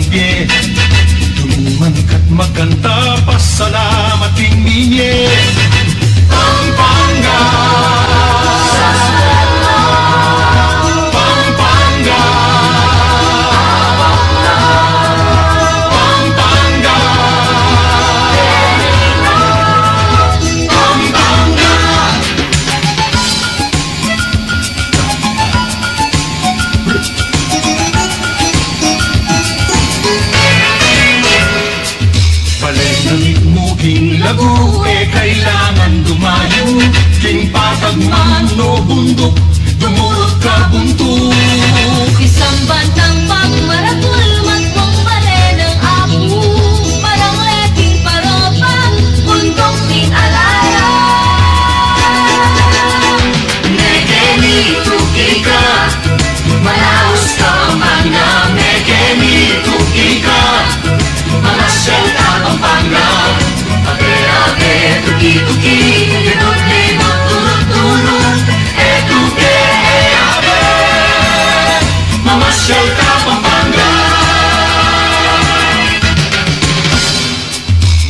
kambye. Tuluman ka't maganda, pasalamat king minye. Pampanga, Pampanga, Pampanga, Pampanga. Balenangit mo king lagu, kailangan dumayo. King Patagman no bundok, dumurot ka buntok. Isang bantang Pagmaragul, matmong bale ng apo. Parang leting paropa, bundok din alaya. Nekeni tukika, malaos ka Pampanga. Nekeni tukika, mamasyal ka Pampanga. Abe-abe, tuki-tuki, libot-libot, turut-turut, etuke-abe, mamasyal ka Pampanga.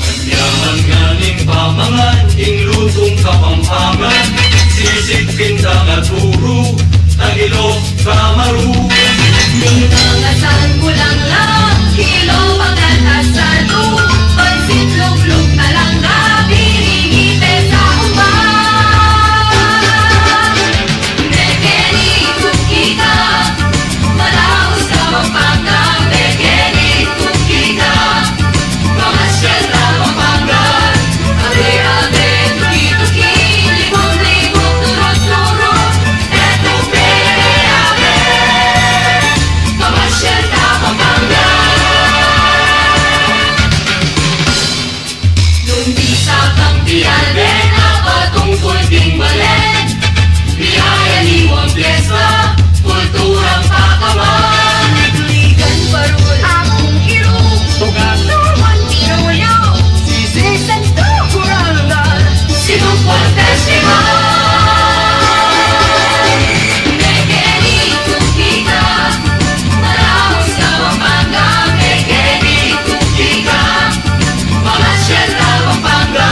Manyaman nganing pamangan, ing lutong Kapampangan. Sisig pindang at puro, tagilok kamaru. Minangasan kulang lang, kilo bagat at sado. Pansit luglog na lang na, binigite sa uban. Nekeni tukika, malaos ka Pampanga. Nekeni tukika, mamasyal ka Pampanga. Abe-abe, tuki-tuki, libot-libot, turut-turut, etuke-abe, mamasyal ka Pampanga. Nung bisa kang bialbe, napatungkol ding balen. Biyaya ni Juan Fiesta, kulturang pakaman. Tuligan parol, akong irong, tugang naman pinuyo. Sisisan to kurandal, sinupol festival. Nekeni tukika, malaos ka Pampanga. Nekeni tukika, mamasyal ka Pampanga.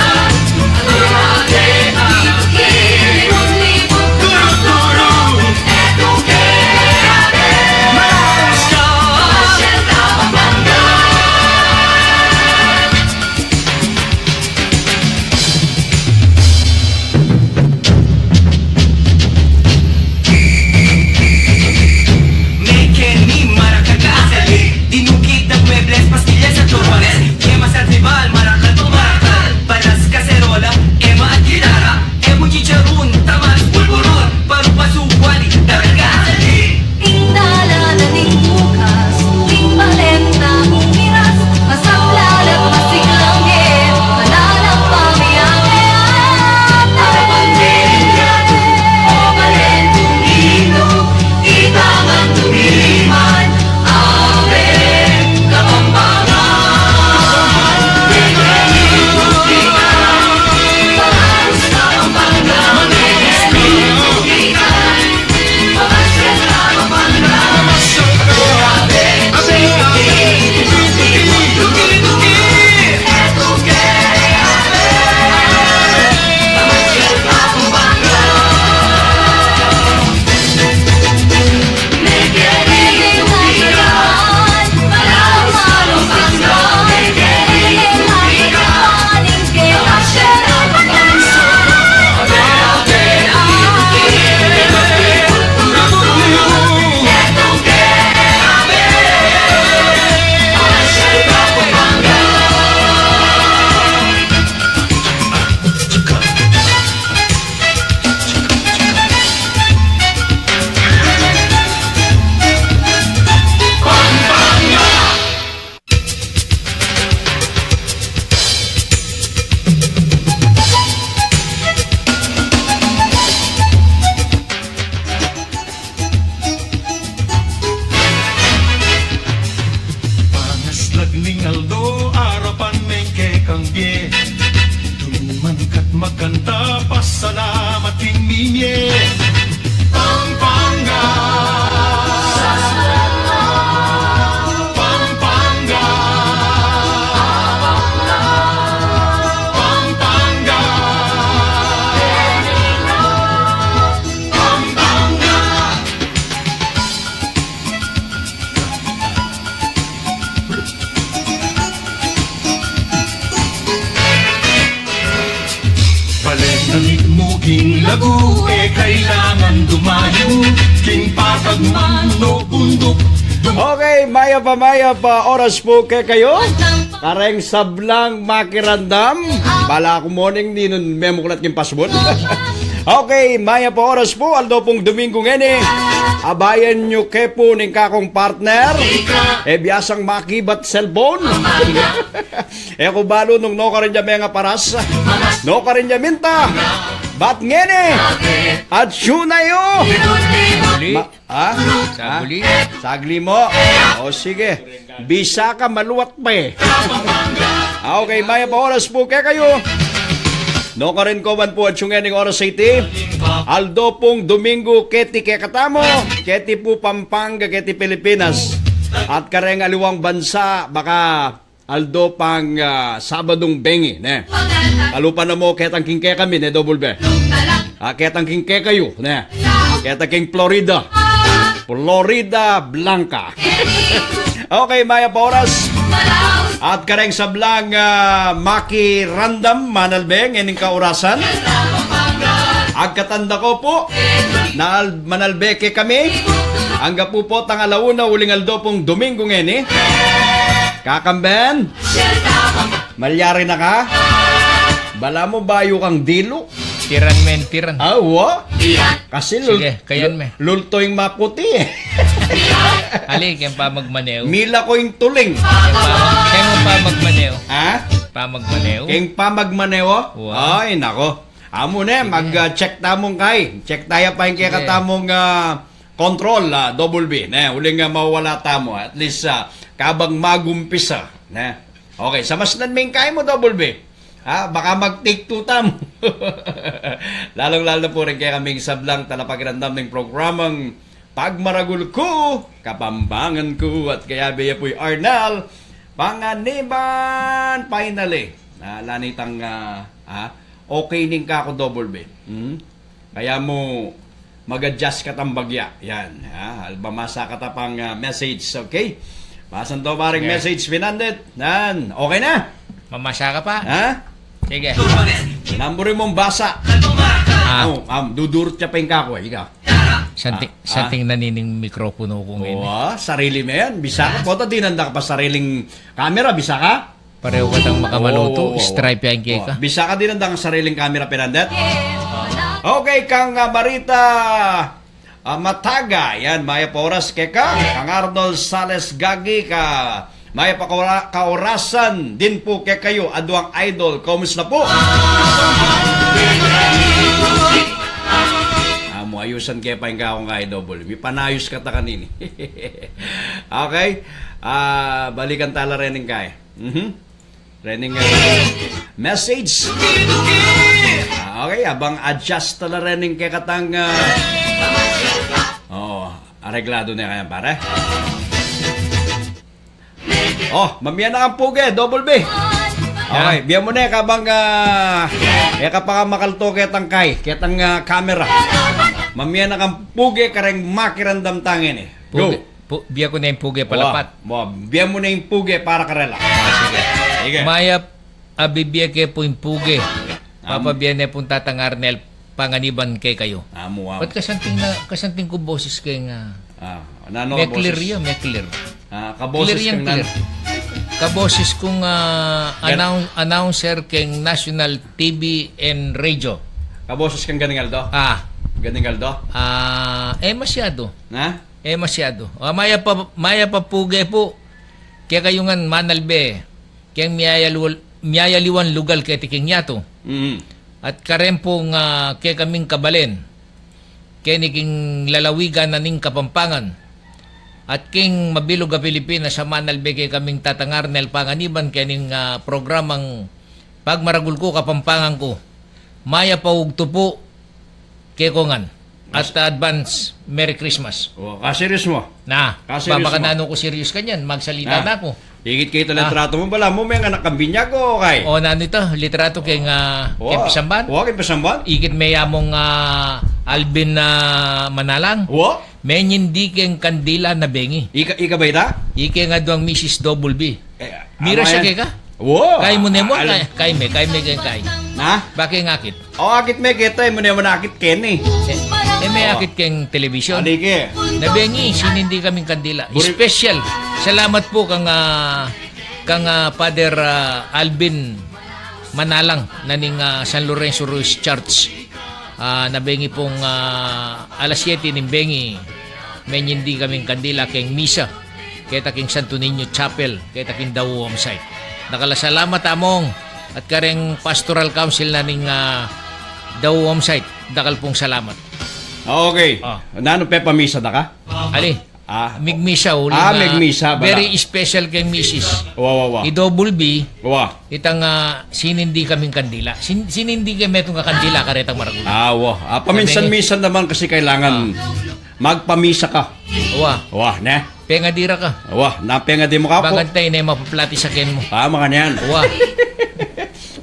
Abe-abe, tuki-tuki, libot-libot, turut-turut, etuke-abe, malaos ka, mamasyal ka Pampanga. Nekeni maracacas, dinukit ng muebles, pastillas at turbanes. Yemas at rival, marakal to marakal. Balas, kaserola, ema at gitara. Emo chicharun, tamas, pulburun. Paru-pasukwali, talaga. Tingdala na ning bukas, ting balen na umiras. Masaklal at masiglanggit, manalang pamiyangyan. Napapagdingan, o balen tumino, itangan tumiman. Abe, Kapampangan. Nekeni tukika, malaos ka Pampanga. Nekeni tukika, mamasyal ka Pampanga. Abe-abe, tuki-tuki, tuki-tuki, etuke-abe, mamasyal ka Pampanga. Nekeni tukika, malaos ka Pampanga. Nekeni tukika, mamasyal ka Pampanga. Abe-abe, tuki-tuki, libot-libot, turut-turut, etuke-abe, mamasyal ka Pampanga. Pangaslag ning aldo, arapan mengke kambye. Tuluman ka't maganda, pasalamat king minye. Pampanga, Pampanga. King lagu kailangan dumayo. King papagmang no bundok. Okay, maya pa, oras po kayo. Kareng sablang makirandam. Bala ko morning ni nun memukulat yung pasbon. Okay, maya pa oras po. Aldo pong Domingo ngeni. Abayan nyo ke po ning kakong partner. Biyasang makibat cellphone. Ko balo nung no ka rin nga paras. No ka rin minta. Bat ngeni. At syunayo. Saguli. Sagli mo. O sige. Bisa ka maluwat pa eh. Okay, maya pa oras po kayo. No ka rin ko man po at yung ening oras city. Aldo pong Domingo keti katamo. Keti po Pampanga, keti Pilipinas. At kareng aliwang bansa baka Aldo pang Sabadong bengi. Ne? Kalupa na mo ketang kingke kami ne DOBOL-B. Ketang kingke kayo. Ne? Ketang king Florida. Florida Blanca. Okay, maya pa oras. At kareng sablang Maki Random Manalbeng ining kaurasan. Agkatanda ko po na manalbeke kami. Angga po po tang alauna uling aldo pong Domingo ngeni. Kakamben. Malyari na ka. Bala mo bayo kang dilo. Tiran. Awa. Kasi Sige, kayan me. lultoy maputi eh. Ali, kaya pa magmanew. Mila ko yung tuling. Kaya mo pa magmanew. Ha? Pa magmanew. King pamagmanewo? Wow. Ay, nako. Amo ne, mag-check tamong kay. Check tayo pa yung kaya katamong control, DOBOL-B. Ne, uling mawala tamo. At least, kabang magumpisa. Ne? Okay, sa mas nanming kay mo, DOBOL-B. Baka mag-take two tam. Lalong-lalo po rin kaya kaming sablang talapagirandam ng programang Pagmaragul ko, Kapampangan ko, at kaya biya po'y ARNEL, Panganiban, finally. Lanitang, okay ning ka ako DOBOL-B. Kaya mo mag-adjust ka tambagya. Yan. Albamasa ka tapang message. Okay? Pasan to paring message pinandit. Yan. Okay na? Mamasya ka pa? Ha? Sige. Namburin mong basa. Dudurot siya pa yung kako. Ikaw. Santing nanining mikropono ko ngayon. Sarili mo yan. Bisa ka. Kota dinanda ka pa sariling camera. Bisa ka? Pareho ka tang makamaluto. Stripe yan kaya ka. Bisa ka dinanda ang sariling camera pinandit. Okay, kang Marita Mataga. Yan, maya pa oras keka. Kang Arnold Sales Gagi ka. Maya pa kaorasan din po kay kayo. Aduang idol. Kamusta po? Mo ayusan kaya pa yung kakong kay double. May panayos ka ta kanini. Okay? Balikan tala rening kaya. Rening message. Okay, abang adjust tala rening kaya katang areglado na kaya pare. Mamiya na ang puge, DOBOL-B. Okay, biya mo na kabang kapag makalto ketang kay, ketang camera. Mamiya na kang puge kareng makirandam tangin eh. Go. Biya ko na yung puge palapat. Biya mo na yung puge para karela. Sige. Maya abibiya kay po yung puge. Papabiya na pong tatang ARNEL Panganiban kay kayo. Ba't kasanting ko boses kay nga? May clear yun, may clear. Kaboses kang clear. Kaboses kong announcer kay National TV and Radio. Kaboses kang Ganingaldo? Ganingaldo? Masyado. Na? Masyado. Maya pa puge po. Kaya kayo nga manalbe. Kaya miyayaliwan lugal kay tiking yato. At karen pong kaya kaming kabalen. Kaya niking lalawigan na ning Kapampangan. At king mabilog a Pilipinas sa manalbe kay kaming tatang ARNEL Panganiban kaya ning programang Pagmaragul ko, Kapampangan ko. Maya pa ugto po kay kongan. At advance Merry Christmas. Serious mo? Baka nano ko serious kanyan. Magsalita na ako. Higit kayo ito litrato mo pala. Mo may anak kang binyag o okay? Nano ito. Litrato kay Pisamban. Kay Pisamban? Ikit may among Alvin na Manalang. May hindi keng kandila na bengi. Ika ba ita? Ika nga doang Mrs. DOBOL-B. Mira siya kay ka? Kay mo nemo? Kay me kay. Na? Bakit ngakit? O, akit may kita, mo na akit ken eh. May akit keng television. Alike. Nabengi, sinindi kaming kandila. Special. Salamat po kang Father Alvin Manalang naning San Lorenzo Ruiz Church. Nabengi pong alas 7 ning bengi. May hindi kaming kandila keng misa. Kaya taking Santo Niño Chapel. Kaya taking Dawo Home Site. Nakalasalamat among at kareng Pastoral Council naning Dawo Home Site. Dakal pong salamat. Okay. Nano pe pamisa da ka? Ali. Migmisa uli. Migmisa. Very special kay Mrs. Wow. I-double-B. Wow. Itang sinindi kaming kandila. Sinindi kay metong kandila karetang Maragul. Wow. Paminsan-minsan naman kasi kailangan magpamisa ka. Wah, ne? Penga dira ka. Wah, napenga di mo ka po. Bagantay na mapaplati sa ken mo. Mga niyan. Wah.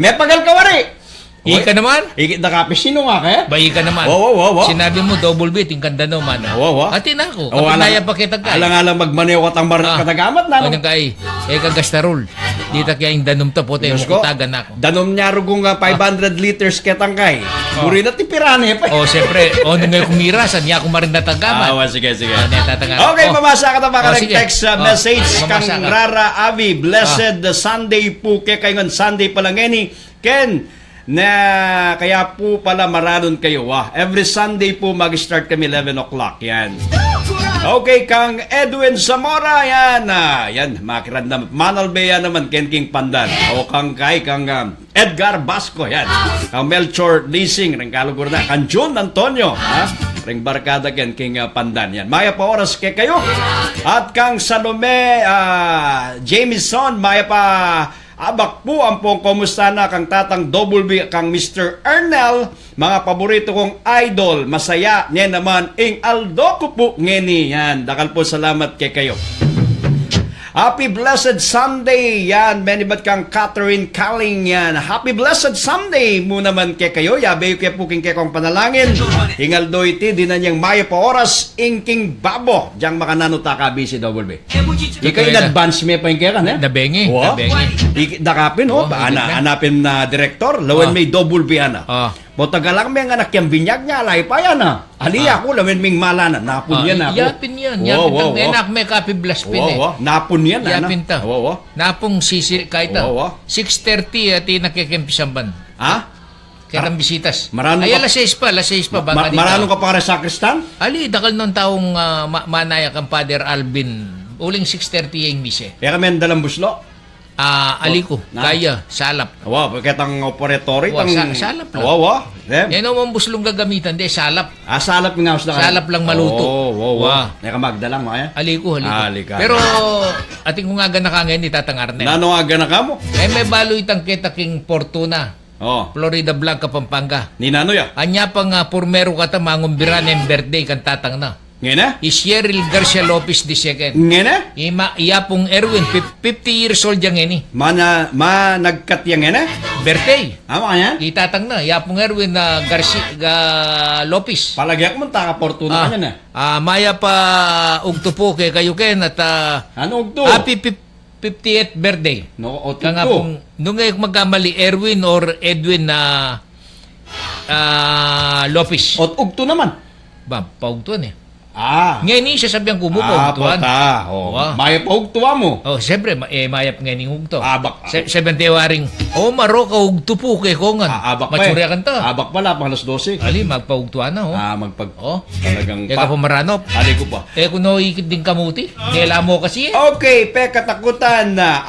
May pagal ka wari. Ika naman? Ikita ka, sino nga kaya? Ba, ika naman. Wow. Sinabi mo, double-B, tingkanda naman. Atin ako. Kapinaya pa kita kay. Alang-alang magmanew at ang katagamat na. Ano kay? Gastarol. Dita kaya yung danom ta po tayo mukutagan ako. Danom niya rugong 500 liters ketang kay. Buri na tipirane pa. Siyempre. Nung ngayon kumira, saan niya ako marin natagaman. Sige. Okay, mamasa ka na ba ka text message kang mamasa ka. Rara Avi. Blessed Sunday po kay kayo Sunday pa lang any. Ken, na kaya po pala maranon kayo. Every Sunday po mag-start kami 11 o'clock. Yan. Okay, kang Edwin Zamora. Yan, makirad na. Manalbe yan naman, Ken King Pandan. O kang Edgar Basco. Yan. Kang Melchor Leasing. Ring kalugur na. Kang June Antonio. Ring barkada Ken King Pandan. Yan. Maya pa oras kay kayo. At kang Salome Jameson. Maya pa abak po ang pong kumusta na kang tatang double-B kang Mr. ARNEL, mga paborito kong idol, masaya niya naman ing Aldo ko po ngeni. Yan, dakal po salamat kay kayo. Happy Blessed Sunday. Yan, many bat kang Catherine Kaling. Yan, Happy Blessed Sunday mo naman kay kayo. Yabe kay puking kay kong panalangin. Hingal do iti, di na niyang maya pa oras, ingking babo. Diyang makananota ka, busy double-B. Ikaw in advance may pa yung kaya ka, ne? Nabengi. Dakapin, hanapin na director, lawan may double-B, Tagalang may anak yung binyag niya, alay pa yan, Aliya ko, lawan may malana, napun yan, Yapin yan. Yapin ang enak may kapi blas pin, napun yan, Yapin ta. Napong sisi, kahit 6:30 at nakikimpisamban. Kaya ang bisitas. Ay, alas 6 pa, Maranong ka para sa Kristan? Ali, dakal nung taong manayak ang Father Alvin. Uling 6:30 yung mise. Kaya kami ang dalang buslo? Aliko, kaya, salap. Pagkatang operatory. Salap lang. Yan ang buslong gagamitan, salap. Salap nga gusto ka. Salap lang maluto. Naka magdalang mo, Aliko. Pero, ating kung nga na kangin, itatang ARNEL. Nano nga na ka mo? May baloy tang kitaking Fortuna. Florida Blanca, Pampanga. Ni nano ya? Anya pang pormero kata mangumbiran ng birthday kan tatang na. Ngena? Cheryl Garcia Lopez II. Ngena? Iya pong Erwin, 50 years old yang ini. Nagkat yang ngena? Birthday. Yan? Itatang na. Iya pong Erwin Lopez. Palagyak mo taka Fortuna kanya na. Maya pa ugto po kay kayo ken at ano ugto? Happy 58th birthday. Kanga pong nung magkamali Erwin or Edwin Lopez. At ugto naman. Paugtuan eh. Ngayon siya sabi ang kubo paugtuan. Maya pa ugtuwa mo. Siyempre, mayap ngayon ugto. Abak. 70 waring, maro ka ugto po kay kongan. Abak pa Matsurya kan ta. Abak pala, pang alas 12. Ali, magpaugtuan na Talagang Kaya ka pumaranop. Ali ko pa. Kung naikit din kamuti, nila mo kasi Okay, katakutan na.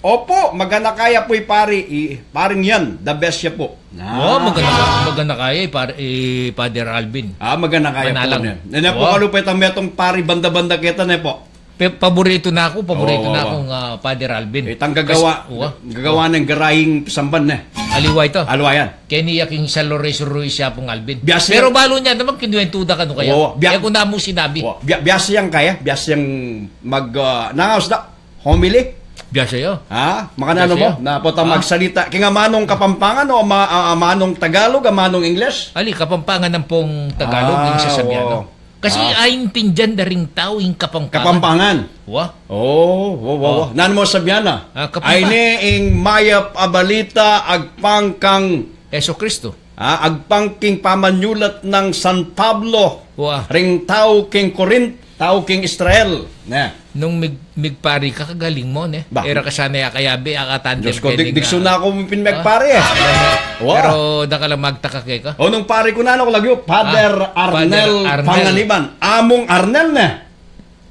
Opo, magana kaya po'y paring yan. The best siya po. Maganda kaya Father Alvin. Magana kaya Manalang. po niyan. Nana po kalupit ang metong pari banda-banda kita na po. Paborito na akong Father Alvin. Itang gagawa ng garahing samban na. Aliwa ito. Alwayan. Kaya niya king San Lorenzo Ruiz siya pong Alvin. Biasa pero balo niya naman kinuwentuda ka no kaya. Kaya kung na mo sinabi. Biasa yang kaya. Biasa yang nangaos na. Homily. Biasa yo. Makanano mo? Napota magsalita. Kaya manong Kapampangan o manong Tagalog, manong English? Ali, Kapampangan ng pong Tagalog yung sasabihan. Kasi ayon tinjan da ring tao yung Kapampangan. Kapampangan. Wa? Oh. Nan mo sabihan na. Ay ni ing mayap abalita agpangkang Yeso Kristo. agpangking pamanyulat ng San Pablo. Wa? Ring tao king Corinth, tao king Israel. Na. Nung migpari ka, kagaling mo, ne? Ba? Era ka sana yakayabbi, akatandem. Diyos ko, dikso na ako pinmagpare eh. Wow. Pero nakalamagta ka kay ka. O nung pare ko na ako lagyo, Father Arnel Father Arnel. Panganiban. Among Arnel na.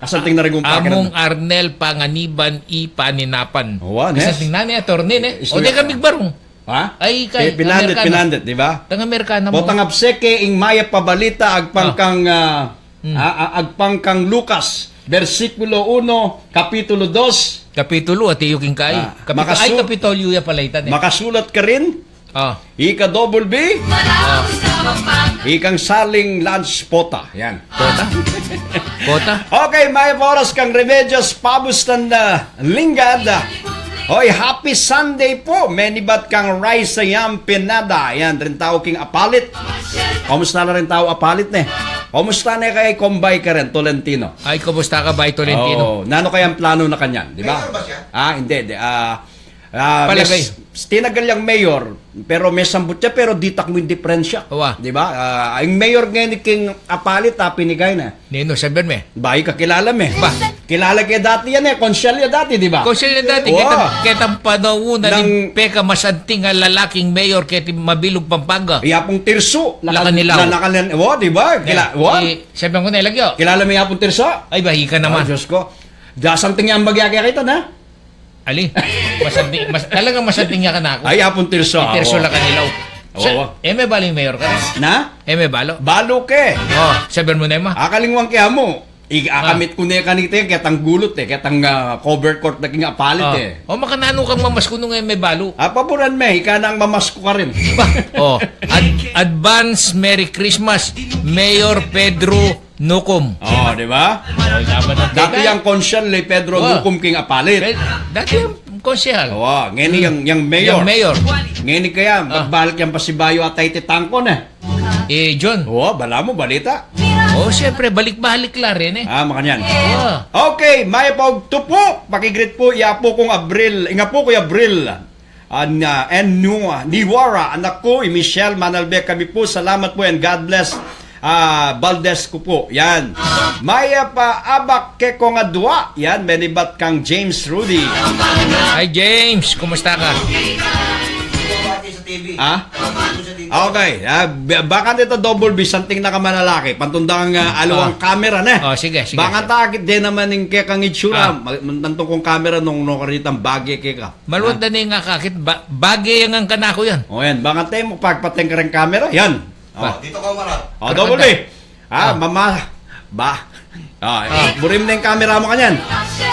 Kasanting na rin kong pakinan. Among Arnel Panganiban Paninapan. Wow, nes. Kasanting na niya, attorney, ne? Is- O di ka migbarong. Ha? Ay, kay Pinandet, di ba? Tang Amerikana mo. Botang abseke ing maya pabalita agpangkang agpangkang Lucas versikulo 1 kapitulo 2 Kapitulo at iyuking kay. Ay, kapitolyo ya palaytan, eh. makasulat ka rin ika DOBOL-B Malaos na Kapampangan. ikang saling lunch pota yan. Kota? Okay, may oras kang Remedios Pabustan na Lingad. Hoy, happy Sunday po. Menibat kang Rice Sayam Pinada. Yan, rin tao king Apalit. Kamusta na rin tao Apalit ne? Kamusta na kay Kombay ka rin, Tolentino? Ay, kumusta ka ba, Tolentino? Nano kayang plano na kanyan, di ba? Mayor ba siya? Hindi. Palagay. Tinagal yung mayor, pero may sambut siya, pero di takmo yung diferensya. Uwa. Di ba? Ang mayor ngayon ni King Apalit, pinigay na. Nino, sabihan me. Bahay ka kilala me. Ba? Kilala kaya dati yan konsyal ya dati, di ba? Kung sila dati, Wow. ketang panahon na Nang- ni Peka masanting nga lalaking mayor keti mabilog Pampanga. Yapong tirso. Lakanilaw. Di ba? Sabihan ko na ilagyo. Kilala mo yapong tirso? Ay, bahi ka naman. Diyos ko. Dasang tingyan bagya kita na. Ali, talagang masanting nga ka na ako. Ay, yapong tirso. Iterso lang kanilaw. Oo. Eme balo yung mayor ka rin. Na? Eme balo. Balo ke. Sabihan mo na yung Akalingwang kaya mo. Akamit ko na kanita yung ketang gulot ketang cover court na king Apalit O makanano kang mamasko nung eme balo. Paboran me, ika nang mamasko ka rin. Advance Merry Christmas, Mayor Pedro Nucom. Di ba? Dati yung konsyal ni Pedro Nucom king Apalit. Dati yung konsyehal. Ngayon yung mayor. Yung mayor. Ngayon kaya, magbalik yung pasibayo at ay titangko na. John. Bala mo, balita. Siyempre, balik-balik la rin eh. Makanyan. Oh. Okay, may pagtupo. Pakigrit po, iapo kong Abril. Inga po ko Abril. Niwara, anak ko, Michelle Manalbe, kami po. Salamat po and God bless. Valdez ko po. Yan. Maya pa abak ke ko nga dua. Yan, menibat kang James Rudy. Hi James, kumusta ka? Okay. Baka dito DOBOL-B, santing na ka manalaki. Pantundang alawang camera na. Sige. Baka takit din naman yung kaya kang itsura. Nantong kong camera nung karitang bagay kaya ka. Maluwad na nga kakit. Bagay yung ang kanako yan. Yan. Baka tayo mo pagpateng ka rin camera. Yan. Dito ka umarap. DOBOL-B. Mama. Burim na yung camera mo kanyan.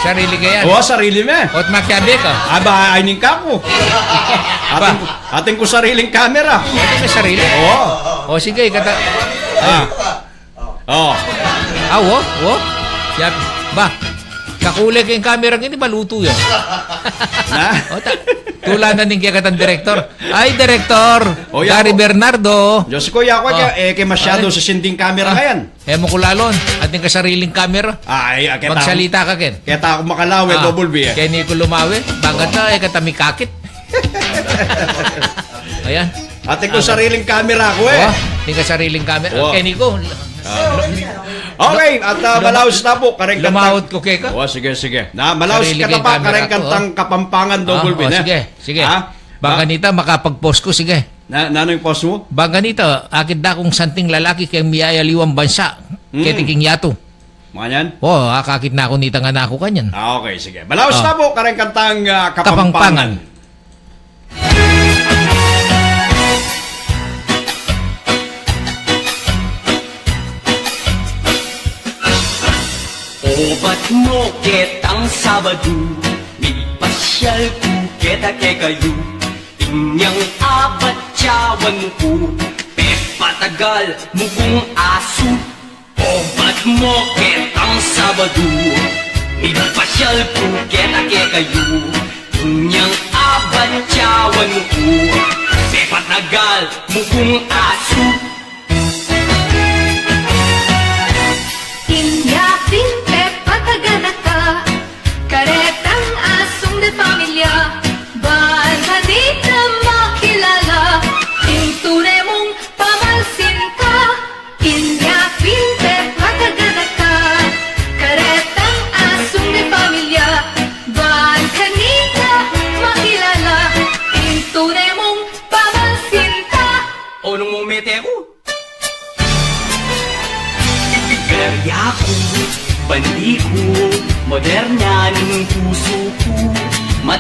Sarili ka yan. Sarili me. Ot makyabe ka. Ayning ka ko. Ating ko sariling camera. Ito may sarili. Sige, kata. Siya, kakulay kayong camera hindi maluto yan. Tula na din kaya katang direktor. Ay, direktor! Gary Bernardo! Diyos ko, yako kaya masyado sa sinding camera ka yan. Mo kulalon. Ating kasariling camera. Magsalita ka, Ken. Kaya ako makalawe, DOBOL-B. Kaya ni ko lumawi. Bagat na, katami kakit. Ayan. Ating ko sariling camera ko Ating kasariling camera. Kaya ni ko. Okay, at malaos na po. Lumawot ko kay ka. Sige. Malaos ka na pa, kareng kantang Kapampangan DOBOL-B. Sige. Bangganita, makapag-post ko, sige. Ano yung post mo? Bangganita, akit da kong santing lalaki kay miyaya liwang bansa. Kaya tiking yato. Mga yan? Akakit na ako nita nga na ako kanyan. Okay, sige. Malaos na po, kareng kantang Kapampangan. Kapampangan. Obat mo ketang Sabado, migpasyal ko kita ke kayo. Inyang abat tiyawan ko, pepatagal mukong aso. Obat mo ketang Sabado, migpasyal ko kita ke kayo. Inyang abat tiyawan ko, pepatagal mukong aso.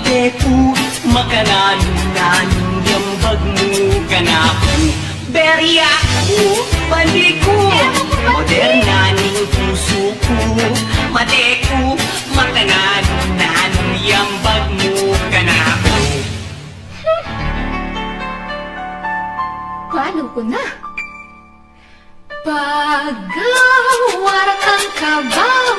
Mateku, makanan-nanan, yambag mo kanaku. Berya ko, pandiku, moderna ning puso ko. Mateku, makanan-nanan, yambag mo kanaku. Paano ko na? Pagawar ang kabaw,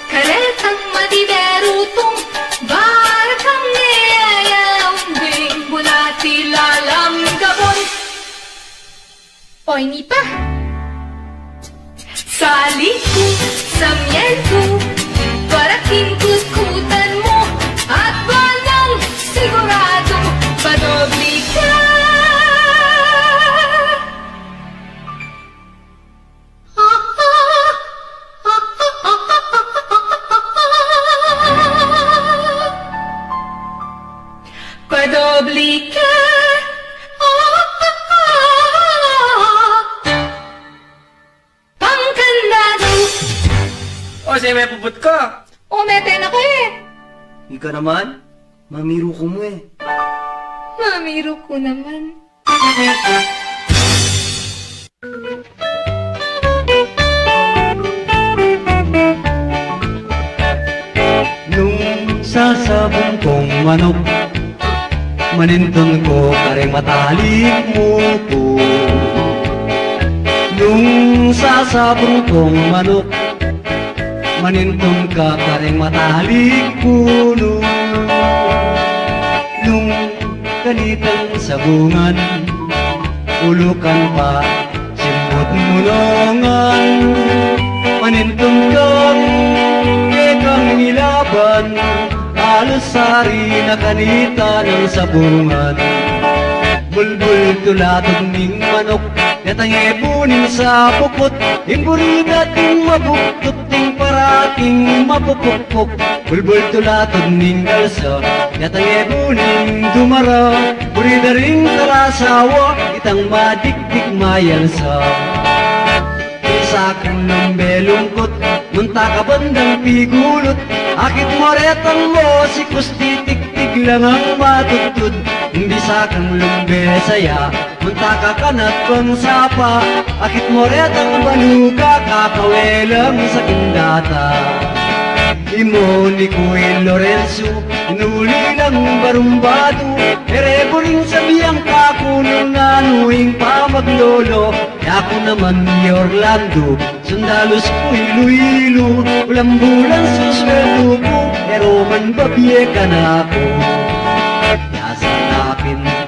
karetang madiderutong, barakang niyayaw, ding bunati lalam gabon. Oy, ni pa! Saliku, samyento, paraking kuskutan mo, at walang sigurado, padobli ka. Padobli ka. Pangkanado. O, say may puput ka. O, mete na ko eh. Ika naman, mamiro ko mo eh. Mamiro ko naman. Nung sasabong kong manok, maninton ko kareng matalik mo ko. Nung sasabong kong manok, maninton ka kareng matalik puno. Nung kanitang sabungan, ulukan pa simbot mulongan. Maninton kang kekang ilaban, halos sari na kanita ng sabungan. Bulbul tulatog ning manok, natang bunin sa pupot. Imburida ting mabuktot, ting parating mapupukpok. Bulbul tulatog ning galsa, natang bunin dumara. Burida ring talasawa, itang madikdik mayalsa. Sa akin ng belungkot, munta ka bandang pigulot. Akit moretang mo, si kustitik-tik lang ang matutod. Hindi sa akin lumbe saya, munta ka kanat pang sapa. Akit moretang baluka, kakawelang sa kindata. Imo ni Kuya Lorenzo, inuli lang barumbado. Erebo rin sa biyang kakunong nanuing pamaglolo. Ako naman ni Orlando, sundalos ko Iloilo. Ulang bulan susweldo ko, pero man babye ka na ako.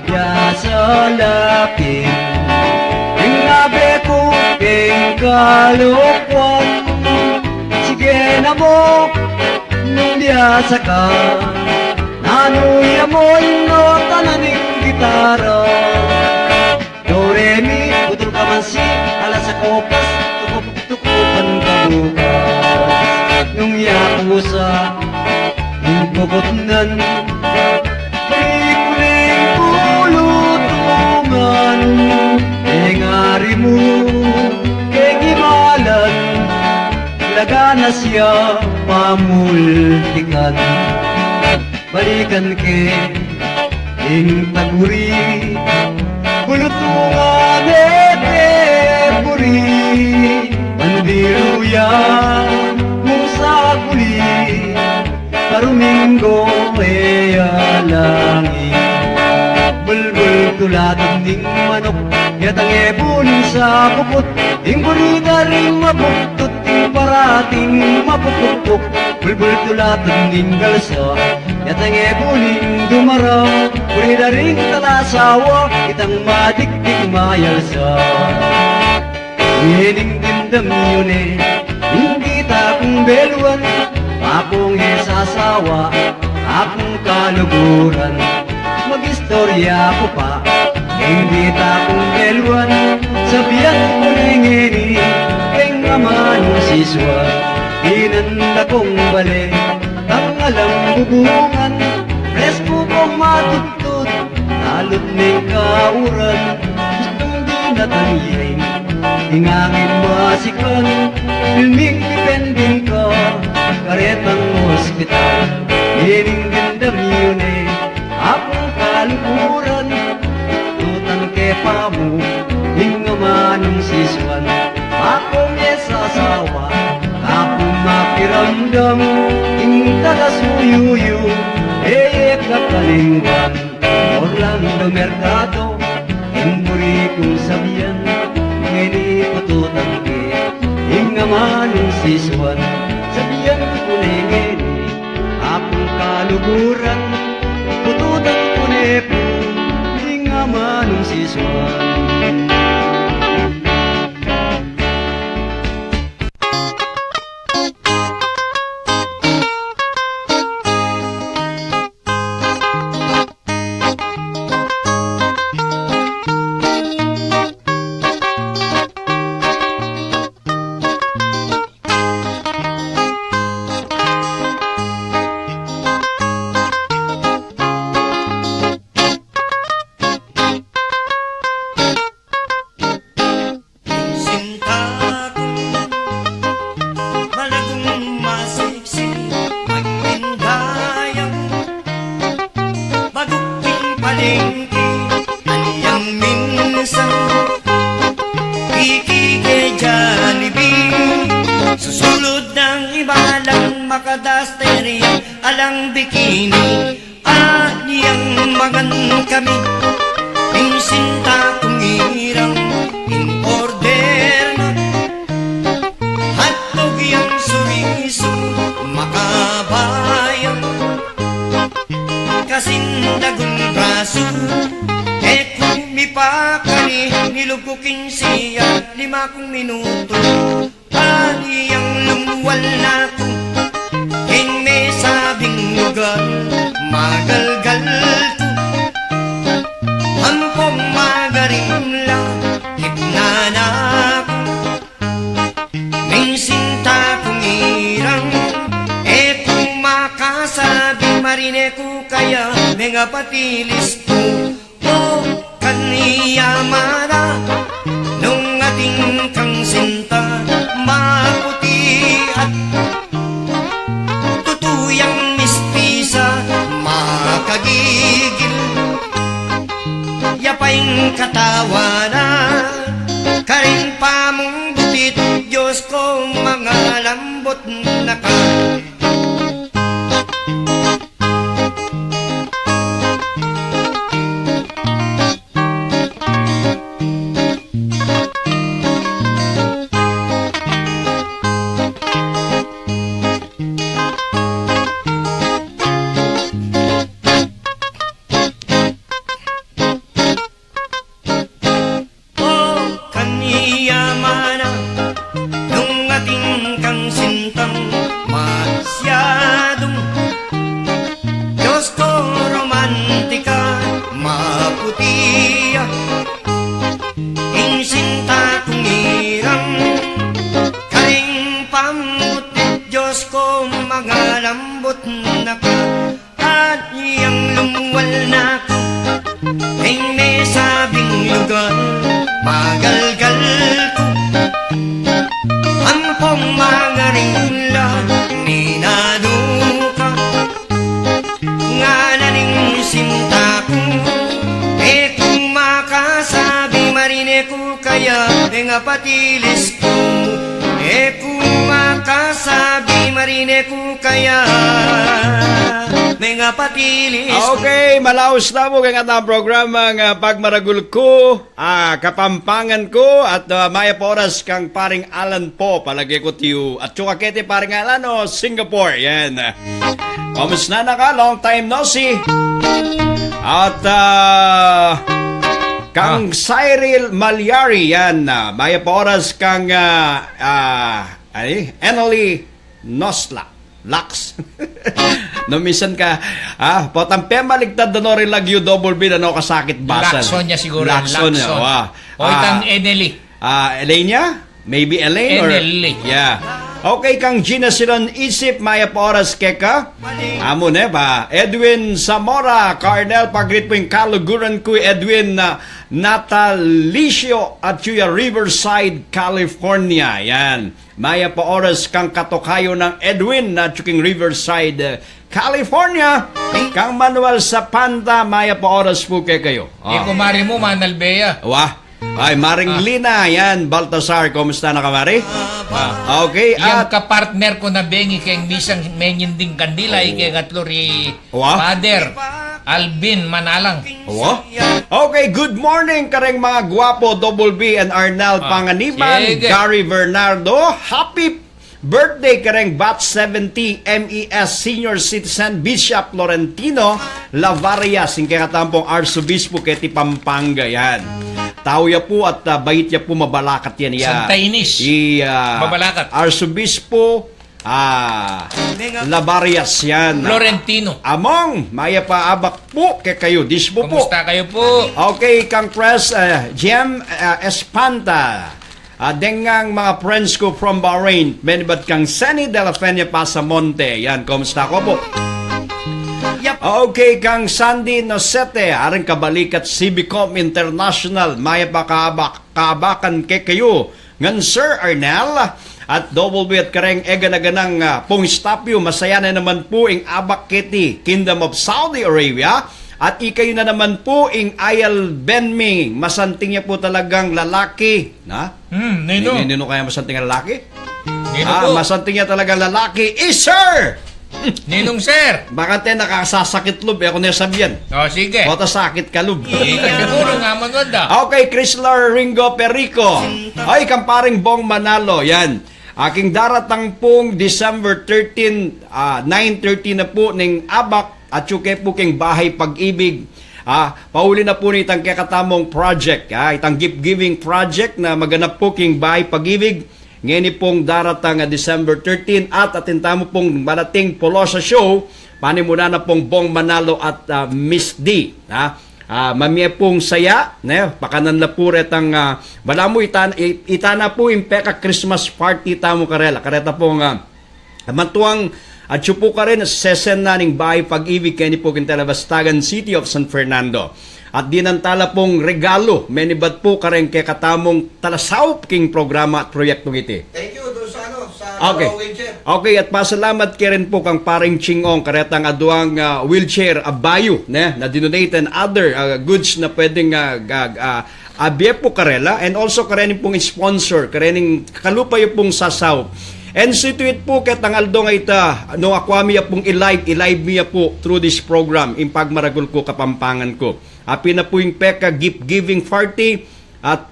Yasa lapin, yung nabe ko keng kalokwan. Sige na mo, nung diasa ka, nanuya mo yung nota na ning gitara. Do, re, mi, putol ka man si, alas sa kopas, tukup-tukupan ka bukas. Nung yako sa, yung pukotnan, kuling pulutungan. Engari mo, keng imalan, laga na siya pamultikan. Balikan ke ing taguri, bulutungan buri. Pandiruya mong sa kuli, paruminggo langi. Bulbul tulatog ning manok, yatang bunin sa pupot. Ing burida ring mabuktot, ing parating mapupukpok. Bulbul tulatog ning galsa, yatang bunin dumara. Burida ring talasawa, itang madikdik mayalsa. Hining dindam yun eh, hindi takong beluan. Akong isasawa, akong kaluguran. Mag-istorya ko pa, hindi takong beluan. Sabihan ko ningini, keng naman siswa. Inanda kong bali, ang alam bubungan. Presko kong matutod, talot ning kauran. Gustong di natangihin, hingangin masikan. Filming depending ka, karetang hospital. Hining gandam yun pakiramdam ing taga-suyuyo kakalingwan Orlando Mercado Emburi kong sabihan Ngini patutan ke Hinga manong siswan Sabihan ko ngini Akong kaluguran Pututan ko nepo Hinga manong siswan alang bikini Aniyang magan kami Insinta kong irang In order na Hatog yung suwiso Makabayang Kasindagong braso kumipakani Nilugukin siya 5 minuto Aniyang lumuwal na ko may sabing lugar Magalgal ko Hampong magarimla Hipnana ko May sinta kong irang kung makasabi marine ko kaya Mga patilis ko kaniya mara Nung ating kang sinta Maputi at yang mispisa makagigil Yapaing katawanan Karing pamong butit Diyos ko mga lambot na ka patilis ko kung makasabi marine ko kaya mga patilis ko. Okay, malaos na mo kaya ang programa ng Pagmaragul ko, Kapampangan ko at maya po oras kang paring Alan po palagi ko tiyo at chukakete paring Alan Singapore, yan. Kamusta na ka? Long time no see. At kang Cyril Malyari, yan. Maya pa oras kang Annalie Nosla. Lax. Numisan ka. Potampe maligtad na rin lagyo DOBOL-B na kasakit basan. Lakson niya siguro. Lakson niya. O itang Eneli. Elenia? Maybe Elaine? Eneli. Yeah. Okay, kang Gina Silon Isip, maya pa oras keka. Amon ba? Edwin Zamora, Arnel, pagrit po yung kaluguran ko, Edwin Natalicio at Chuya Riverside, California. Yan. Maya pa oras kang katokayo ng Edwin na Chuking Riverside, California. Kang Manuel Sapanta, maya pa oras po kayo. Kumari mo, Manalbea. Wah. Ay, Maring Lina, yan, Baltasar, kumusta na ka, Mari? Okay, Yung at kapartner ko na bengi kay misang menyinding kandila, kay katlori Wa? Father Alvin Manalang. Okay, good morning kareng mga gwapo, Double-B and ARNEL Panganiban, sige. Gary Bernardo. Happy birthday kareng Bat 70 MES Senior Citizen Bishop Florentino Lavarias, yung katampong Arsobispo keti Pampanga yan. Tao ya po at bayit ya po mabalakat yan ya. Santa Ines. Mabalakat. Arsobispo Lavarias yan. Florentino. Among, maya pa abak po kay kayo. Dispo po. Kumusta kayo po? Okay, kang press, Jem Espanta. Dengang mga friends ko from Bahrain, menibat kang Sunny de la Fenia Pasamonte. Yan, kumusta ko po? Okay, kang Sandy Nosete, aring kabalikat Cibicom International, maya pa kaabakan kay kayo. Ngan Sir Arnel, at Double-B at kareng eganaganang pong stopyo, masaya na naman po ing abak kiti, Kingdom of Saudi Arabia. At ikayo na naman po ing Ayal Benming, masanting niya po talagang lalaki. Na? Nino. Nino kaya masanting ang lalaki? Nino po. Masanting niya talagang lalaki. Sir! Ninong sir. Baka tayo nakasasakit lub. Ako na sabihan. O, sige. Kota sakit ka lub. Siguro nga maganda. Okay, Chrysler Ringo Perico. Ay, kamparing Bong Manalo. Yan. Aking daratang pong December 13, 9:30 na po ng abak at yuke po king bahay pag-ibig. Pauli na po ni itang kakatamong project. Itang gift-giving project na maganap po king bahay pag-ibig. Ngayon pong daratang December 13 at atintamo pong marating polo sa show. Panimuna na pong Bong Manalo at Miss D. Mamye pong saya. Pakanan na po retang wala mo itana po yung peka Christmas party tamo karela. Kareta pong matuang at siya po ka rin sesen na ng bahay pag-ibig kayo ni po Kintalabastagan City of San Fernando. At dinantala pong regalo, menibad po ka rin kay katamong talasaw king programa at proyektong iti. Thank you doon sa Okay. wheelchair. Okay, at pasalamat ka rin po kang paring Chingong, karetang aduang wheelchair abayo, na dinonate and other goods na pwedeng abye po karela, and also karenin pong sponsor, karenin kalupayo pong sasaw. And situit po katang aldo nga ita, no akwami pong i-live miya po through this program, in Pagmaragul ko, Kapampangan ko. Api na po yung peka gift-giving party at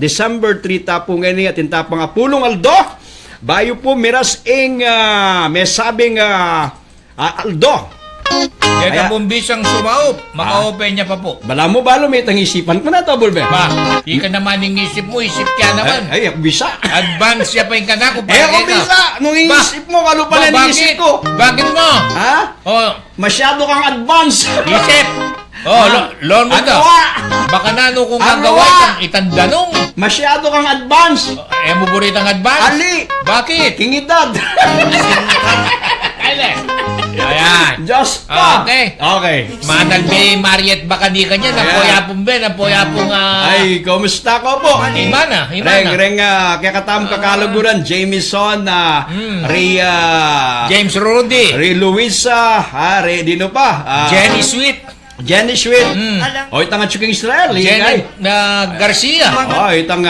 December 3 tapo ngayon at intapang apulong aldo. Bayo po miras ing may sabing aldo. Kaya bumbisang sumaop, maka-open niya pa po. Bala mo ba lumitang isipan ko na, Double-B? Ba, di ka naman yung isip mo, isip ka naman. Ay, bisa. Advance siya pa yung kanako. Ako bisa. Nung iisip mo, kalo pala niisip ko. Bakit mo? Ha? Oh, Masyado kang advance. isip. Oh, loan mo daw. Baka na ano kung gagawa itandanong. Masyado kang advance. Mo buritang advance? Ali. Bakit? Kingidad. Ayan. Diyos pa. Okay. Okay. Manal be, Mariet, baka di ka niya. Napoyapong be, napoyapong Ay, kumusta ko po? Imana. Reng, kaya katam kakalaguran, Jameson, Ria, James Rudy. Ria Luisa, Dino pa? Jenny Sweet. Jenny Sweet. O, itang Chuking Israel. Jenny Garcia. O, itang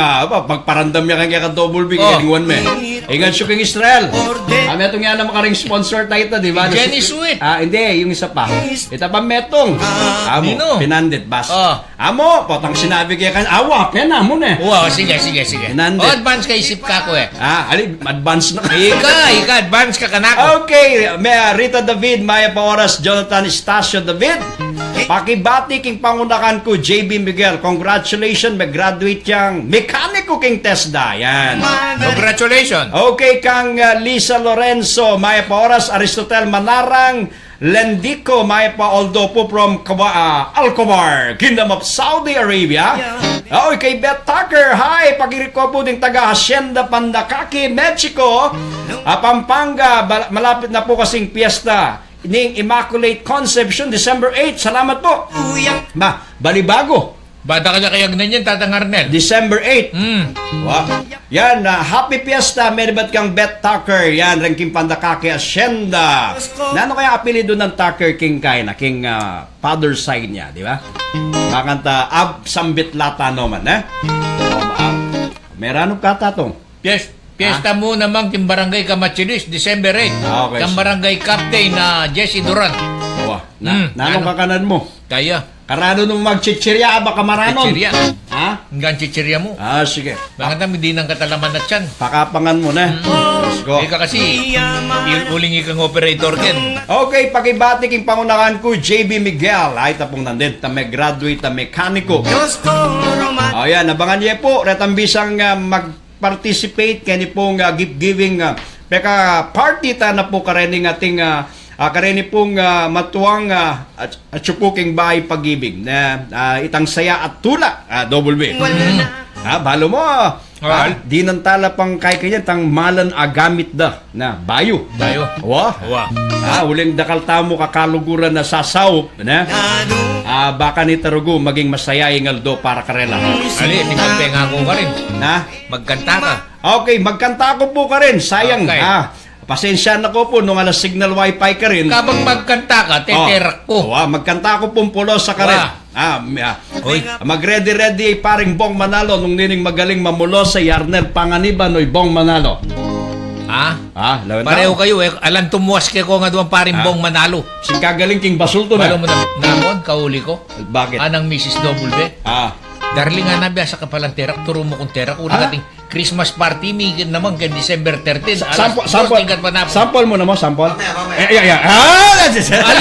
pagparandam niya kaya ka-Double-B kaya lingwan me. Ingat Chuking Israel. Kami itong yan na makaring sponsor tayo ito, di ba? Jenny Sweet. Hindi, yung isa pa. Ito pa metong. Amo, Nino? pinandit, bas. Amo, potang sinabi kaya kan, pena mo na. Wow, sige. Pinandit. Advance ka isip ka ko Ali, advance na. Ika, advance ka kanako. Okay, Rita David, Maya Paoras, Jonathan Estacio David. Pakibati king pangunakan ko, JB Miguel. Congratulations, mag-graduate yang mekaniko king TESDA. Yan. Congratulations. Okay, kang Lisa Lorenzo, Maya Paoras, Aristotel Manarang, Lendico, Maya pa Oldopo from Alcobar, Kingdom of Saudi Arabia. Okay, Beth Tucker, hi, pagiriko po ding taga Hacienda Pandakaki, Mexico. Pampanga, malapit na po kasing piyesta ning Immaculate Conception, December 8. Salamat po. Balibago. Bata ka na kayag na yan, Tatang Arnel. December 8. Wow. Yan, happy fiesta, meribat kang Bet Tucker. Yan, ranking pandakake asyenda. Nano kaya apelido ng Tucker King kay na King father side niya, di ba? Kakanta Ab Sambit Lata naman, eh? Meron kata tong. Fiesta mo naman king Barangay Kamachilis, December 8. Okay, Kang Barangay Captain na Jesse Durant. Wow. Nanong kakanan mo? Kaya. Karano nung magchichirya, baka maranon. Chichirya. Ha? Hanggang chichirya mo. Sige. Bakit namin di nang katalaman na tiyan? Pakapangan mo na. Let's go. Ika kasi, uling ikang operator ken. Okay, pakibati king pangunahan ko, JB Miguel. Ay, tapong nandun, tame graduate, mekaniko. Ayan, abangan niya po, retang bisang mag-participate, kani pong gift-giving, peka party ta na po karening ating kareni pong matuwang at supuking bahay pag-ibig na itang saya at tula, DOBOL-B. Balo mo, di nang tala pang kay kanya tang malan agamit da na bayo. Uling dakal tamo kakaluguran na sasaw na baka ni tarugo maging masaya ingaldo para karela. Ali, tingnan penga ko ka rin. Magkanta ka. Okay, magkanta ko po ka rin. Sayang. Okay. Pasensya na ko po nung alas signal wifi ka rin. Kapag magkanta ka, teterak ko. Magkanta ko pong pulo sa ka rin. Mag-ready paring Bong Manalo nung nining magaling mamulo sa ARNEL Panganiban oy Bong Manalo. Pareho kayo alam tumuwas kay ko nga duwang paring Bong Manalo. Kagaling king basulto na. Balo mo na kauli ko. Bakit? Anang Mrs. DOBOL-B. Darling nga nabi, asa ka palang terak, turo mo kong terak. Una nating Christmas party, migin naman kay December 13. Sample mo naman, sample. Ali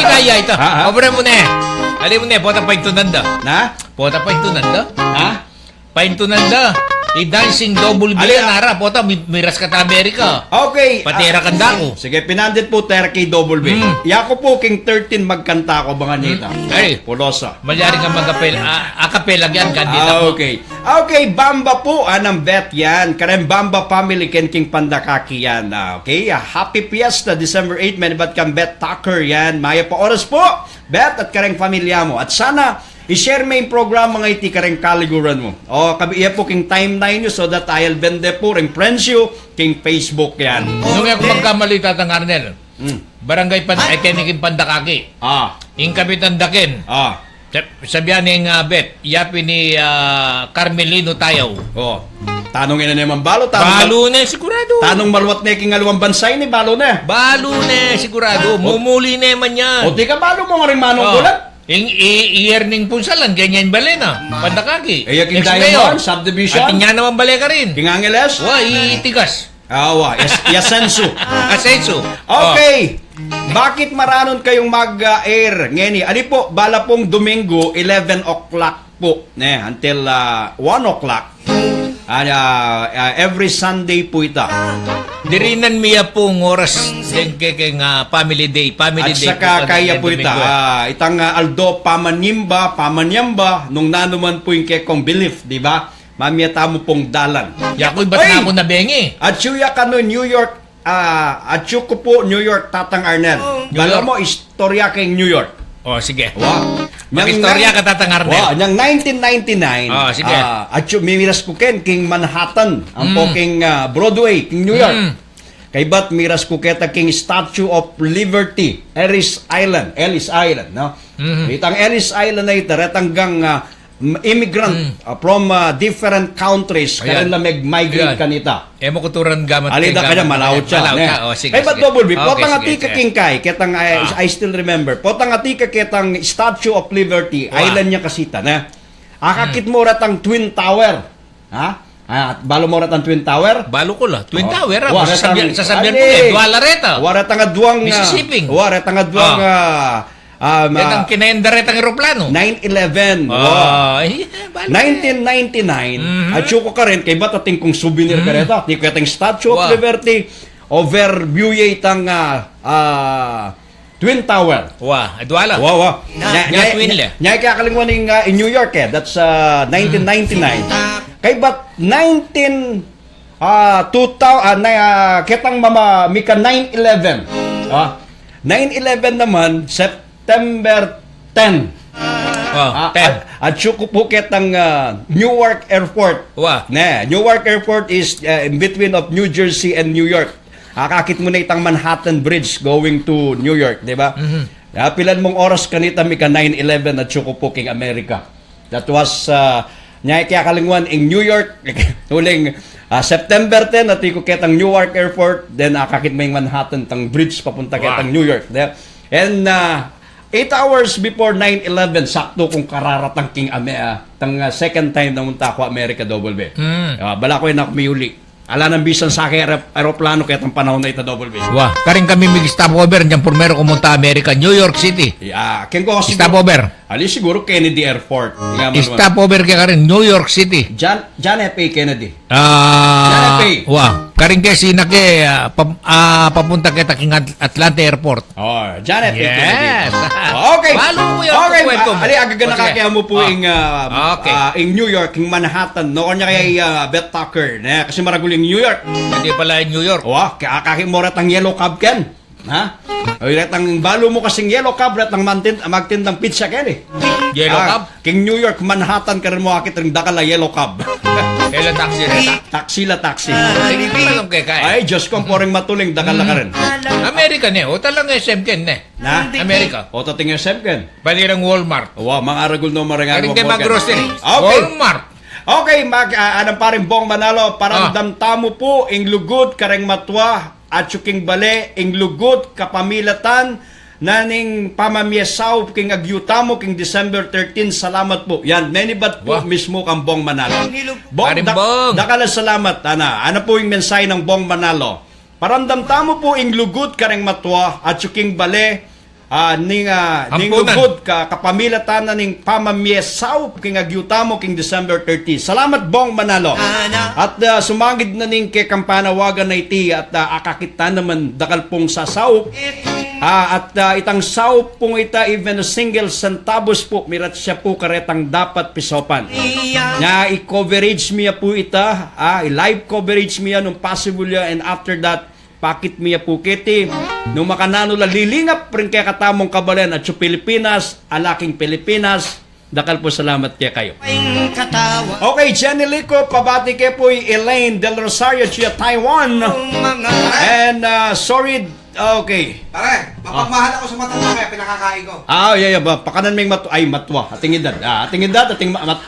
kaya ito. Obre mo na. Ali mo na, pota pa ito nanda. Pota pa ito nanda. Painto nanda. I-dancing DOBOL-B nara. Pota, miras ka ta Amerika. Okay. Patera kanda ko. Sige, pinandit po ter kay DOBOL-B. Yako po king 13 magkanta ko mga nita. Pulosa. Malyari ka mag-apel. Akapela yan, kandita po. Okay, Bamba po, anang bet yan. Karen Bamba family ken king pandakaki yan. Okay, happy fiesta, December 8, manibat kang Bet Tucker yan. Maya pa oras po, bet at kareng pamilya mo. At sana, i-share mo yung program mga iti kareng kaliguran mo. Kabiya po king timeline nyo so that I'll bende po ring friends you king Facebook yan. Nung ako magkamali, Tatang Arnel, Barangay Keniking Pandakaki. Ing Kapitan Daken. Sabihan ng bet, yapi ni Carmelino Tayaw. Tanongin na naman balo. Balo na, sigurado. Tanong maluwat na king alawang bansay ni balo na. Balo na, sigurado. Mumuli naman yan. Di ka balo mo nga rin manong gulat. I-earning punsalan, ganyan bale na. Pandakaki. King Diamond, subdivision. At niya naman bale ka rin. King Angeles. Itigas. Yasensu. Asensu. Okay. Bakit maranon kayong mag-air? Ngeni, ani po, bala pong Domingo, 11 o'clock po. Until 1 o'clock. Every Sunday po ita. Dirinan miya pong oras din kay family day. Family at day saka kaya po ita. Itang Aldo Pamanyamba, nung nanuman po yung kekong belief, di ba? Mamiyata mo pong dalan. Yakoy ba't na ako nabengi? At siya ka no, New York, at siya ko po, New York, Tatang Arnel. Bala mo, istorya kay New York. Sige. Mag-istorya ka, Tatang Arnel. Nang 1999, sige. at siya, mimiras ko king Manhattan, ang po king Broadway, king New York. Kay bat miras ko keta king Statue of Liberty, Ellis Island, no? Itang Ellis Island na ito, retanggang immigrant from different countries kaya lang mag-migrate kanita. Mo kuturan gamat alida kanya malawot siya. Kay ba't DOBOL-B? Potang ati ka king kay ketang I still remember. Potang ati ka ketang Statue of Liberty, island niya kasita na. Akakit mo ratang Twin Tower. Balo mo ratang Twin Tower? Balo ko la. Twin Tower. Sasabihan mo duwala reta. Waratang duwang Mississippi. Waratang duwang ang kinayendaret ang aeroplano. 9/11. 1999. At ko ka rin, kay ba't ating kong souvenir ka rin? Di ko ating Statue of Liberty, overview itang Twin Tower. Adwala. Nya kaya kalingwan in New York That's 1999. Kay ba't 2000 ketang mika 9/11. 9/11 naman, September 10. 10. At syuko po ketang Newark Airport. Wa. Ne, Newark Airport is in between of New Jersey and New York. Kakakit mo na itang Manhattan Bridge going to New York, di ba? Pilan mong oras kanita mi ka 9/11 at syuko po king America. That was nyay kaya kalingwan in New York huling September 10 at ko ketang Newark Airport, then kakakit mo yung Manhattan tang bridge papunta ketang New York. And 8 hours before 9/11, sakto kung kararatang king tang second time na munta ako America Double-B. Bala ko yung nakmiyuli. Ala nang bisan sa akin aeroplano kaya itong panahon na ito Double-B. Wah, karing kami mag-stopover dyan primero kumunta Amerika, New York City. Ken ko kasi Stopover. Ali siguro Kennedy Airport. Stopover kaya karing New York City. John F. A. Kennedy. Wah, karing kaya sina ke papunta kita king Atlanta Airport. Oh, John F. A. Kennedy. Yes. Okay. Follow mo yun. Okay, Kwento mo. ali agaga nakakaya mo po Ah. in New York, in Manhattan. No kanya kay Beth Tucker, ne kasi maraguling New York. Hindi pala New York. Wa, kaya mo ratang yellow cab ken. Ha? Oy ratang balo mo kasing yellow cab ratang magtindang pizza ken eh. Yellow cab? King New York, Manhattan ka rin mo akit ring dakala yellow cab. Kailan taxi reta? Taxi. Sige pa lang kay kaya. Ay, Diyos ko, poring matuling dakala ka rin. Amerika ne, o talang SM ken ne. Na? Amerika. O tating yung ken. Balirang Walmart. Wa, mga aragul no marangan Karing kay mga grocery. Okay. Walmart. Okay, anong paring Bong Manalo, paramdam tamo po, ing lugod, kareng matwa, at yuking bale, ing lugod, kapamilatan, naning pamamiesaw, king agyutamo, king December 13, salamat po. Yan, nenibat po mismo kang Bong Manalo. Paring Bong. Dakala salamat, ano po yung mensahe ng Bong Manalo? Paramdam tamo po, ing lugod, kareng matwa, at yuking bale, ning lugod kapamilatan na ning pamamiesaw king agyutamo king December 30. Salamat Bong Manalo. At sumangid na ning kay kampanawagan na iti at akakita naman dakal pong sasaw. At itang saw pong ita even a single centavos po mirat siya po karetang dapat pisopan. Nya i-coverage miya po ita, i-live coverage miya nung possible and after that pakit miya po kiti nung makanano la lilingap rin kaya katamong kabalan at sa Pilipinas, alaking Pilipinas, dakal po salamat kaya kayo. Okay, Jenny Lico, pabati kayo po Elaine Del Rosario, Chia Taiwan. And sorry, okay. Pare, mapagmahal ako sa matanda kaya pinakakain ko. Yeah, pakanan may matwa, ating edad.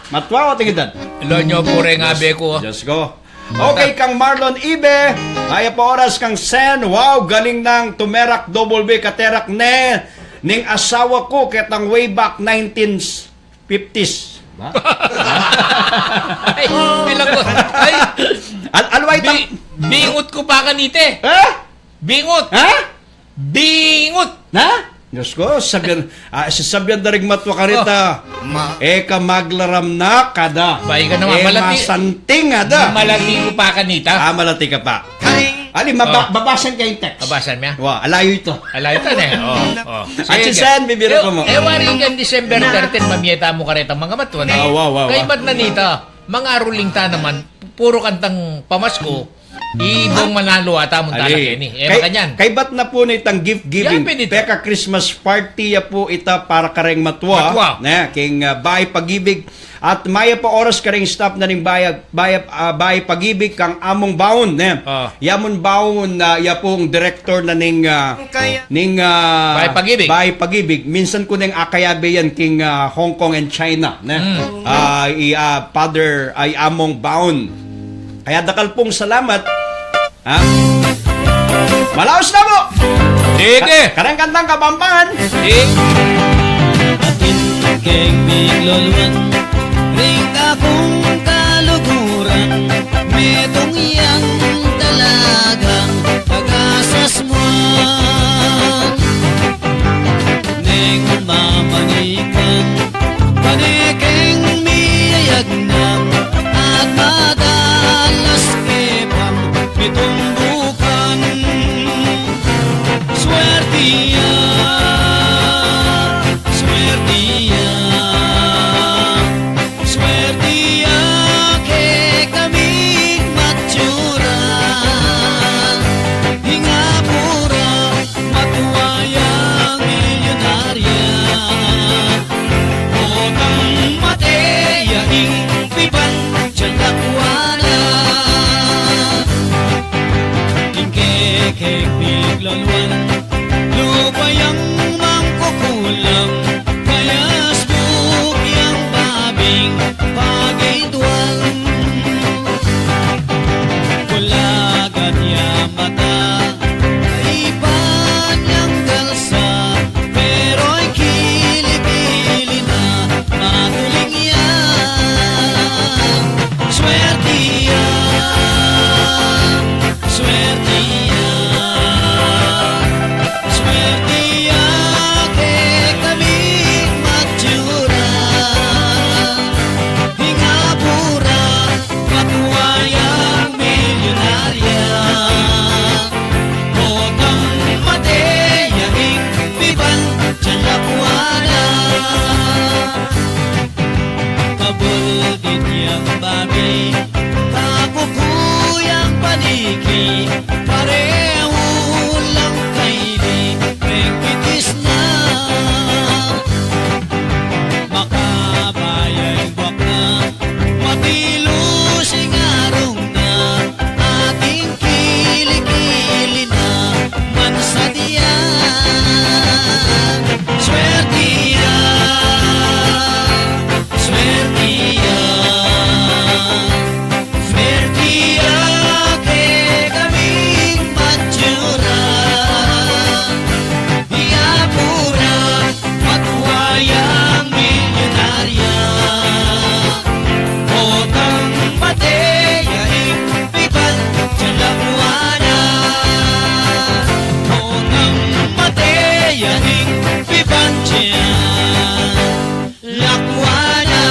Matwa o ating edad? Ilo nyo po rin nga be ko. Just go. Okay, kang Marlon Ibe, kaya pa oras kang Sen, wow, galing ng tumerak Double-B katerak ning asawa ko ketang way back 1950s. Ay, bilang ko. Ay, Alway bingot ko pa kanite. Bingot. Bingot. Na? Diyos ko, sabihan darig matwa ka rita. Ka maglaram na kada. Bay ka naman, malati. Masanting ada. Malati ko pa kanita. Malati ka pa. Ali, babasan kayo yung text. Babasan mo? Wow, alayo ito. Alay ito na At si Sen, bibiro ko mo. Wari kan December 13, mamiyeta mo ka rin mga matwa na. Wow. Kay ba't na nita, mga aruling ta naman, puro kantang pamasko, Ibong Manalo ata mong talak ni. Makanyan. Kay ba't na po na itang gift giving? Yan, Peka Christmas party ya po ita para kareng matwa. King bahay pag-ibig. At maya pa oras kareng stop na ning bahay pag-ibig kang among baon. Yamon baon ya pong director na ning bahay pag-ibig. Minsan ko nang akayabe yan king Hong Kong and China. Father ay among baon. Kaya dakal pong salamat. Malaos na mo! Sige! Karang kantang Kapampangan! Sige! Atin keng migloluan ring akong kaluguran metong iyang dalagang pag-asasmuan neng mamanikan panikeng miyayagnan at madalas kepam mitumbukan swertiya ke kami matsuran hingga pura matuwa yaning pipantian lakwana.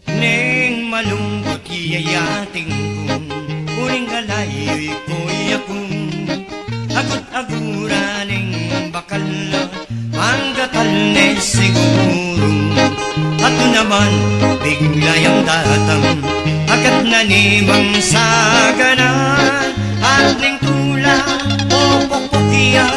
Neng malungkot iyayating kong uling galayoy ko'y akong agut-aguraning bakal na panggatal ne siguro. Ato naman biglayang datang agad na nimang saganan ating tula o pokpokya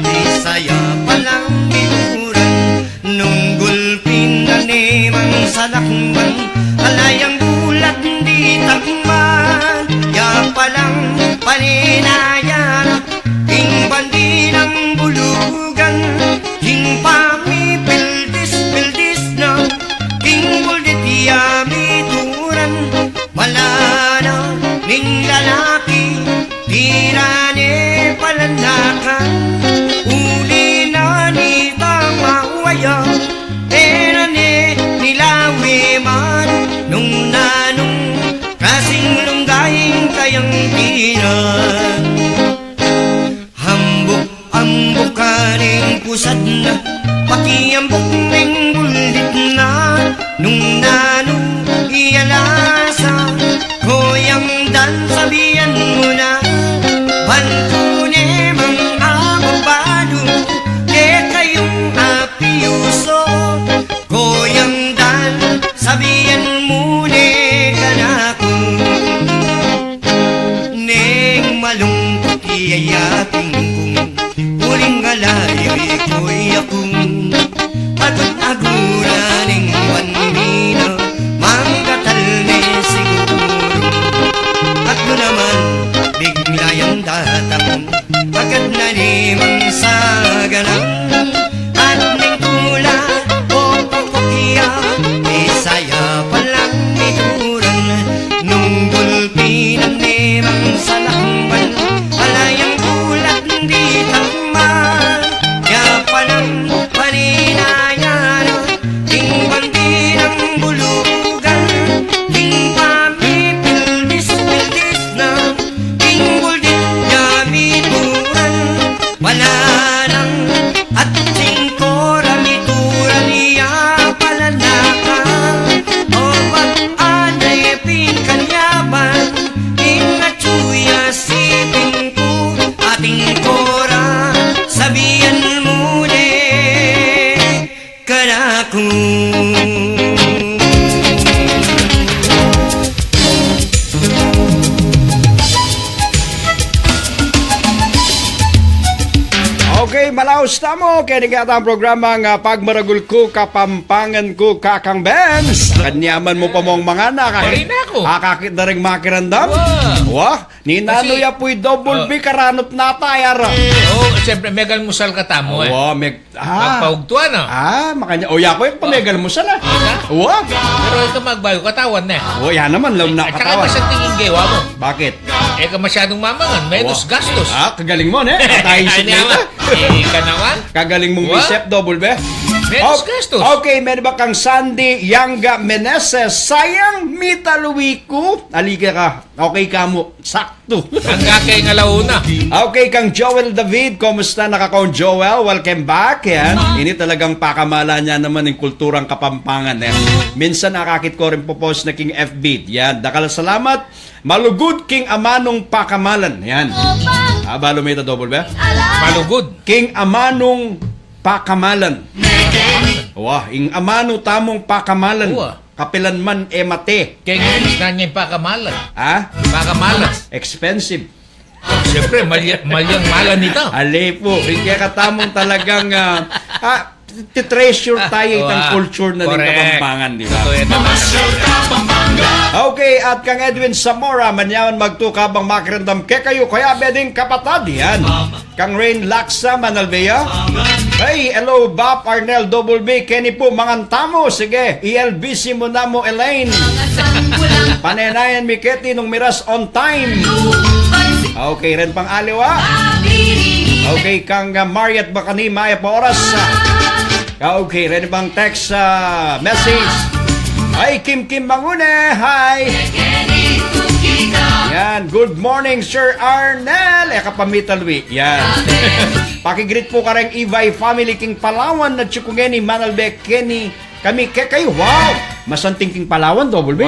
di saya palang minuran nung gulpin na nimang salakman alayang bulat di takman ya palang paninaya king bandi ng bulugan king pamipildis na king buldit yamituran wala na ning lalaki tirane palanakan uli na ni tamawaya erane nilawi man nung nanong kasing lunggaing kayang tiran hambok-ambok kaning pusat na pakiambok ning bulit na nung nanong iyalasa koyang dan sabihan mo na bantune mang ababado ke kayong apiuso koyang dan sabihan mo ne kanako neng malungkot iyayating kong uling galayoy ko'y akong agut-aguraning wanmina manggatal ne siguro. At ko naman biglayang datang agad na nimang saganang at ning tula o pokpokya isaya palang ituran nung gulpinan nimang salakman alayang bulat di takman ya palang paninaya king bandi ng bulugan king pamipildis na king buldit yamituran wala nang at singkora mituran niya palanaka o pag-anay pinkanyaman inatsuya sipin ko ating kora sabihan mo ne kanako. Okay, malaos tamo. Kaya nagkata ang programa nga Pagmaragul ko, Kapampangan ko, Kakang Benz. Kanyaman mo pa mong mga Pari na ako. Kakakit na rin makirandam. Wah, ninano Kasi- ya po'y double-B karanot na tayar. Siyempre, megal musal ka tamo eh. Wah, Magpahugtuan makanya. O, yako yung pamegal mo sala. Wah. Pero ito magbayo, katawan na eh. O, yan naman, lam na At saka katawan. sa tingin gawa mo. Bakit? Ka masyadong mamangan, menos gastos. Kagaling mo, ne? Katayin si Nita. Ka naman. Kagaling mong Wah. bisep, double-B. Menos gastos. Okay, meron ba kang Sandy Yanga Meneses? Sayang, mitaluwiku. Alika ka. Okay ka mo. Sakto. Ang kakay nga launa. Okay, kang Joel David. Kumusta nakakaon, Joel? Welcome back. Yan. Ini talagang pakamala niya naman ng kulturang Kapampangan. Minsan nakakit ko rin po post na king FB. Yan. Dakal salamat. Malugod king amanong pakamalan. Yan. Balo may double ba? Malugod. King amanong pakamalan. Wah, ing amano tamong pakamalan. Uwa. Kapilan man mate. Kaya nga na niya yung pakamalan. Pakamalan. Expensive. Siyempre, malyang malan nito. Ale po. Kaya katamong talagang treasure tayo itang culture na ng Kapampangan, di ba? Okay, at kang Edwin Zamora, manyaman magtukabang makirandam ke kayo, kaya beding kapatad, yan. Kang Rain Laksa, Manalvea. Hey, hello, Bap, Arnel, Double-B, Kenny po, mangantamo. Sige, ELBC mo na mo, Elaine. Panenayan, Miketi, nung miras on time. Okay, rin pang aliwa. Okay, kang Mariat Bakani, Maya pa oras. Okay, ready bang text message? Ay, Kim Mangune, hi! Yan, good morning, Sir Arnel! Kapamitalwi, yan. Pakigreet po ka rin, Ibay Family King Palawan na Chukungeni, Manalbe, Kenny, kami, kayo, wow! Masanting King Palawan, double B.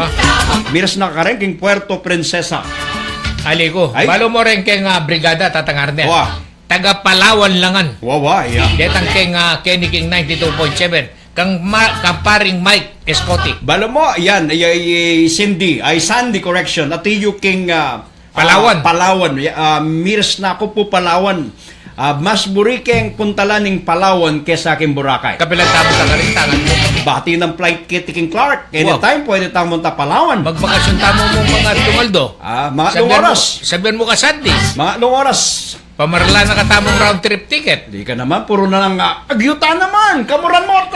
Miras na ka rin, King Puerto Princesa. Aliko, Ay. balo mo rin keng brigada, Tatang Arnel. Taga Palawan langan. Wow, yeah. Detang keng Kenny King 92.7. Kang paring Mike Escotti. Balo mo, yan, Sandy, correction. At yung King Palawan. Palawan. Miras na ako po Palawan. Mas burikeng puntalan ng Palawan kesa aking Boracay. Kapilang tapos ang karintangan mo. Bati ng flight kit King Clark. Anytime, pwede tayong munta Palawan. Magbakasyon tamo mo mga Tungaldo. Mga long oras. Sabihan mo ka Sundays. Mga long oras. Pamarala na katamong round trip ticket. Di ka naman, puro na lang agyuta naman. Kamuran mo.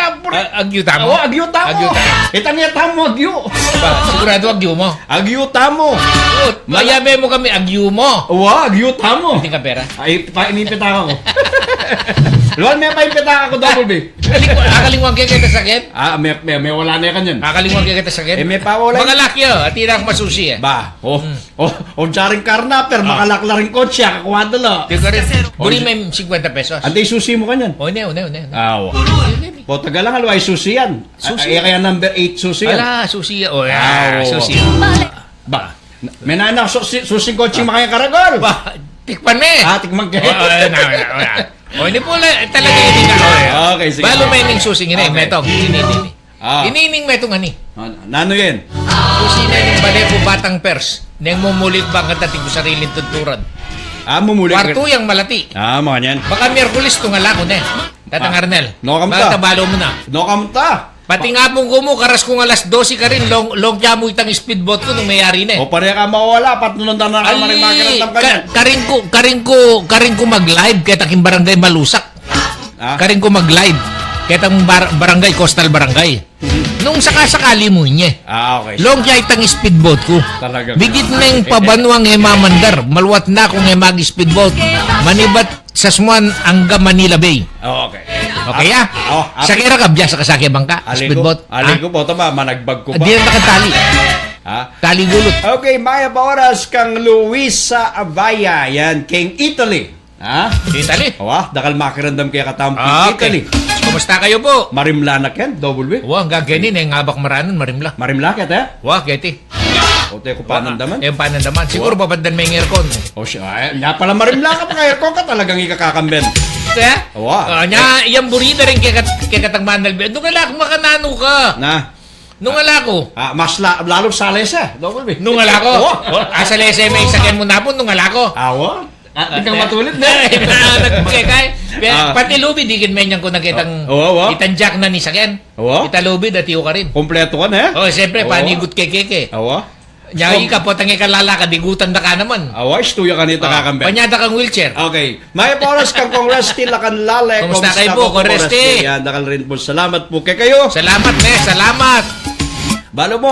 Agyuta mo? Agyuta mo. Itangita mo, agyu. Sigurado agyu mo. Agyuta mo. Mayabe mo kami, agyu mo. Agyuta mo. Hindi ka pera. Ay, inipita ko. Luan, may paipita ako double B. Akalingwang kaya kita sakit? May wala na yan kanyan. Akalingwang kaya kita sakit? May pawala. Magalak yun. At hindi na ako masusi eh. Jaring karnaper, makalakla rin kotse, kakuha dala. Di ka rin. Buli may 50 pesos. Antay susi mo kanyan. Une. Po, taga lang, ay susi yan. Ay, kaya number 8 susi yan. Wala, susi. Susi. Ba, may nanak susi kotse makaya karagol. Tikpan me. Tikman kayo. Hindi po talaga hindi na. Okay, sige. Balo may ning susing ini, metong. Ini. Ah. Inining metong ani. Nano yan? Susi na yung bale po batang pers. Nang mumulit bang katating ko sariling tunturan. Mumulit. Kwarto yung malati. Mga yan. Baka Miyerkules tungala ko na. Tatang Arnel. No kamuta. Baka tabalo mo na. No kamuta. Pati nga pong kumo, karas kong alas 12 ka rin, long mo itang speedboat ko nung mayari na eh. O pareha ka mawala, patnunod na ka maring makiramdam ka niyan. Karing ko mag-live kaya taking barangay Malusak. Karing ko mag-live kaya tang barangay, coastal barangay. Nung sakasakali mo niya. Okay. Long kaya itang speedboat ko. Talaga. Bigit na yung pabanuang mamandar. Maluwat na akong mag-speedboat. Manibat sa Smuan hanggang Manila Bay. Okay. Okay Sakira ka biya sa kasakya bangka? Speedboat? Aligo po, tama, managbag ko pa. Di na nakatali. Tali gulot. Okay, Maya Baoras kang Luisa Abaya. Yan, King Italy. Italy? Dakal makirandam kaya katampi Okay. Italy. Kumusta kayo po? Marimlanak yan, double B. Hanggang ganin, ngabak maranan, marimla. Marimlak yan, Geti. O, tayo ko panandaman. Yung panandaman. Siguro babadan may aircon. O siya, pala marimlak ka pa kaya aircon ka talagang ikakakamben. Kaya? Yung burida rin kaya katang Manalbe. Nung alak, makanano ka. Nung alako. Mas lalo sa lesa, double B. Nung alako. Sa lesa may sakyan mo na po, nung alako. Tingnan matulit na. Nagpagkakay. Pati lubid, dikin menyang ko nakitang itanjak na ni sakyan. Italubid at iyo ka rin. Kompleto ka na siyempre, panigot keke. Nyagi ka po, tangi ka lalaka, digutan na ka naman. Istuya ka nito kakamben. Panyada kang wheelchair. Okay. May oras kang Congresti lakan lale. Kumusta kayo po, Congresti? Yan, dakal rin po. Salamat po kay kayo. Salamat. Balo mo,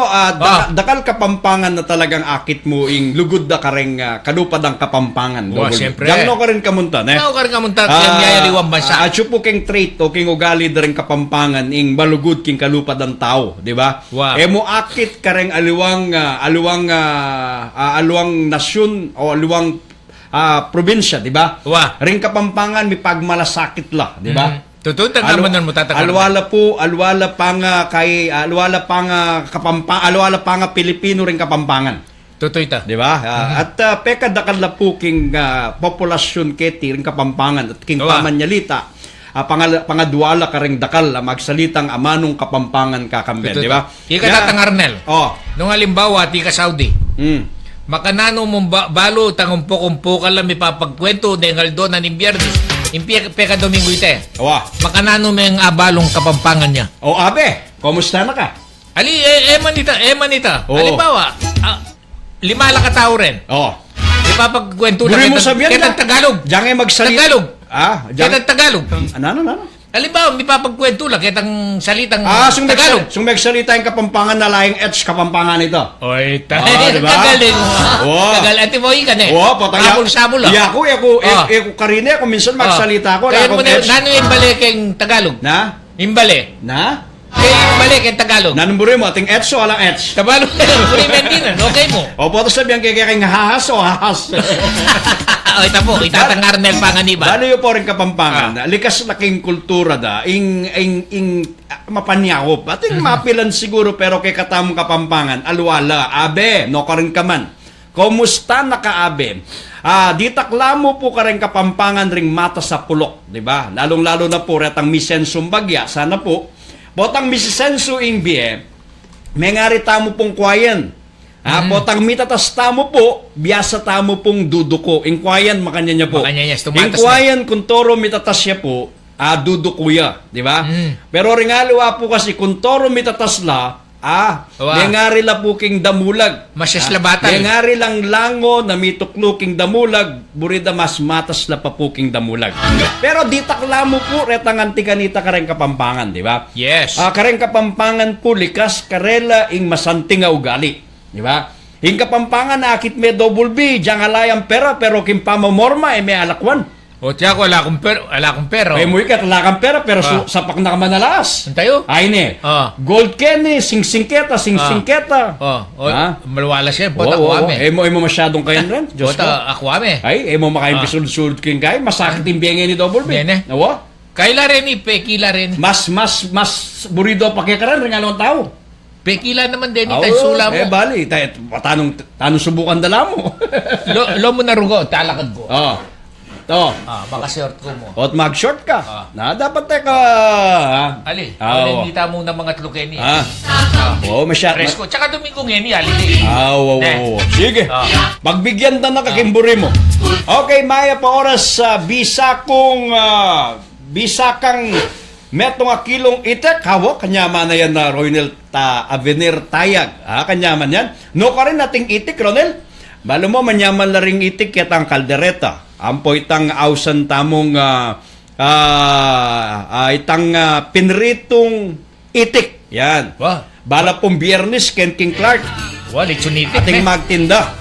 dakal Kapampangan na talagang akit mo ing lugod da kareng kalupad ang Kapampangan. Siyempre. Gangno ka rin kamunta, ne? Gangno ka rin kamunta, kayang yayaliwang bansa. At po king trait o king ugali da rin Kapampangan ing balugod king kalupad ang tao, di ba? Mo akit kareng aluwang nasyon o aluwang probinsya, di ba? Ring Kapampangan may pagmalasakit la, di ba? Tututan naman nun mo tatagod. Alwala pang Pilipino ring Kapampangan. Tutoy ta. Di ba? At peka dakal la po king populasyon keti ring Kapampangan at king pamanyalita. Pangadwala ka ring dakal magsalitang amanong Kapampangan kakamben, di ba? Ika Tatang Arnel. Nung halimbawa, tika Saudi. Makanano mong balo tangumpo-kumpo ka lang may papagkwento dengal doon na nimbiyernes. Peka Domingo ite. Makanano may ang abalong Kapampangan niya. Abe, kumusta na ka? Ali, emanita. Halimbawa, 5 lang katao rin. Ipapagkwento na kitang Tagalog. Diyan ay magsalita. Tagalog. Kitang Tagalog. Ano? Halimbawa, may papagkwento lang kitang salitang Tagalog. Sung magsalita yung Kapampangan na laing Kapampangan ito. Oy, diba? Tagalog. Tagal, ati mo ka na eh. Sabol lang. Ako karine, ako minsan magsalita ako. Kaya mo na, nano yung baliking Tagalog? Imbale. Na? Imbale kay Tagalog. Nanumburi mo, ating etso alang ets. Tabalog ka lang. Kuri Mendinan. Okay mo. O po, tapos sabihan kay hahas o hahas. O, ita po. Itatang ARNEL Panganiban. Balo yung po rin Kapampangan. Likas laking kultura da. Mapanyakop. Ating mapilan siguro pero kay katamong Kapampangan. Alwala. Abe, no ka rin ka man. Kumusta na ka, abe? Ditaklamo po ka rin Kapampangan ring mata sa pulok. Diba? Lalong-lalo na po retang misensong bagya. Sana po. Botang misisenso ingbi may ngari tamo pong kwayan. Potang mitatas tamo po, biyasa tamo pong duduko. Ingkwayan, makanya niya po. Ingkwayan, kung toro mitatas siya po, duduko ya. Di ba? Pero ringaliwa po kasi, kung toro mitatas la, may ngari la po king damulag. Masyaslabatan. May ngari lang lango na mituklo king damulag, burida mas matas la pa po king damulag. Pero di taklamo po, retang antikanita kareng Kapampangan, di ba? Yes. Kareng Kapampangan po, likas karela ing masanting nga ugali. Di ba? Hing Kapampangan na akit may DOBOL-B, diyang alayang pera, pero kim pamamorma, may alakwan. O tiyak, wala akong pero. Ay mo ikat, wala kang pera, pero sapak na ka manalas. Antayo? Ay ne. Gold Kenny, sing-singketa. Malwala siya. Oo, Bota ako ame. mo masyadong kayan rin. Diyos ko. Bota ako ame. Ay, mo makain pisulod king kay, masakit yung biyengin ni DOBOL-B. Bene. Awa? Kaila rin pekila rin. Mas burido pa kaya karan, ring along tao. Pekila naman din tayo sula mo. Bali, tanong subukan dala mo. Lo mo narugo, talakad ko. Baka short ko mo. At mag-short ka. Dapat teka. Ali, Oo. hindi tamo ng mga tlukeni. Masyado. Presko. Tsaka Domingo ngeni, ali. Sige. Pagbigyan na nakakimburi mo. Okay, maya pa oras sa bisakang metong kilong itek, hawo, kanyaman na yan na Ronel Avenir Tayag. Kanyaman yan. No ka rin nating itik, Ronel. Balo mo, manyaman na ring itik kitang kaldereta. Ampo itang ausan tamong itang pinritong itik. Yan. Bala pong biyernes, Ken King Clark. Lechon itik. Ating magtinda.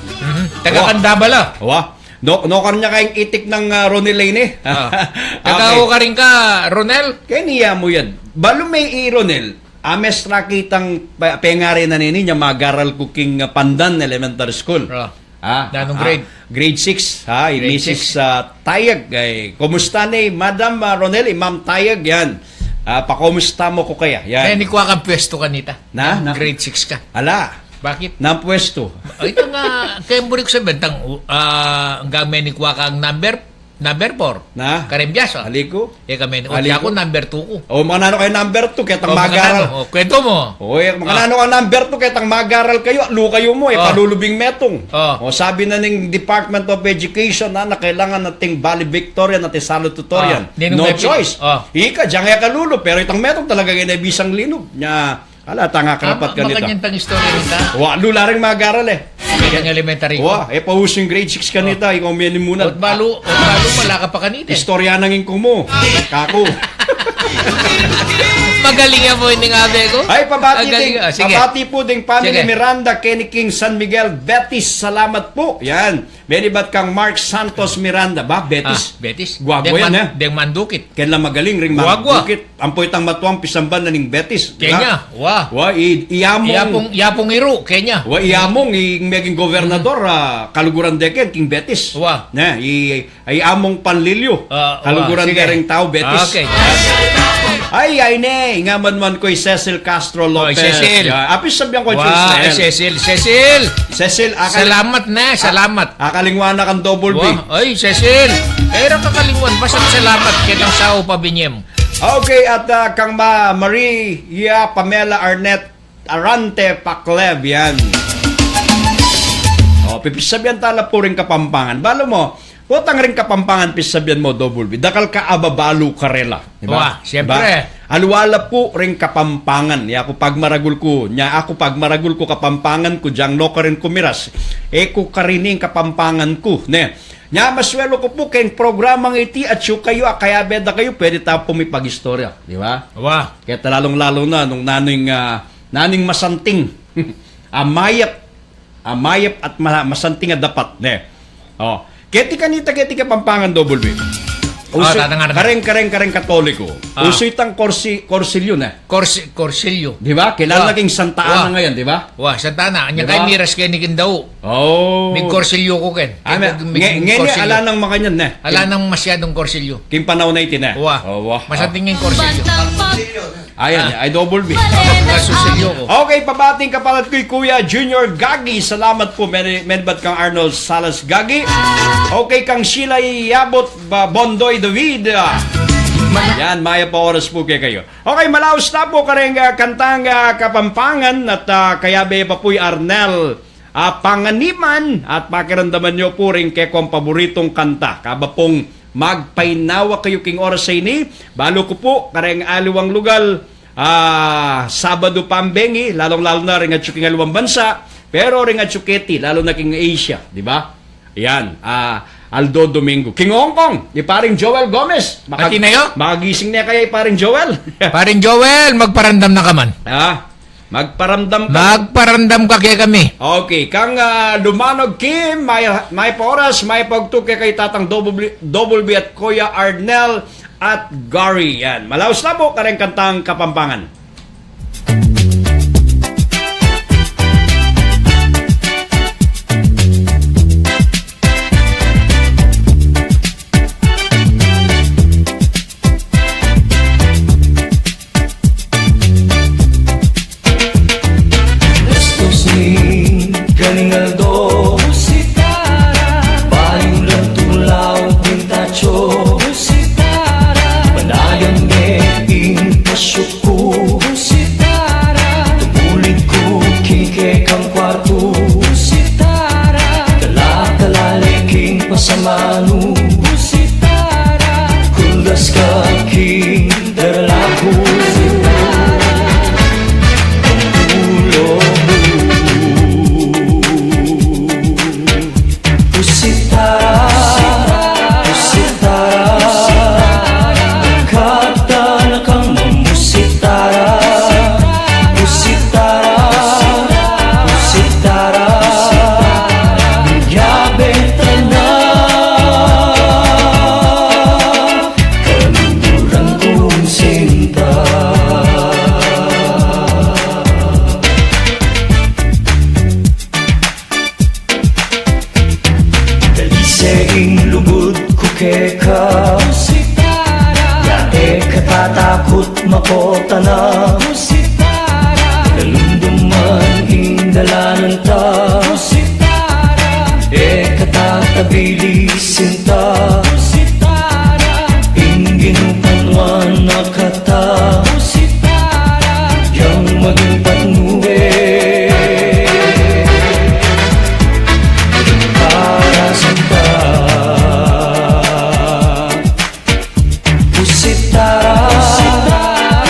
Taga-kanda bala. No ka rin niya kayong itik ng Ronel Lane. Tagaho ka rin ka, Ronel? Kaya niya mo yan. Balo may Ronel, ames rakitang pengari na niya magaral ko king Pandan Elementary School. Anong grade? Grade 6. Mrs. Tayag. Kumusta ni Madam Ronel, Ma'am Tayag yan. Pakumusta mo ko kaya? Yan. May nikuha kang pwesto kanita. Na? Grade 6 ka. Ala. Bakit? Na pwesto. Ito nga, kaya mo rin ko sabihin, hanggang may nikuha kang number 4. Na? Karembyas. Aliko? Kami, Aliko? ako number 2 ko. Manano kayo number 2, kaya tang magaral. Kwento mo. Manano ka number 2, kaya tang magaral kayo, kayo mo, palulubing metong. Sabi na ng Department of Education na kailangan nating valedictorian, nating salutatorian. No choice. Ika, dyan kaya kalulo, pero itang metong talaga kayo na bisang linog. Tanga karapat ka nito. Makanyang tang istorya nita. Lula rin magaral Kanyang elementary ko. Pahus yung grade 6 ka nita, ikaw may muna. Balo, wala ka pa kanita. Istorya nang ingko mo. Kako. Magaling yan po yung abe ko. Ay, pabati po ding family Miranda, Kenny King, San Miguel, Betis, salamat po. Yan. Benibat kang Mark Santos Miranda. Betis? Betis. Guagwa yan, Deng Mandukit. Kailan magaling ring Mandukit. Ang poitang matuang pisamban na ning Betis. Kenya. Iyapong Iru, Kenya. Iyamong, maging gobernador, kaluguran deken, King Betis. Iyamong Panlilyo, kaluguran dering tao, Betis. Okay. Ay, ingaman man ko'y Cecil Castro Lopez. Cecil. Apis sabihan ko, Cecil. Salamat na, salamat. Akalingwan na kang DOBOL-B. Ay, Cecil. Kakalingwan. Basta salamat. Kitang sao pabinyem. Okay, at kang Maria Pamela Arante Paclev, yan. Pipisabihan tala po rin Kapampangan. Balo mo, putang rin Kapampangan, pisabihan mo, DOBOL-B. Dakal ka ababalo karela. Diba? Siyempre. Alwala po rin Kapampangan. Ako Pagmaragul ko. Ako Pagmaragul ko Kapampangan ko. Diyang no ka rin kumiras. Ko karining Kapampangan ko. Maswelo ko po kayong programang iti at yung kayo, kaya beda kayo, pwede tayo pumipag-istorya. Di ba? Kaya lalong-lalo na nung naning masanting. Amayap at masanting at dapat. Keti kanita Kapampangan DOBOL-B. tatangan. Kareng Katoliko. Uso itang Corsilyo na. Corsilyo. Di ba? Kailan naging Santa Ana ngayon, di ba? Santa Ana. Anya Diba? kay miras kay ni Kindao. May Corsilyo ko ken. Ngayon ala nang mga yan na. Ala nang masyadong Corsilyo. Kim panahon na itin na. Masatingin Corsilyo. Ayan, ay double B. Corsilyo ko. Okay, pabating kapalat ko'y Kuya Junior Gagi. Salamat po. Menbat kang Arnold Salas Gagi. Okay, kang Sheila Yabot Bondoy David. Yan, maya pa oras po kayo. Okay, malaos na po kareng kantang Kapampangan at kayabe pa po'y ARNEL Panganiban at pakiramdaman nyo po rin kay kong paboritong kanta. Kaba pong magpainawa kayo king oras sa ini. Balo ko po kareng aliwang lugal Sabado Pambengi, lalong-lalo na rin at king aliwang bansa, pero rin at Chuketi, lalo na king Asia, di ba? Yan, Aldo Domingo. King Hong Kong, di paring Joel Gomez. Pati na yun? Makagising na kaya paring Joel. Paring Joel, magparandam na ka man. Magparandam ka. Magparandam ka kaya kami. Okay, kang Lumanog Kim, may oras, may pagtuke kay Tatang Double-B at Kuya Arnel at Gary. Yan, malaos na po kareng kantang Kapampangan. Ganingaldo Musitara Payong lang tulaw Pintacho Musitara Panayan ngeping pasyuko Musitara Tumulit ko kike kang kwarto Musitara Kala-kalaliking pasamano Musitara Kuldas ka king daralago makota na Musitara Nalunduman indalanan ta Musitara Katatabili sinta Musitara Inginupanwan na kata Musitara Yang maging patnuwe para santa Musitara Musitara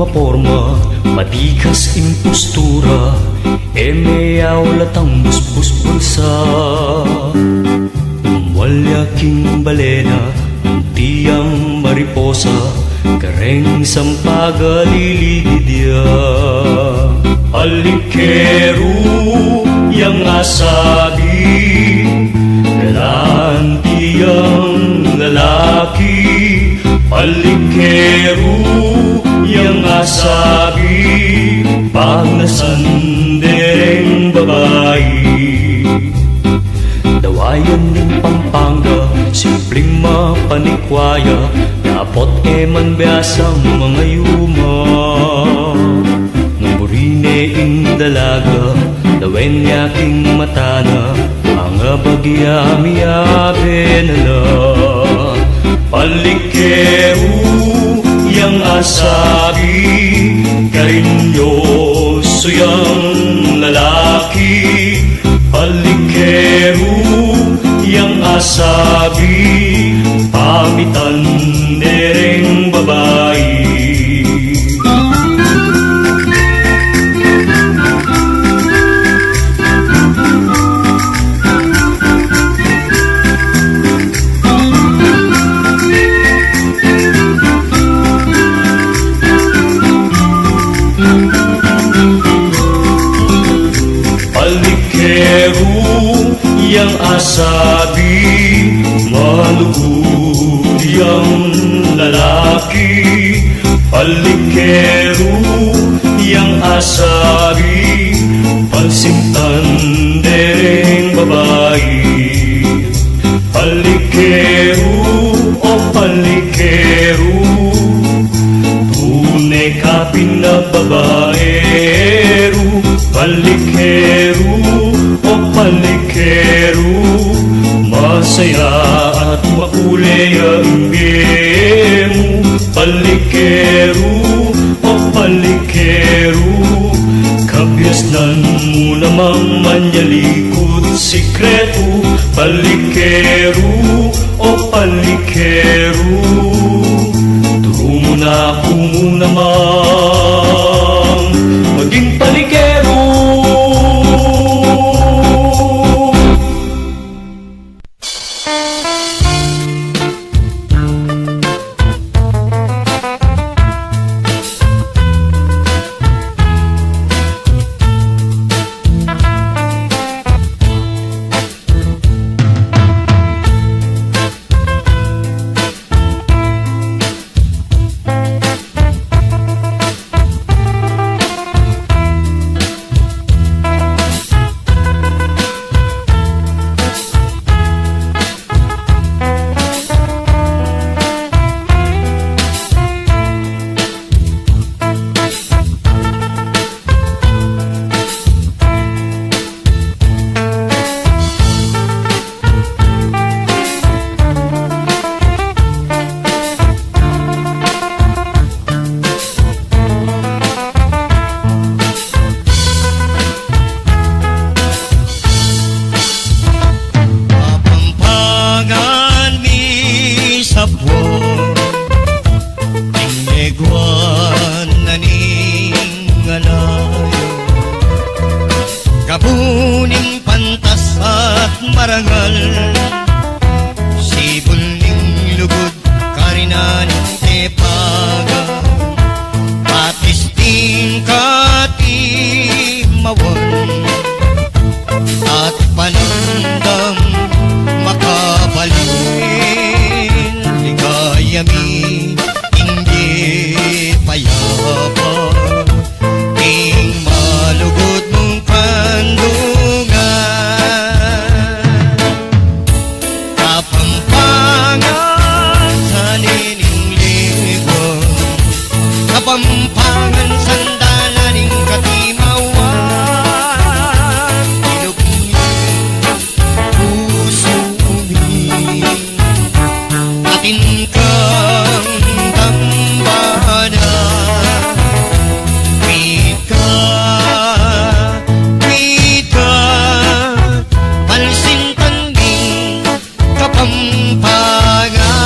maporma, matikas impostura, emeyaw latang busbus bulsa. Walyaking balena, tiyang mariposa, kareng sampaga liligidya. Alikero yang asabi, galantiyang lalaki. Alikero yang asabi, pagnasandereng babae. Dawayan ng Pampanga, simpleng mapanikwaya, napot eman biasang mga yuma. Namburine ing dalaga, dawen yaking matana, mga bagya-miyabe nala. Palikero yang asabi, karinyoso yang lalaki. Palikero yang asabi, pamitan dereng babae. Yang asabi, malugod yang lalaki. Palikero yang asabi, pansintan dereng babae. Palikero o palikero, tunay ka pinababaero. Palikero o palikero, masaya at makulay ang biyemo. Palikero o palikero, kabyasnan mo namang manyalikod sikreto. Palikero o palikero, turo mo na kung namang maging palikero. Kabuning pantas at marangal, sibol ning lugod karinaning tepaga, patisting katimawan at panandam makabalin. Ligayami hindi payapa, ting malugod mong kandungan. Kapampangan sa niningligon, Kapampangan sandalaning katimawan. Ilugin puso umi, atin kang dambana. Kapampangan,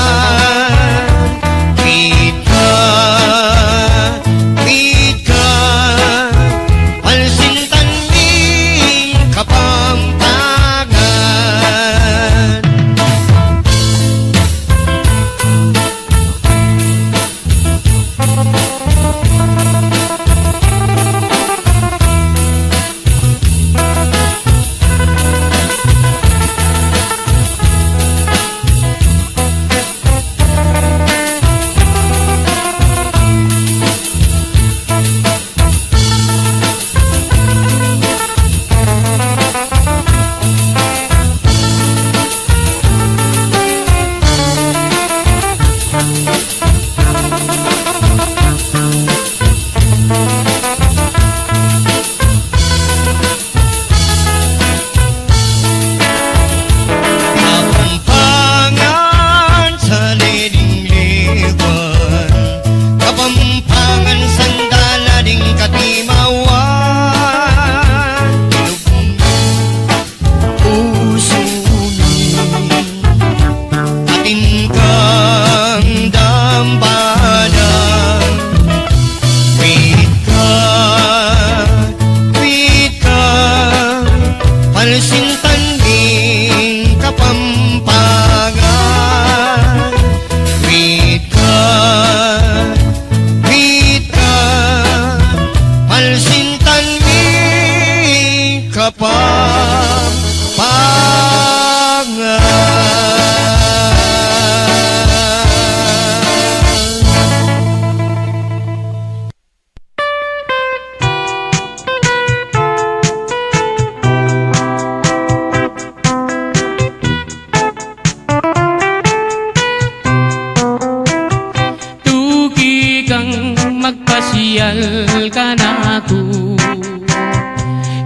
pasyal ka na ko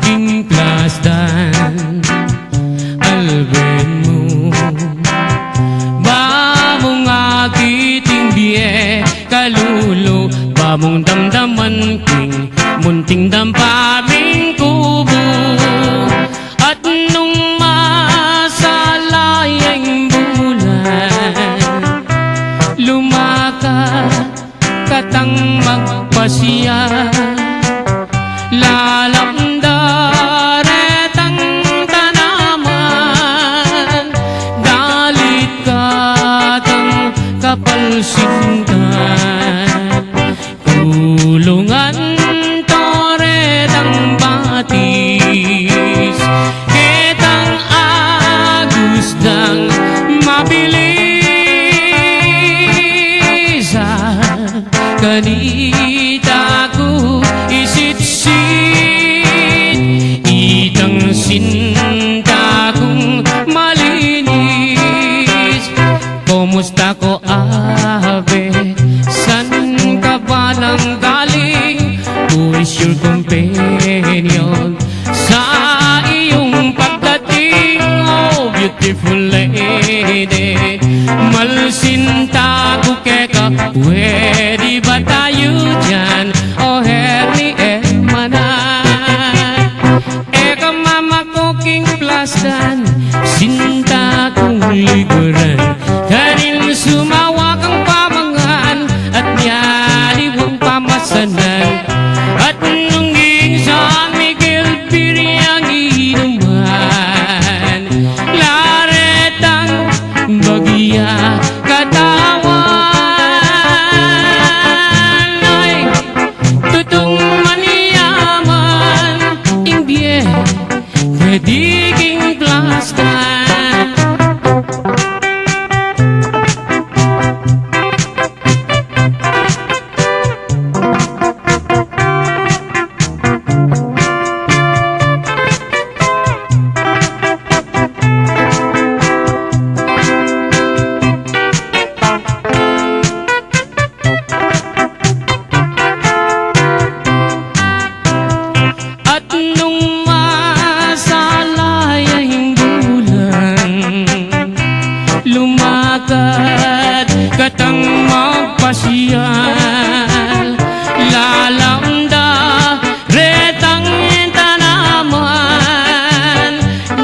Ingklas dan alben mo Bamong akiting biye kalulo Bamong damdaman king munting dampaming kubo At nung masalayang bulan Lumakat katang magpasya Lalamdaret ang tanaman Dalit katang kapalsingan Kulungan toret ang batis Ketang agusdang mabilis Kanita ko isit-sit Itang sinta kong malinis Kumusta ko abe San ka ba nang galing Who is your companion Sa iyong pagdating Oh beautiful lady Malsinta ko keka Pwede ba tayo dyan? O herni mana Eka mama ko king plastan Sinta kong liguran Kanin sumawa kang pamangan At nyaliwang pamasanan At nungging San Miguel Piriang inuman Laretang bagya katawan Ay tutong maniyaman Imbye Kediging plastan At nung masalayang bulan Lumakad katang magpasyal Lalamda retang tanaman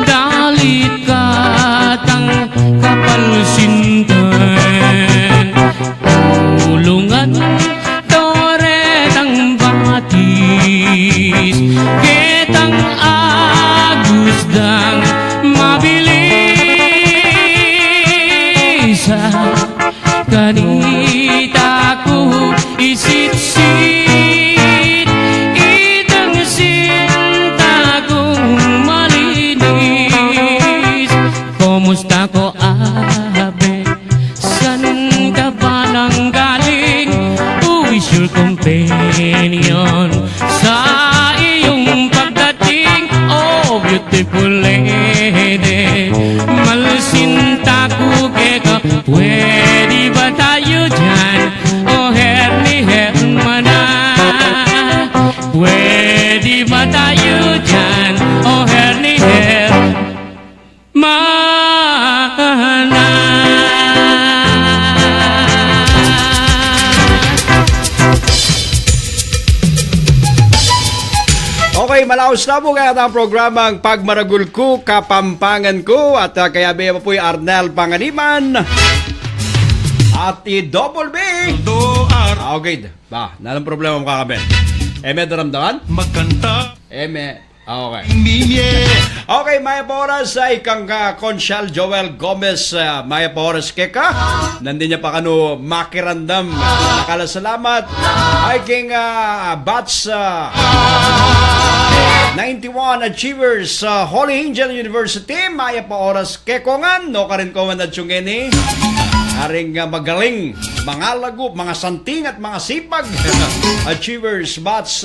Dalit katang kapalsintan Tulungan toretang batis Ketang agusdang mabilis Kanita ko isit-sit Itang sinta kong malinis Kumusta ko abe San ka ba nang galing Who is your companion Sa iyong pagdating Oh beautiful lady Malsinta ko keka Pwede ba tayo dyan Oh herni hermana Pwede ba tayo dyan Oh herni hermana Okay, malaos na po kaya ang programang Pagmaragul ko, Kapampangan ko at kaya ba po yung ARNEL Panganiban at DOBOL-B. Okay, ba, nalang problema mo kakaben. May daramdaman? Magkanta Okay. Mimye Okay, maya po oras ay kang Consyal Joel Gomez, maya po oras keka. Nandun niya pa kano makirandam. Nakalasalamat. Ay king batch 91 Achievers Holy Angel University. Maya po oras kekongan. No ka rin ko man na tsungeni. Aring magaling, mga lagup, mga santing at mga sipag. Achievers batch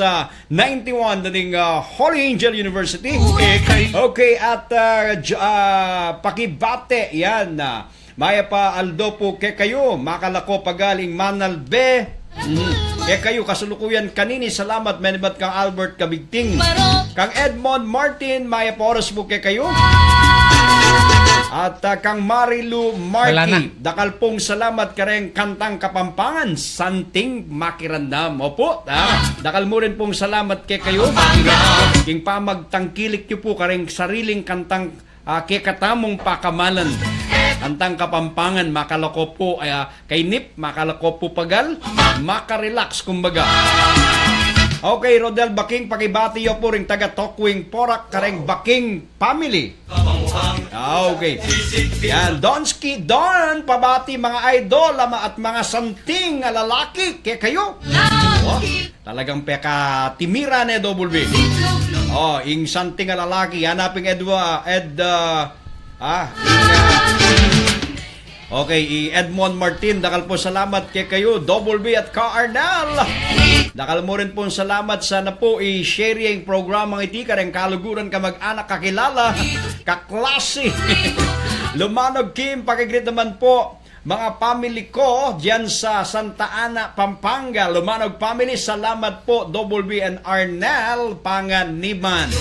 91 dating Holy Angel University. Okay, at pakibate yan. Maya pa Aldo po kayo, makalako pagaling Manal B. kayo kasulukuyan kanini salamat manibat kang Albert Kabigting. Kang Edmond Martin maya po oras po kayo. At kang Marilu Marky, dakal pong salamat kareng kantang Kapampangan, Santing Makirandam. Opo, dakal mo rin pong salamat kayo. King pamagtangkilik nyo po kareng sariling kantang kekatamong pakamalan. Kantang Kapampangan, makalako po kay Nip, makalako po pagal, makarelax kumbaga. Okay, Rodel Baking, pakibati yo po ring taga Tokwing Porak, kareng Baking family. Okay. Yan, Donski, Don, pabati mga idol at mga santing lalaki. Kaya kayo. Talagang peka timira na DOBOL-B. Ing santing lalaki, hanaping Okay, Edmond Martin, dakal po salamat kay kayo, DOBOL-B at ARNEL. Dakal mo rin po salamat sana po i-sharing programang iti kareng kaluguran ka mag-anak kakilala, kaklase. Lumanog Kim, pakigrit naman po mga family ko diyan sa Santa Ana, Pampanga. Lumanog family, salamat po DOBOL-B and ARNEL, Panganiban.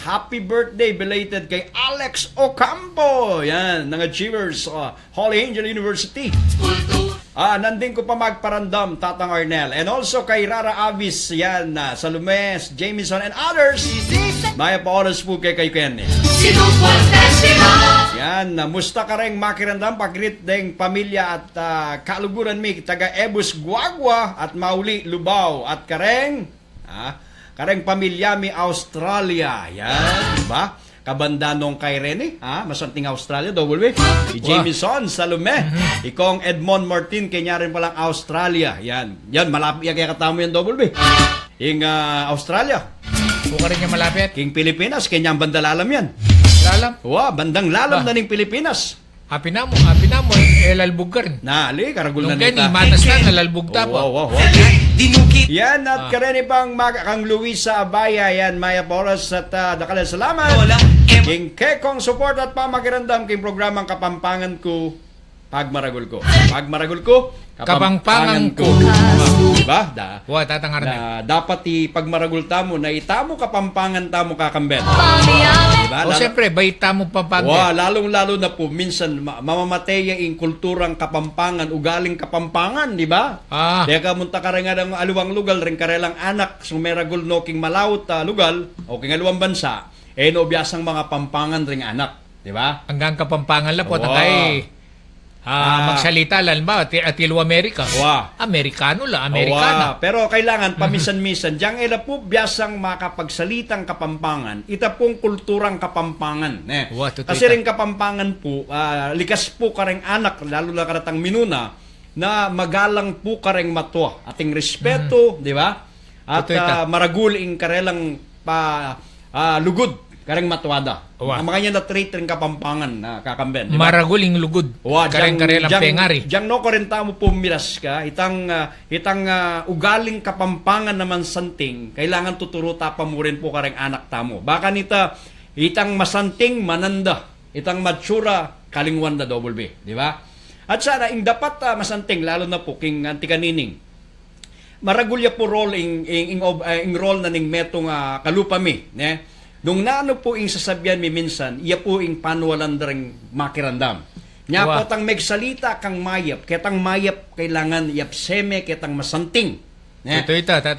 Happy birthday belated kay Alex Ocampo. Yan, ng Achievers Holy Angel University. Nandin ko pa magparandam, Tatang Arnel. And also kay Rara Avis, yan, Salumes, Jameson, and others. Maya pa oras po kay Ken. Yan, musta ka rin makirandam, pagrit deng pamilya at kaluguran mi, taga Ebus Guagua at Mauli Lubao at kareng, kareng pamilya mi Australia. Yan, ba? Kabandanong kay Rene, masanting Australia, DOBOL-B. Jameson, Salome, ikong Edmond Martin, kanya rin palang Australia. Yan, malapit kaya katamo yan DOBOL-B. Ing Australia. Buka rin niya malapit. King Pilipinas, kanya ang bandalalam yan. Lalam? Bandang lalam na ning Pilipinas. Happy na mo, lalbuggar. Ali, karagul na nung nita. manas na, nalalbugta pa. Yan, at kareni pang kang Luisa Abaya, yan, Maya Poras at dakalan salamat. King Kekong support at pamagirandam king programang Kapampangan ko, Pagmaragul ko. Pagmaragul ko, Kapampangan ko. Diba? Tatangar na. Dapat ipagmaragul tamo na itamo Kapampangan tamo kakamben. Diba? Siyempre, baita mo Pampanga. Lalong-lalo na po, minsan mamamatay yung kulturang Kapampangan, ugaling Kapampangan, di ba? Kaya kamunta ka rin nga ng aluwang lugal, rin karelang anak, sumeragul no king malawot lugal, o king aluwang bansa, no biyasang mga Pampangan ring anak, di ba? Hanggang Kapampangan lang po, tatay. Magsalita lang ba at Ilo Amerika? Amerikano la, Amerikana. Pero kailangan paminsan-minsan diyan ila po biyasang makapagsalitang Kapampangan, ita pong kulturang Kapampangan. Kasi ring Kapampangan po, likas po kareng anak, lalo na karatang minuna, na magalang po kareng matwa, ating respeto, di ba? At maraguling karelang lugod kareng matwada. Ang mga niya na treat rin Kapampangan na kakamben. Diba? Maraguling lugod. Karelang pengari. Diyan no korenta mo pumiras ka, itang ugaling Kapampangan naman santing, kailangan tuturuta pa mo rin po kareng anak tamo. Baka nita, itang masanting mananda, itang matsura kalingwan na DOBOL-B. Di ba? At sana, ing dapat masanting, lalo na po, king antikanining, maragulya po role ing role na ning metong kalupami. Nung naano po ing sasabyan mi minsan, iya po ing panuwalan ring makirandam. Nya po tang megsalita kang mayap, ketang mayap kailangan yapseme, ketang masanting.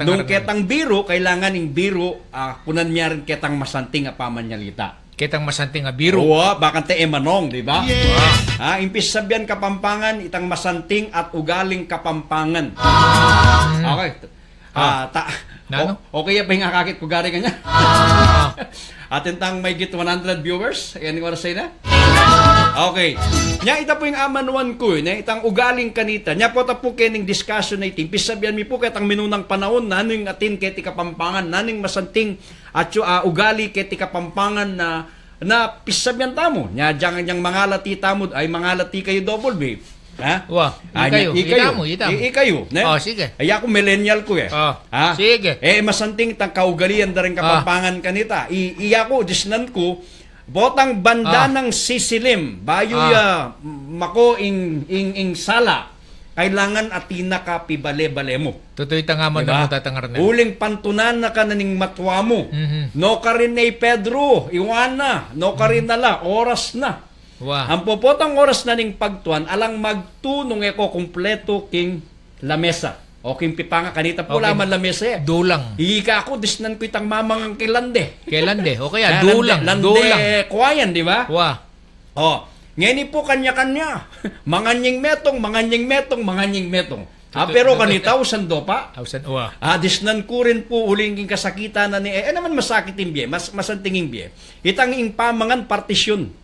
Nung ketang biro, kailangan ing biro, kunan niya rin ketang masanting apamanyalita. Ketang masanting a biro. Bakante emanong, di ba? Impis sabyan Kapampangan, itang masanting at ugaling Kapampangan. Okay. Okay pa yung akakit ko gari kanya. Atin tang may git 100 viewers. Ayan yung oras na. Okay. Nya ita po yung amanuan ko. Itang ugaling kanita. Nya po tapo kening discussion na itim. Pisabihan mi po ketang minunang panahon. Naning atin keti Kapampangan. Naning masanting at ugali keti Kapampangan na pisabihan tamo. Nya dyan yung mga lati tamo ay mga lati kayo DOBOL-B. Ikayo. Sige. Ay ako millennial ko Sige. Masanting tang kaugalian da rin Kapampangan kanita. Iya ko, disnan ko, botang banda ng sisilim, bayo mako ing sala. kailangan atina ka pibale-bale mo. Tutoy tangaman Diba? na mo tatangar na. Uling pantunan na ka naning matwa mo. No ka rin na Pedro, iwana. No ka rin nala, oras na. Wow. Ang popotang oras na ning pagtuan, alang magtunong eko kumpleto king lamesa. O king pipanga kanita po Okay. laman lamesa. Dulang. Hika ako, disnan ko itang mamang kilande. Kailan de? O kaya dulang. Dulang. Kuwayan, di ba? Wow. O, ngayon po kanya-kanya. Manganying metong. Pero kanita, usando pa. Ausan. Wow. Disnan ko rin po uling king kasakitan na ni, naman masakit yung biye, masantinging biye. Itang ing pamangan partisyon.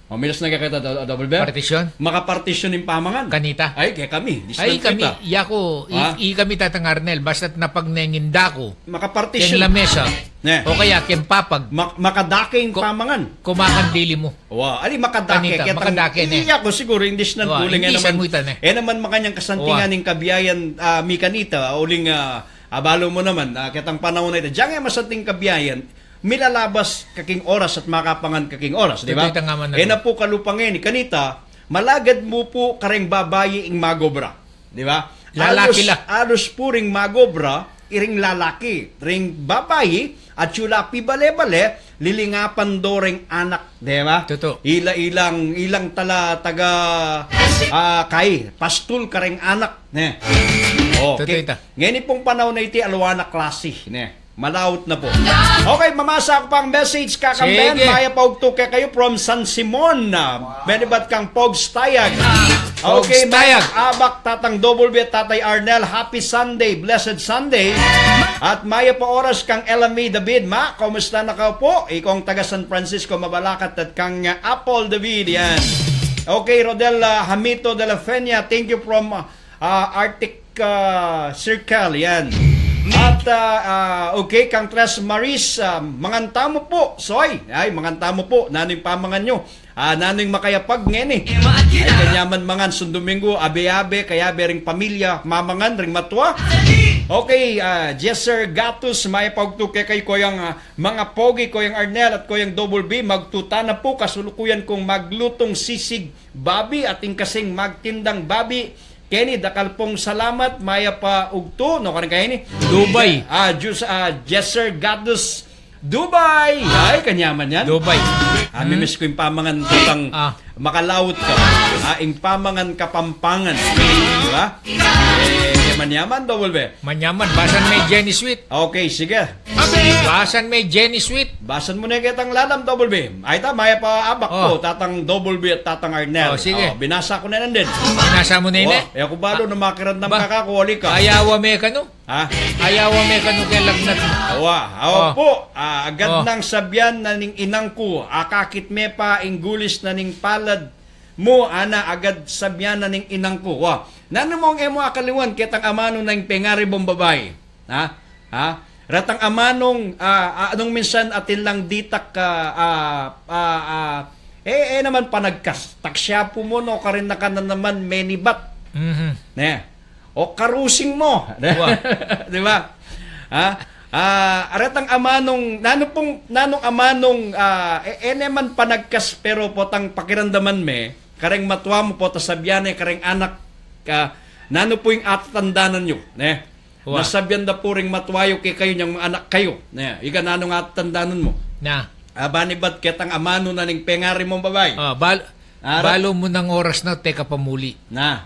O, milas na kakita, double bear? Partition? Makapartisyon yung pamangan. Kanita? Ay, kaya kami. Ay kami, kita. yako, Ha? kami tatang Arnel, basta't napagnenginda ko, Makapartisyon. ken lamesa, Ne. o kaya ken papag, Makadake yung pamangan. kumakandili mo. Wow, ali makadake. Kanita, makadake, ne. Iya ko siguro, hindi siya Wow, uling. hindi siya muitan, eh. Naman makanyang kasantingan Wow. ng kabiyayan, mi kanita, uling, abalo mo naman, kitang panahon na ito. Diyan nga masanting kabiyayan, milalabas kaking oras at makapangan kaking oras, di ba? Tutoy tangaman na Na po kalupangin, kanita, malagad mo po kareng babayi ing magobra, di ba? Lalaki la. Alos po ring magobra, iring lalaki, ring babayi, at yulapi bale-bale, lilingapan do ring anak, di ba? Totoo. Ilang taga kay pastul kareng anak, ne. Totoo Okay. ita. Ngayon pong panahon na iti alwana klase, ne. Malaut na po. Okay, mamasa ako pang message kakamben. Sige. Maya pagtuke kayo from San Simon. Benibat kang Pogs Tayag. Okay, Pogs Tayag. Tayag. Abak tatang DOBOL-B Tatay Arnel. Happy Sunday, blessed Sunday. At maya po oras kang Elami David. Ma, kumusta na ka po? Ikong taga San Francisco, Mabalacat at kang Apple David. Yan. Okay, Rodel Hamito de la Fenia. Thank you from Arctic Circle. Yan. At okay, kang Tres Maris, manganta mo po, soy. Ay, manganta mo po, naning pamangan nyo. Naning makayapag ngeni. Ay, kanyaman mangan sundomingo, abe-abe, kaya bering pamilya, mamangan, ring matwa. Okay, Jesser Gatus, may pagtuke kay koyang mga pogi, koyang Arnel at koyang DOBOL-B, magtuta na po, kasulukuyan kong maglutong sisig babi at kasing magtindang babi. Kenny, dakal pong salamat, maya pa ugto, no kanang kaini? Dubai. Jesser Gatus, Dubai. Ay, kanyaman yan. Dubai. Mimiss ko yung pamangan tutang makalawot ka. Ing pamangan Kapampangan. Diba? Manyaman, DOBOL-B. Manyaman, basan may Jenny Sweet. Okay, sige. Basan may Jenny Sweet. Basan mo na kitang lalam, DOBOL-B. Ay, maya pa abak ko, Oh. tatang DOBOL-B at tatang Arnel. Oh, sige. Binasa ko na nandun. Nasa mo na yun eh. Ako balo na makirandam Ba? kakakuli ka. Ayawa me ka no? Ha? Ayawa me ka no kay lagnat. Awa Oh. po, agad Oh. nang sabyan na ning inang ko, akakit me pa inggulis na ning palad mo, ana agad sabyan na ning inang ko. Wa, nano mong emo akaliwan kitang amano ng pengaribong babae. Ha? Ha? Ratang amanong, anong minsan atin lang ditak naman panagkas. Taksya po mo, no, karin na ka na naman menibat. Ne. O karusing mo. Di ba? Ha? Aratang amanong nanong amanong naman panagkas pero potang pakiramdaman me kareng matwa mo po tasabyan kareng anak nano po yung atandanan nyo ne nasabyan da po ring matwayo kay kayo nyang mga anak kayo ne iga nanong atandanan mo Na. banibat ketang amano na ning pengari mong babay Balo mo ng oras na teka pamuli. na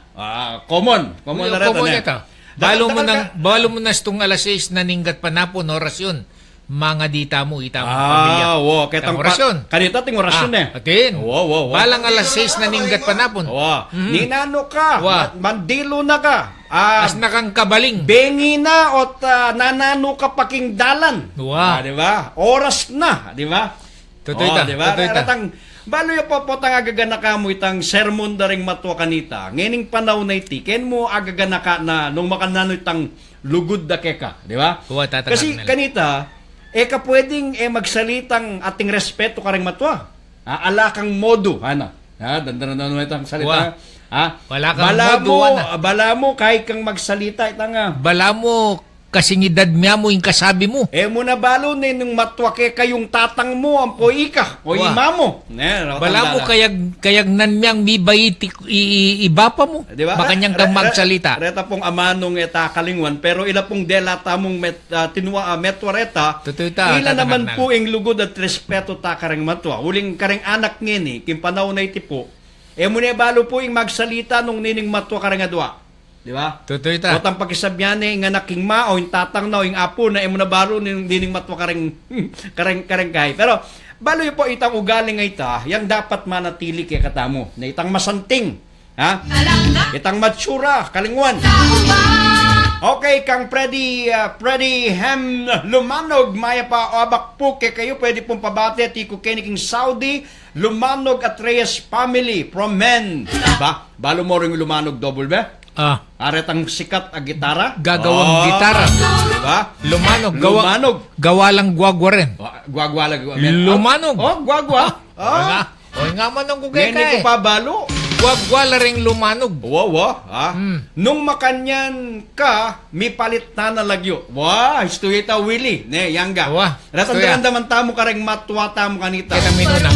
common na rin Common ne ito. Balo mo na stong alas 6 na ninggat panapon orasyon. Mga dita mo itama pamilya. Wow, ketang orasyon. Kanita ting orasyon eh. Atin. Wow. Balang alas 6 na ninggat panapon. Wow. Ninano ka, Wow. mandilo na ka. As nakang kabaling. Bengi na ot nanano ka paking dalan. Wow. Di ba? Oras na, di ba? Totoo ita. Di ba? Totoo ita. Ratang balo yo potang agagana ka mo itang sermon daring matwa kanita. Ngening panahon na iti ken mo agagana ka na nung makanano itang lugod da keka, di ba? Kasi kanita ka pwedeng magsalitang ating respeto kareng matwa. Ala kang modo, ana. Dandanan itang salita. Wala kang modo, ana. Bala mo kahit kang magsalita itang Bala mo kasingidad miya mo yung kasabi mo. Muna balo nung matwa kayong tatang mo, ang po ika, o Wah. imamo. Bala mo kayag nan miyang mibay iba pa mo. Diba? Makanyang kang magsalita. Reta pong amanong eta kalingwan, pero ila pong delata mong metwareta, Totoo ta, ila naman tatangan po ang lugod at respeto ta kareng matwa. Huling kareng anak ngini, kim panaw na iti po, muna balo po yung magsalita nung nining matwa kareng adwa. Di ba? Totoo ta. O tang pakisabyan nga naking ma o yung tatang na o yung apo na muna balo ning dining matwa kareng kay. Pero balo po itang ugali nga ita, yang dapat manatili kay katamo. Na itang masanting, ha? Itang matsura, kalingwan. Okay, kang Freddy Hem Lumanog, maya pa abak po kay kayo, pwede pong pabati at iko keniking Saudi, Lumanog at Reyes family from Men. Ba? Balo mo rin Lumanog double-B? Aretang sikat a gitara. Gagawang gitara. Diba? Lumanog. Gawa lang gwagwa rin. Gwagwa lang. Lumanog. Gwagwa. O nga man ang Ngayon ko pa balo. Gwagwa la ring lumanog. Nung makanyan ka, may palit na nalagyo. Istuita Willie. Ne, yangga. Ratang daman tamo kareng matwa tamo kanita. Kita minuna.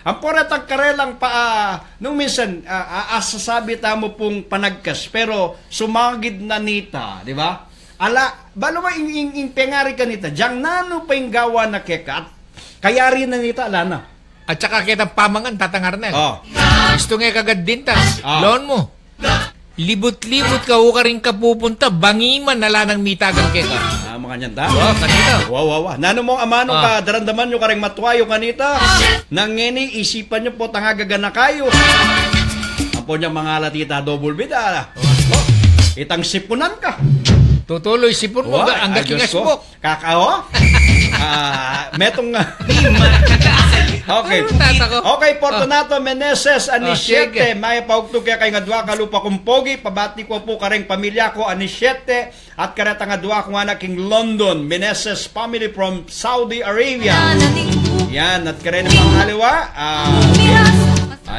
Ang poretang karelang pa, nung minsan, asasabi tamo pong panagkas, pero sumagid na nita, di ba? Balo ba ing pengari kanita, diyang nano pa yung gawa na kekat, kayari na nita, alana. At saka kita pamangan, tatang Arnel. Gusto nga kagad din ta. Loan mo. Libot-libot ka o ka rin kapupunta, bangiman nala ng mitagang keka. Makanyan ta? Kanita. Nano mong amano ka, darandaman nyo ka rin matwayo kanita. Nangini, isipan nyo po tangagaga na kayo. Ang po niya mga latita double-B da. Itang sipunan ka. Tutuloy sipon mo, ang daking asbok. Kakao? Metong Okay. Okay, Fortunato Meneses, Anisyete, may paugtog kay nga dua kalupa kong pogi, pabati ko po kareng pamilya ko, Anisyete, at kareta nga dua kong anak king London, Meneses family from Saudi Arabia. Yan, at karena pang aliwa,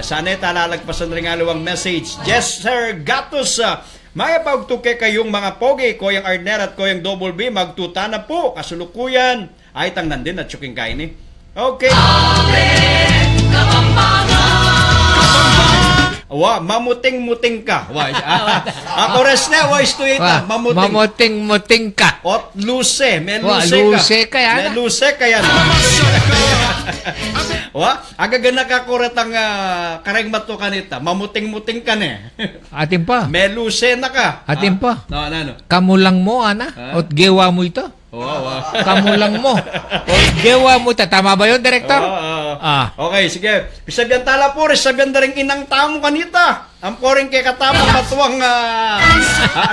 sana talalagpasan rin aliwang message. Yes, Sir Gatos, may paugtog kayong mga pogi, koyang ARNEL at koyang double-B, magtuta na po, kasulukuyan, ay tang nandin at tsuking kain eh. Okay. Mamuting-muting ka. Ako res na, istuita. Mamuting-muting ka. Ot luse, may luse ka. Luse ka yan. May luse ka yan. Agaga ka kuretang kareng mato kanita. Mamuting-muting ka ne. Atin pa. May luse na ka. Atin pa. No. Kamulang mo, ana. Ot gewa mo ito. Kamulang mo. Gewa mo ito. Tama ba yun, Director? Okay, sige. Sabihan tala po rin. Sabihan na rin inang tamo kanita. Ang po rin kay katamo matuwang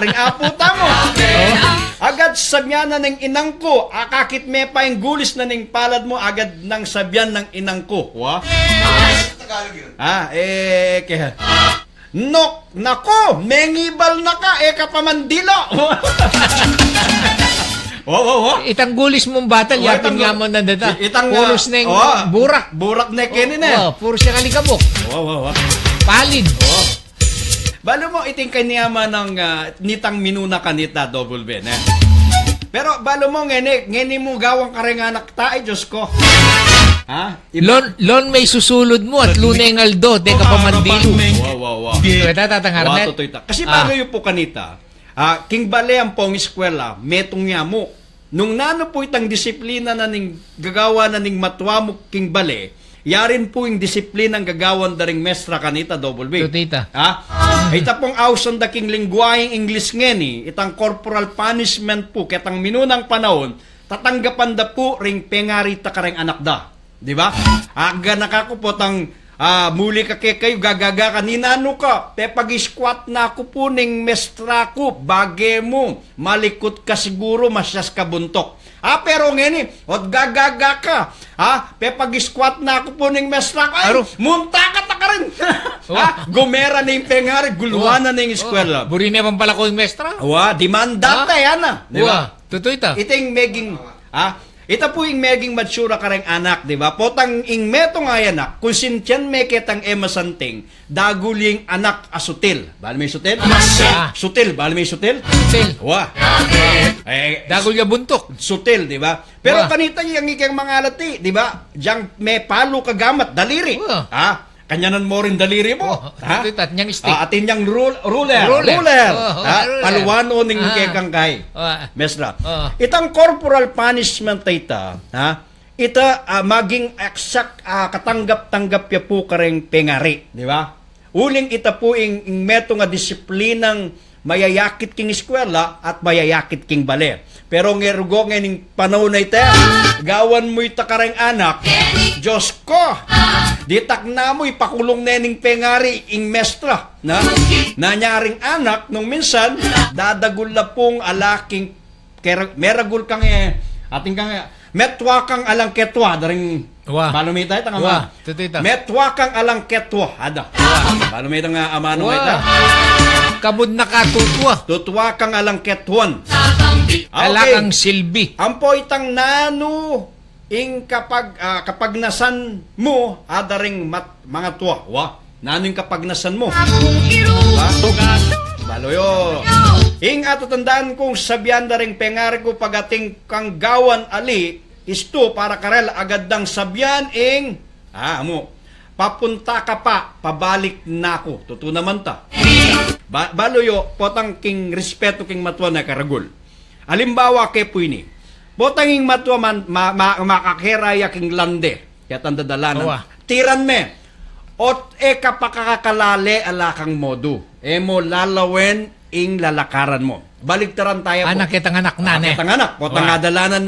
ring apo tamo. Agad sabihan na ng inang ko. Akakit me pa yung gulis na ng palad mo. Agad nang sabihan ng inang ko. Tagalog yun. Kaya. Nako, mengibal na ka. Kapamandilo. Itang gulis mong batal, yapin nga mo na data. Puros na yung burak. Burak na kinin eh. Puros siya kalikabok. Palid. Balo mo, iting kanyama ng nitang minuna kanita, double-B. Pero balo mo, ngeni mo gawang karenganak tayo, Diyos ko. Lon may susulod mo at luneng aldo, teka pamandilo. Ito tatang Arnel. Kasi bago yung po kanita, king bale ang pong eskwela, metong niya mo. Nung nano po itang disiplina na ning gagawa na ning matwa mo king bale, yarin po yung disiplina ng gagawan daring mestra kanita double-B. Tutita. Ita pong ausan da king lingguaheng English ngeni, itang corporal punishment po, ketang minunang panahon, tatanggapan da po ring pengari ta kareng anak da. Di ba? Aga nakakupot ang muli ka kayo, gagaga ka, ninano ka, te pag-squat na ako po ning mestra ko, bage mo, malikot ka siguro, masyas ka buntok. Pero ngeni, ot gagaga ka, te pag-squat na ako po ning mestra ko, ay, munta ka ta ka rin. Gumera na yung pengari, guluhan na yung eskwela. Buri na pala ko yung mestra? Demanda ta yan. Di ba? Tutoy ta. Iting meging, Ita po ing meging matsura kareng anak, di ba? Potang ing meto nga anak, kung sintiyan me ketang emasanting, daguling anak asutil. Bali may sutil? Sutil, bali may sutil? Sutil. Wah. Dagol niya buntok. Sutil, di ba? Pero Wah. kanita yung ikang mga alati, di ba? Diyang may palo kagamat, daliri. Wah. Ha? Kanyanan mo rin daliri mo. Ha? At niyang stick. Atin niyang ruler. Ruler. Ha? Ruler. Paluwano ning Ah. kekang kay. Mesra. Itang corporal punishment ita, ha? Ita maging exact katanggap-tanggap ya po kareng pengari, di ba? Uling ita po ing meto nga disiplinang mayayakit king eskwela at mayayakit king bale. Pero ngerugo ngayon panahon na ita, gawan mo ita kareng anak, Diyos ko, ditak na mo ipakulong nening pengari ing mestra, na nanyaring anak nung minsan dadagul na pong alaking meragul kang ating kang metwa kang alang ketwa daring balumita ita nga metwa kang alang ketwa ada balumita nga amano ita kabud na katutwa tutwa kang alang ketwan alakang silbi ampo itang nano ing kapag nasan mo adaring mga tuwa nano yung kapag nasan mo baloyo ing atatandaan kong sabihan na rin pengari ko pagating kang gawan ali isto para karel agad dang sabihan ing papunta ka pa pabalik na ako totoo naman ta baloyo potang king respeto king matwa na karagul alimbawa ke puini potang ing matwa man makakiraya king lande kaya tandadalanan tiran me ot kapakakalale alakang modu mo lalawen ing lalakaran mo. Baliktaran tayo po. Anak kitang anak na, ne? Kitang anak. Potang adalanan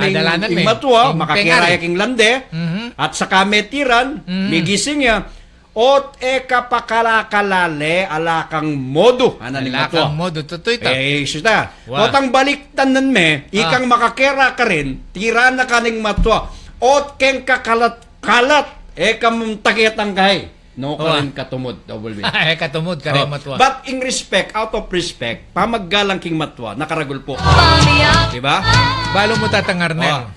ing matwa, makakiraya king lande, at sa kametiran, migising niya, ot kapakalakalale alakang modo. Alakang modo, totoo ito. Sita. Potang baliktanan me, ikang makakira ka rin, tira na kaning matwa, ot keng kakalat, kamumtakitang kay. No, karin katumod, DOBOL-B. Katumod, karin matwa. But in respect, out of respect, pamaggalang king matwa, nakaragul po. Diba? Balo mo tatang ARNEL.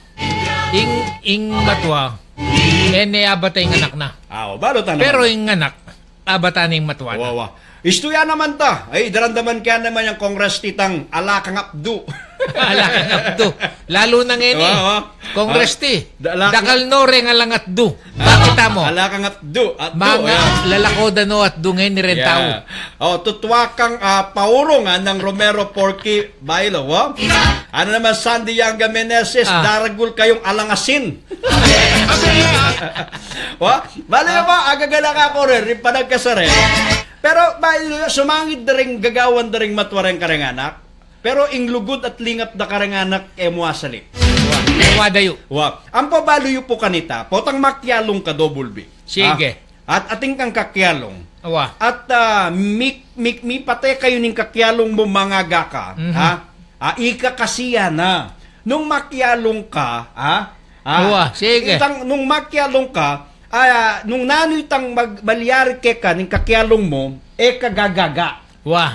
Ing matwa, abatay ng anak na. Balo ta naman. Pero ing anak, abata na yung matwa na. Istuya naman ta. Ay, darandaman kaya naman yung Congress titang alakang abdu. Alakang abdu. Lalo na ngayon Congress ti. Dakal no rin alang atdu. Bakit mo? Alakang abdu. Mga lalakoda no atdu ngayon ni rin tao. Tutwa kang paurong ng Romero Porky Bailo. Ano naman Sandy Yanga Meneses, daragul kayong alangasin. Bali ba, agagala ka ko rin, panagkasare. Pero sumangit na rin gagawan na rin matwareng karenganak. Pero ing lugod at lingap na karenganak muasali. Wadayo. Ang pabaloyo po kanita, potang makyalong ka DOBOL-B. Sige. At ating kang kakyalong. At mi pate kayo ning kakyalong mo mga gaka. Ika kasiya na. Nung makyalong ka, sige. Nung makyalong ka, nung nanoy tang malyari ke ka ning kakyalong mo, kagagaga.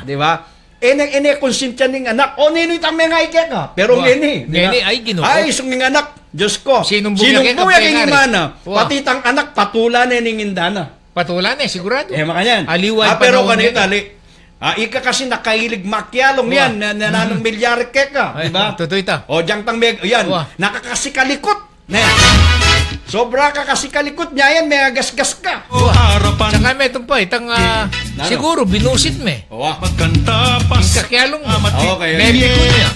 Di ba? Ene konsensya ning anak. Ninoy tang mga ike ka. Pero ngeni. Ngeni ay ginoo. Ay, isong ning anak. Diyos ko. Sinumbuyag ing imana. Pati tang anak, patulan ning indana. Patulan sigurado. Makanyan. Aliwan pero kanita, ika kasi nakahilig makyalong yan. Nananong milyari ke ka. Di ba? Totoo ito. Diyang tang yan. Nakakasikalikot. Sobra ka kasi kalikot niya yan, may agas-gas ka. Tsaka may itong pa, siguro binusit me. Magkanta pa kakyalong okay. May biko niya.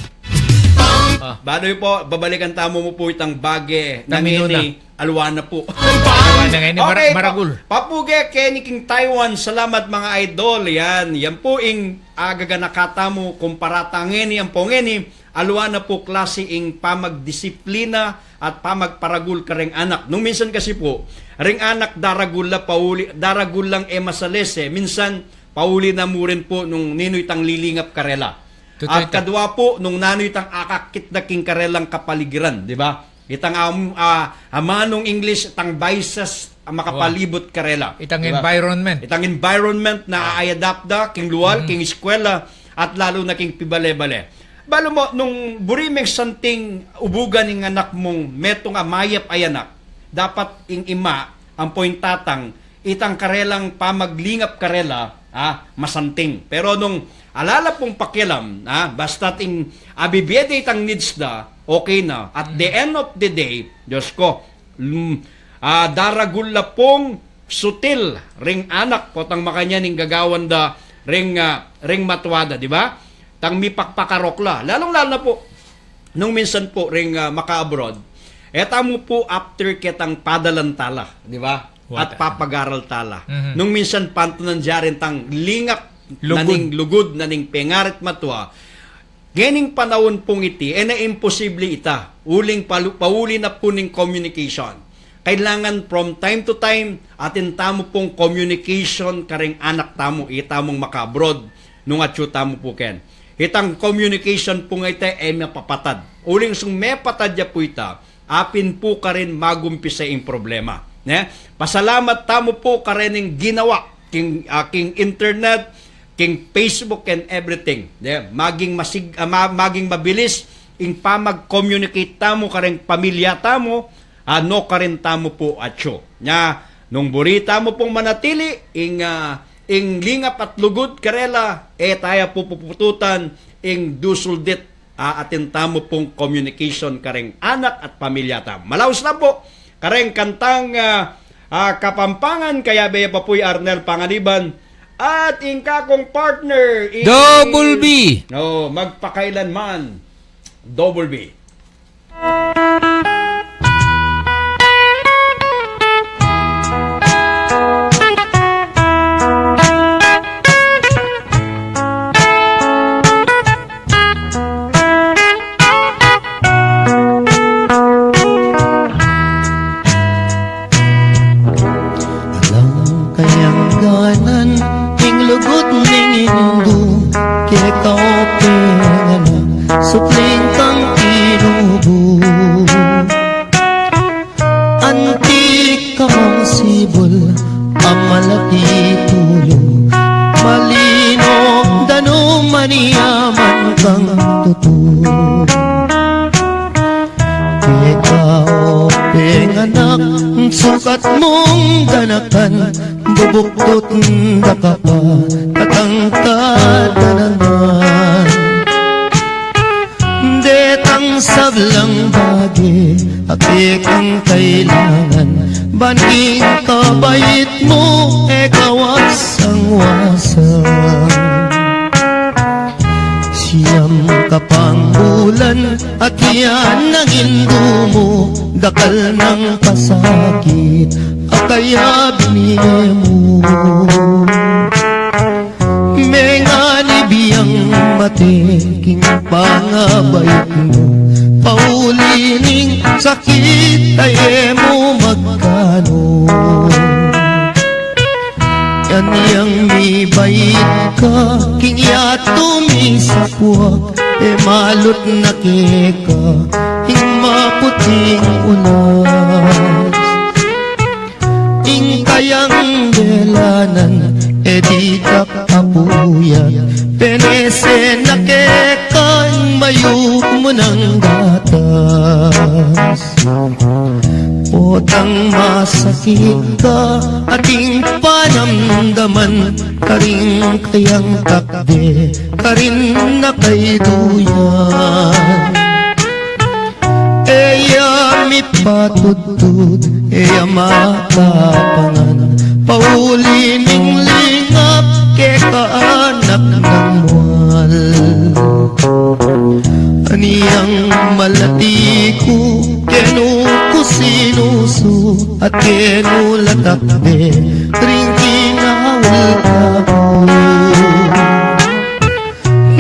Badoy po, babalikan tamo mo po itang bage ng ini alwana po. Okay, Maragul. Papuge, Kenny King Taiwan, salamat mga idol. Yan po ing agaganakata mo kumparata ngeni, ang po ngeni, alwana po klase ing pamagdisiplina at pamagparagul ka ring anak. Nung minsan kasi po, ring anak daragul lang masalese. Minsan, pauli na mo rin po nung ninoy tang lilingap karela. At kadwa po, nung nanoy tang akakit na king karelang kapaligiran. Di ba? Itang amanong English, itang biases makapalibot karela. Itang diba? environment. Itang environment na aayadapda, king luwal, king eskwela, at lalo na king pibale-bale. Balo mo, nung burimeng santing ubugan ng anak mong metong amayap ay anak, dapat ing ima, ang point tatang, itang karelang pamaglingap karela, masanting. Pero nung alala pong pakialam, basta ting abibiyede itang needs na, okay na. At the end of the day, Diyos ko, daragul la pong sutil ring anak ko tang makanya ning gagawan da ring matwada, di ba? Tang mipakpakarok la. Lalong-lalo na po, nung minsan po ring maka-abroad, eta mo po after ketang padalantala, di ba? At papagaral tala. Nung minsan pantunan dyarin tang lingap naning lugod, naning pengarit matwa, gening panahon pong iti, na imposible ita. Uling pauli na po ning communication. Kailangan from time to time, atin tamo pong communication karing anak tamo, itamong maka-abroad, nung atyo tamo po ken. Itang communication po nga ita ay mapapatad. Uling sung may patadya po ita, apin po ka rin magumpisa yung problema. Pasalamat tamo po ka rin yung ginawa, king internet, king Facebook and everything. Maging mabilis, ing pamag-communicate tamo ka rin pamilya tamo, ano ka rin tamo po atyo. Nung buri tamo pong manatili, ing lingap at lugod karela, tayo po pupututan ing dusuldit atin tamo pong communication kareng anak at pamilya tamo. Malaos na po, kareng kantang Kapampangan, kaya baya pa po'y ARNEL Panganiban, at ingka kong partner, Double B! Magpakailanman, Double-B. Supling kang inubo, antik ka mang sibol, ang malaki tulo, malino dano maniyaman kang tutulo. Ikaw penganak, sukat mong ganakan, bubuktot da ka pa, katangkad ka naman. Detang sablang bagi, api kang kailangan, baning kabait mo, kawasang-wasang. Siyam kapang bulan, at yan ang indo mo, dakal ng pasakit, akaya binigay mo. Menganibiyang mateking pangabayot mo, paulining sakit ay mo magkano. Yan yang mibait ka, king yato misapwak, malot na keka, ing maputing ulas. Ing kayang belanan, di ka kapuyat, penese na kekang mayuk mo ng gatas. Potang masakit ka, ating panamdaman, karing kayang takde, karin na kay duyan. Eya mipatudtud, eya makapangan, paulining lingap, kekaanak ng mual. Aniyang malati ko, kenu ko sinuso, at kenu latakbe, ring kinawal ka ko.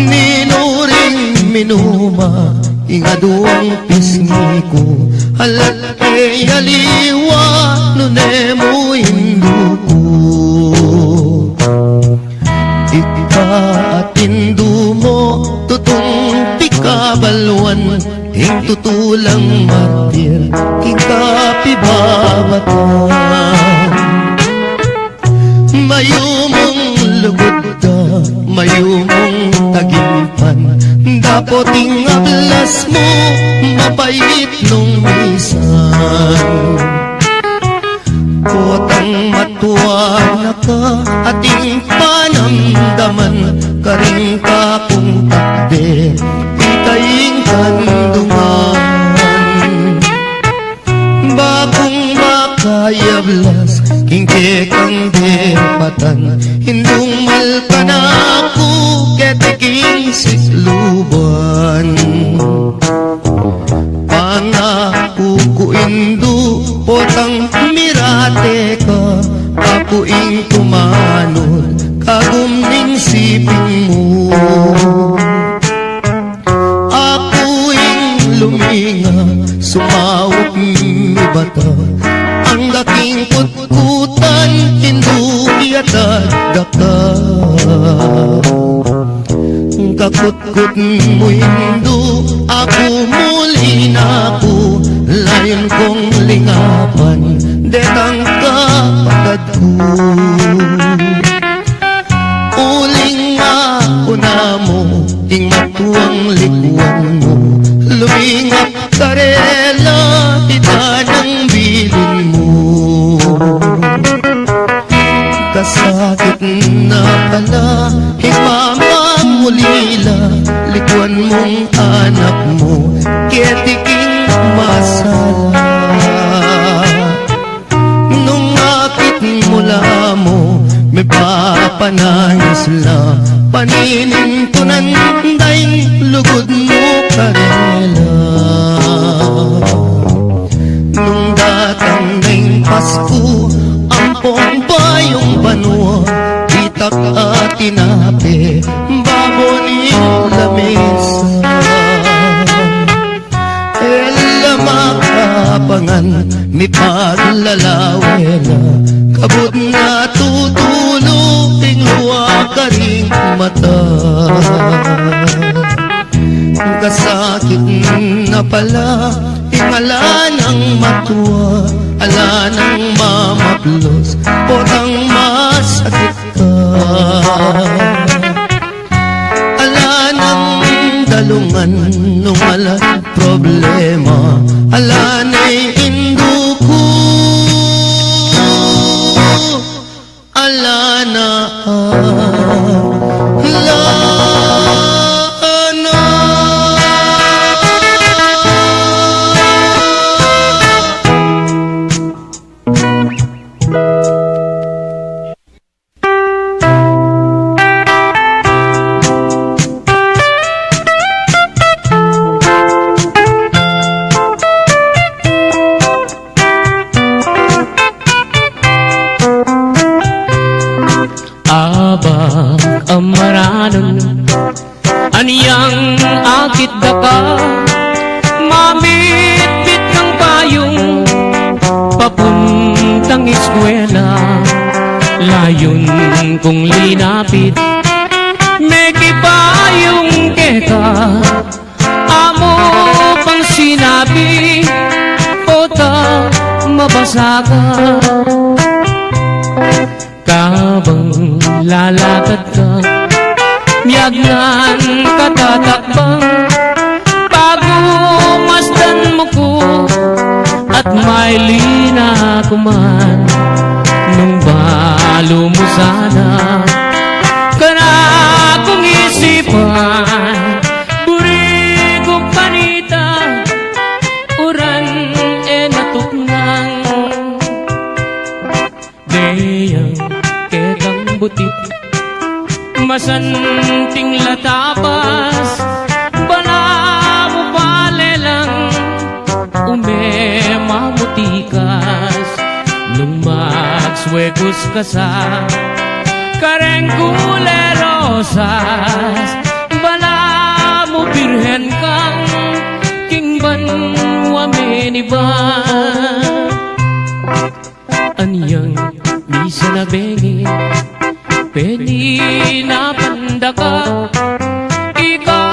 Ninuring minuma, ingaduang pisngi ko, halat aliwa, nunemo hindu ko. Ika at hindu mo, tutong pikabalwan, ing tutulang martir, king kapibabatan. Mayumong lugod ka, mayumong tagimpan, kapoting ablas mo mapait nung misan. Potang matuwa na ka ating panamdaman, karing ka kung takde ikaing kandungan. Bagong makayablas kingke kang depatan, hindung mal ka na ako ketiking sikluban. Pangakukuindu potang mirate ka, akuing tumanod kagumning siping mo. Akuing luminga sumawak mi bata, ang daking kutkutan hindu iatad daka. Kakutkut mo hindu ako muli na ako, layon kong lingapan detang kapatad ko. Uling ako na mo ting matuang likuan mo, lumingap karela ita ng bilin mo. Kasakit na pala himamang mulila, likuan mong anak mo ketiking masala. Nung akit mula mo may papanayos la, paninin ko nanday lugod mo karela. Nung datang ng Pasko ampong bayong banwa, itak at tinape babonin lamesa. Ela makapangan mi paglalawela, kabut na tutulog ting luwa karing mata. Kasakit na pala ingala ng matuwa, ala ng mamaplos potang masakit ka. Ala ng dalungan nung ala problema, ala na'y induko, ala na ala. Amaranon aniyang akit daka, mamit-bit ng payong papuntang eskwela. Layon kong linapit meki payong keka, amo pang sinabi ota mabasa ka. Kabang lalakad ka, miyagnan katatakbang, pagumasdan mo ko at may lina kuman. Nung balo mo sana kana kong isipan, burigo panita uran natuknang deyang ketang butik masanting latapas, bala mo palelang umemamutikas. Nung magswekos ka sa kareng kulerosas, bala mo birhen kang kingban wameniban. Anyang misa na bengi peni na pandaka, ika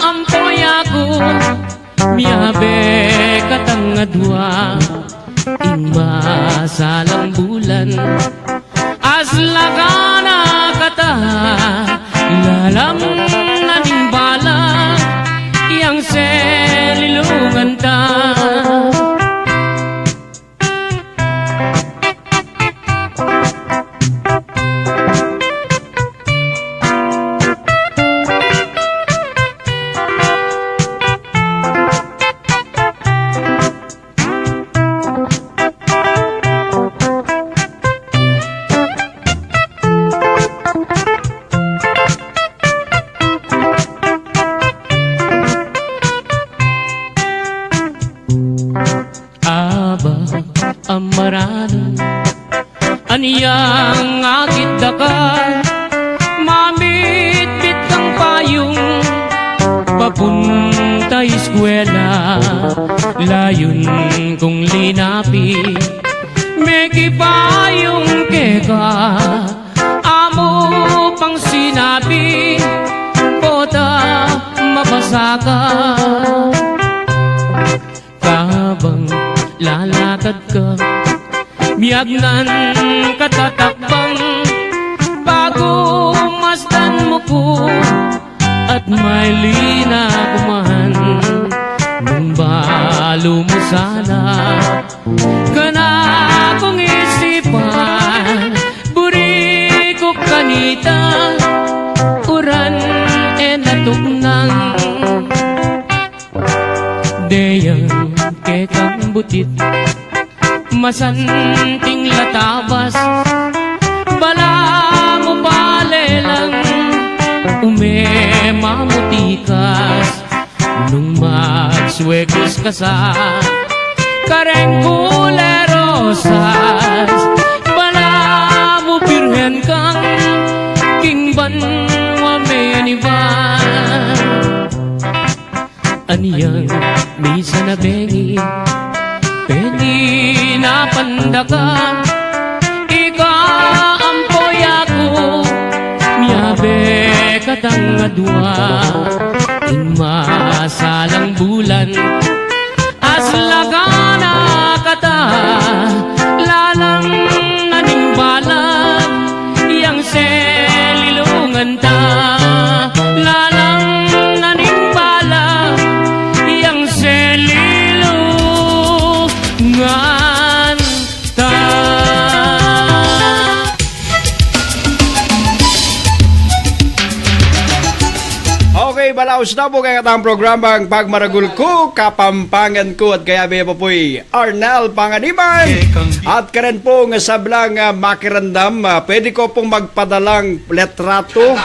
ampoy ako miyabe katangadwa. Ingma salang bulan asla ka na kata, lalam na ning bala Aniyang akit dakal, mamit-bit kang payong, papunta eskwela, layon kong linapi. May kipayong keka, amo pang sinabi, bota mabasa ka. Habang lalakad ka, miyagnan katatakbang, bago masdan mo ko at may lina kumahan. Nung balo mo sana, kana kong isipan, buri ko kanita, uran e natuknang. Deyang kekang butit, masanting latabas, bala mo balelang, umemamutikas. Nung magswekos ka sa kareng kulerosas, bala mo birhen kang kingban wameniban. Aniyang misa na bengi, pengi na pandaka, ika ampoy ako, miyabe katang adwa. In masalang bulan, aslagana kata, lalang aning balag, yang selilungan ta. Lalang aning balag, yang selilungan ta. Okay, balaos na po kaya katang programang Pagmaragul ko, Kapampangan ko, at kaya may po po'y ARNEL Panganiban. At karen po nga sablang makirandam, pwede ko pong magpadalang letrato,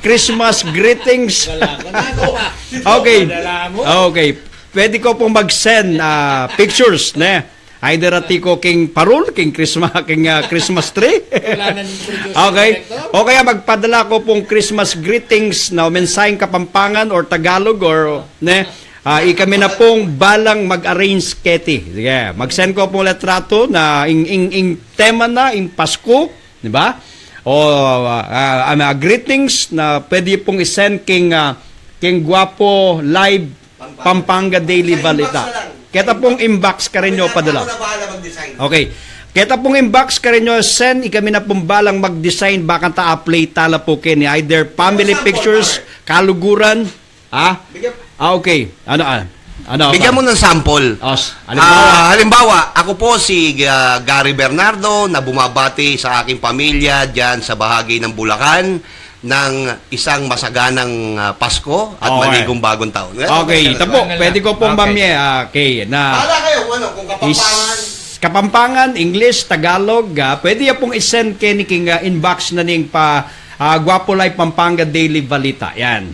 Christmas greetings. Okay, okay. Pwede ko pong mag-send pictures, ne? Either ati ko king parol, king Christmas tree. Okay. O kaya magpadala ko pong Christmas greetings na mensaheng Kapampangan or Tagalog or ne. Ikami na pong balang mag-arrange keti. Sige, mag-send ko pong letrato na ing tema na ing Pasko, di ba? O greetings na pwede pong i-send king Guapo Live Pampanga Daily Balita. Kita pong inbox ka rin nyo padala. Okay. Kita pong inbox ka rin nyo, send, ikami na pong balang mag-design, baka ta-apply tala po kini. Either family pictures, kaluguran, okay. Ano? Bigyan mo ng sample. Halimbawa, ako po si Gary Bernardo na bumabati sa aking pamilya dyan sa bahagi ng Bulacan ng isang masaganang Pasko at maligong bagong taon. Okay, ito po. Pwede ko pong mamye. Okay, na Para kayo, kung Kapampangan. Kapampangan, English, Tagalog. Pwede ya pong isend kay ni king inbox na ning pa Guapo Live Pampanga Daily Balita. Yan.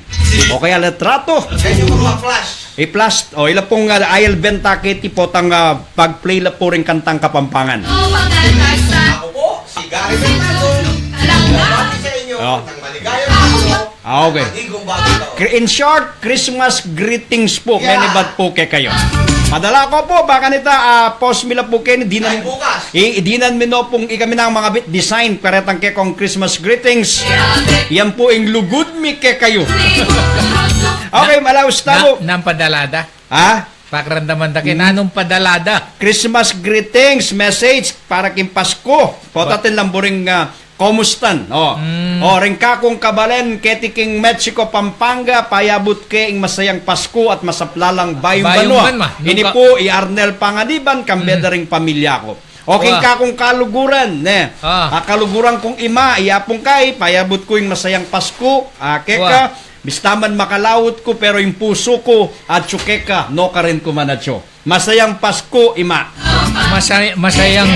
O kaya letrato. Kaya yung flash. I-plus. O ila pong ayal benta kiti po tang pag-play la po rin kantang Kapampangan. Ako po, si Gary Bernardo. Bumabati sa inyo ng maligayang Okay. In short, Christmas greetings po. Many bad po kayo. Madala ko po, baka nita, post mila po kayo, dinan mino pong ikami ng mga bit design, karetang kekong Christmas greetings. Yan po yung lugod mi kayo. Okay, malaos na po. Nang padalada? Pakramdaman ta kinanong padalada. Christmas greetings, message para king Pasko. Potatin lang buring komustan. Ring kakong kabalen, ketiking Mexico, Pampanga, payabot ke ing masayang Pasko at masaplalang bayong banwa. Ini po, ARNEL Panganiban, kambeda ring pamilya ko. Okay, kakong kaluguran, ne. Kaluguran kong ima, iyapong kay, payabot ko ing masayang Pasko, keka, bistaman makalawot ko, pero yung puso ko, at tsukeka, no ka rin kumanatyo. Masayang Pasko, ima. Masayang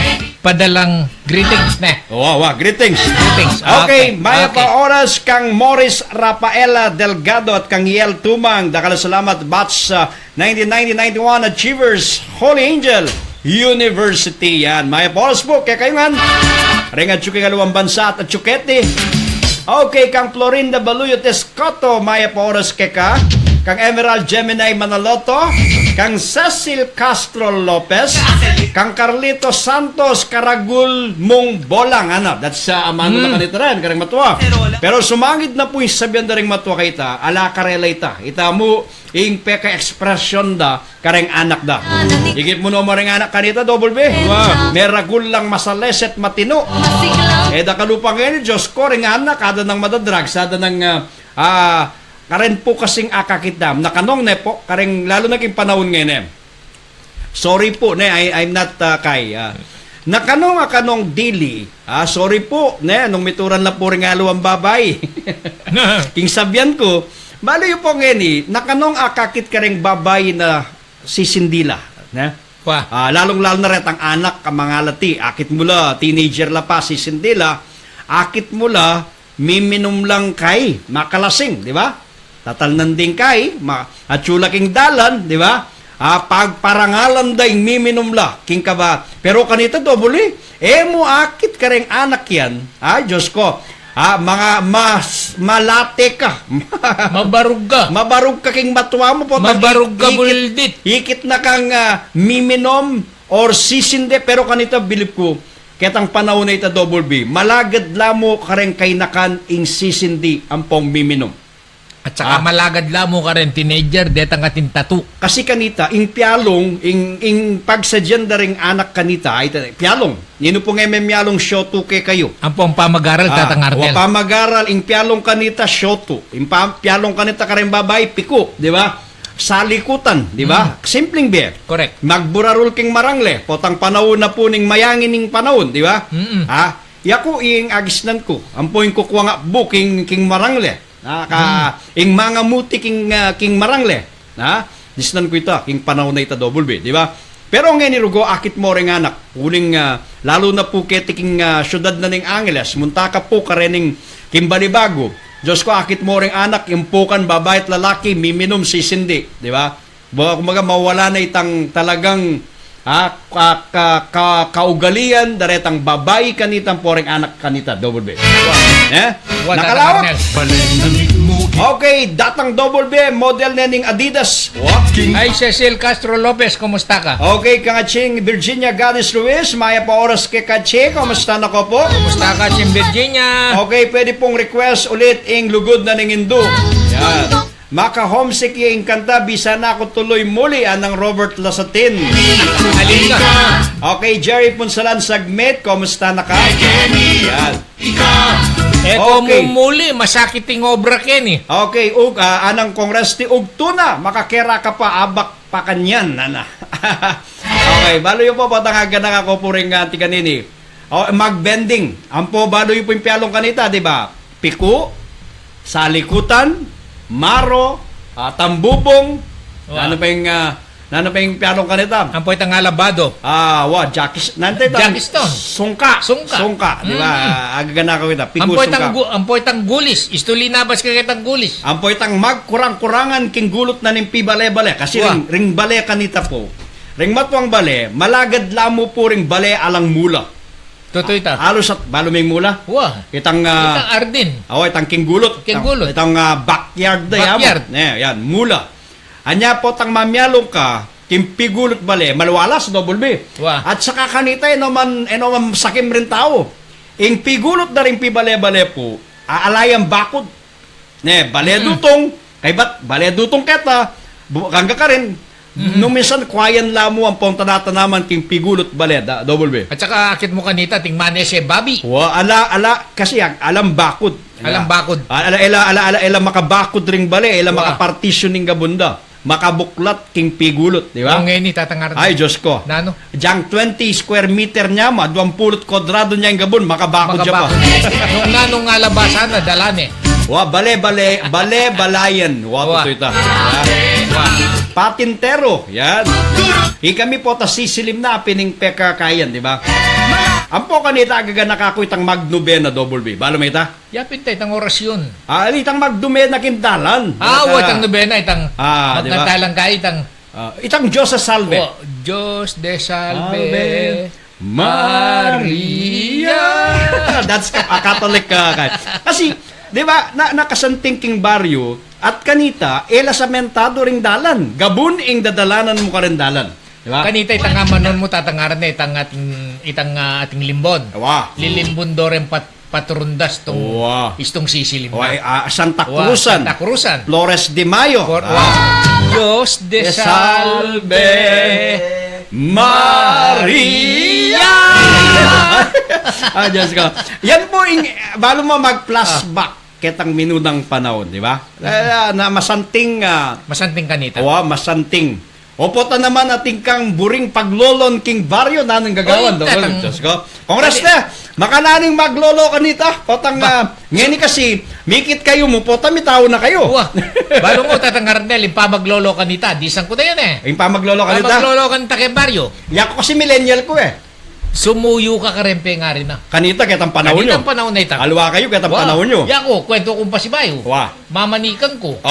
padalang greetings ne. Greetings. Okay, maya pa oras kang Morris Rafaela Delgado at kang Yel Tumang. Dakala salamat batch 1990-91 Achievers, Holy Angel, University. Yan. Maya Paulos po, kaya kayo nga. Ringat tsuking alawang bansa at tsukete. Okay, kang Florinda Baluyot Escoto, Maya Paulos keka. Kang Emerald Gemini Manaloto, kang Cecil Castro Lopez, kang Carlito Santos Karagul Mong Bolang. Ano, that's amano na kanito rin, karang matuwa. Pero sumangit na po yung sabihan na rin matuwa kita, ala karela ita. Ita mo, yung peka expression da, karang anak da. Higit mo no mo rin anak kanita, double B. Meragul lang masaleset matino. Da kalupang ngayon, Diyos ko, rin anak, kada ng madadrag, sada ng, karen po kasing akakitam, nakanong ne po, karen lalo na king panahon ngayon sorry po, ne, I'm not kay, nakanong akanong dili, sorry po, ne, nung mituran na po rin ang babay, king sabyan ko, balo yung po ngayon nakanong akakit kareng babay na sisindila, ne? Lalong-lalo na rin ang anak, ang mga lati, akit mula, teenager la pa, sisindila, akit mula, miminum lang kay, makalasing, di ba? Tatalnan din kay, at chula king dalan, di ba? Pagparangalan day miminum la, king ka ba? Pero kanita dobuli, mo akit ka rin anak yan, Diyos ko, mga malate ka. Mabarug ka king matuwa mo po. Mabarug ka buldit. Hikit na kang miminom or sisinde, pero kanita bilip ko, ketang panahon na ita double B, malagad lamo ka rin kay nakan ing sisindi ang pong miminom. At saka malagad lamo ka rin, teenager, detang ating tatu. Kasi kanita, ing pialong, ing pagsadyan da ring anak kanita, ay pialong. Nino po nga may pialong shoto kay kayo. Ang pong pamag-aral, tatang ARNEL. Pamag-aral, ing pialong kanita, shoto. Ing pialong kanita ka rin babay, piko, di ba? Salikutan, di ba? Simpleng beer. Correct. Magburarul king marangle, potang panahon na po ning mayangin ning panahon, di ba? Yako ing agisnan ko, ang po ing kukuha nga king marangle. Ing mga muti king marangle. Disnan ko ito, king panahon na ito double B, di ba? Pero ngayon nirugo, akit mo rin anak, uling lalo na po king syudad na ning Angeles, munta ka po ka rin king Balibago. Diyos ko, akit mo rin anak, impukan, babae at lalaki, miminom, sisindi, di ba? Kumaga, mawala na itang talagang kaugalian, daretang babae kanitang poring anak kanita, double B. Nakalawat? Okay, datang double B, model na ning Adidas. Ay, Cecil Castro Lopez, kumusta ka? Okay, kangaching Virginia Galis Ruiz, maya pa oras kay Kache, kumusta na ko po? Kumusta ka, Ching Virginia? Okay, pwede pong request ulit ing lugod na ning Indo. Yan. Maka-homesick yung kanta, bisa na ako tuloy muli anang Robert Lasatin. Halika. Okay, Jerry Punsalan Sagmet, kumusta na ka? Yan. Okay. Muli, masakit yung obra ken eh. Okay, anang kongresti tuna, makakera ka pa, abak pa kanyan, nana. Okay, balo yung po, patangagan na ako po rin tiga nini. Mag-bending. Ang po, balo yung pimpyalong kanita, di ba? Piku, salikutan, maro, tambubong, ano pa yung pianong kanita? Ang po itang alabado. Jackiston. Sungka, di ba? Agagana ko kita. Piku, ang po itang gulis. Istulinabas ka kitang gulis. Ang po itang magkurang-kurangan king gulot na ning pibale-bale. Kasi ring bale kanita po. Ring matuang bale, malagad lamo po ring bale alang mula. Totoo ita. Halos at balo may mula. Itang Arden. Itang kinggulot. Itang backyard na yan. Mula. Anya po tang mamyalong ka, kimpigulot bale, malwalas, double B. At saka kanita, enoman sakim rin tao. Ing pigulot na rin pibale-bale po, aalayang bakod. Bale dutong, kay bat, bale dutong keta, hangga ka rin, nung minsan, kwayan lamo ang pong tanatanaman king pigulot bale, double B. At saka akit mo kanita, ting manese babi. Kasi alam bakod. Alam bakod. Ela makabakod ring bale, ela makapartition ning gabunda. Makabuklat king pigulot, di ba? Ngayon ni tatangar. Ay, Diyos ko. Nano? Diyang 20 square meter niya, 20 kwadrado niya yung gabon, makabakod siya pa. Nung nanong nga labasan na dalane. Balayan. Ito ito. Patintero. Yan. Kami po sisilim na pining peka kayan, di ba? Ang po kanita agaga nakakoy tang magnobena double B. Balo may ita? Yapin tayo itang orasyon. Itang magdumena kindalan. Itang nobena, itang diba? magkantalang ka, itang Itang Diyos sa salve. Oh, Diyos de salve. Salve Maria. That's Catholic kasi, di ba, nakasanting king baryo at kanita, elasamentado ring dalan. Gabun ing dadalanan mo ka rin dalan. Di ba? Kanita itang manon mo tatangaran na itang ating limbon. Wow. Lilimbon do rin paturundas tong Wow. istong sisilim Santa Cruzan. Santa Cruzan. Flores de Mayo. Diyos de salve Maria. Diyos ko. Yan po, balo mo mag-flashback ketang minunang panahon, di ba? Na masanting... masanting kanita. Masanting. Opo ta naman ating kang buring paglolon king baryo na nang gagawan. Diyos ko. Kongres na, makananing maglolo kanita. Potang, ngeni kasi, mikit kayo mo, potang mitaw na kayo. Balo mo tatang Arnel, yung pamaglolo kanita. Disang ko na yan eh. Yung pamaglolo kanita? Pamaglolo kanita kay baryo. Yan ko kasi millennial ko eh. Sumuyo ka karempe nga rin na. Kanita, ketang panahon nyo. Kanitang panahon na itang. Alwa kayo, ketang panahon nyo. Yan ko, kwento kong pasibayo. Mamanikan ko.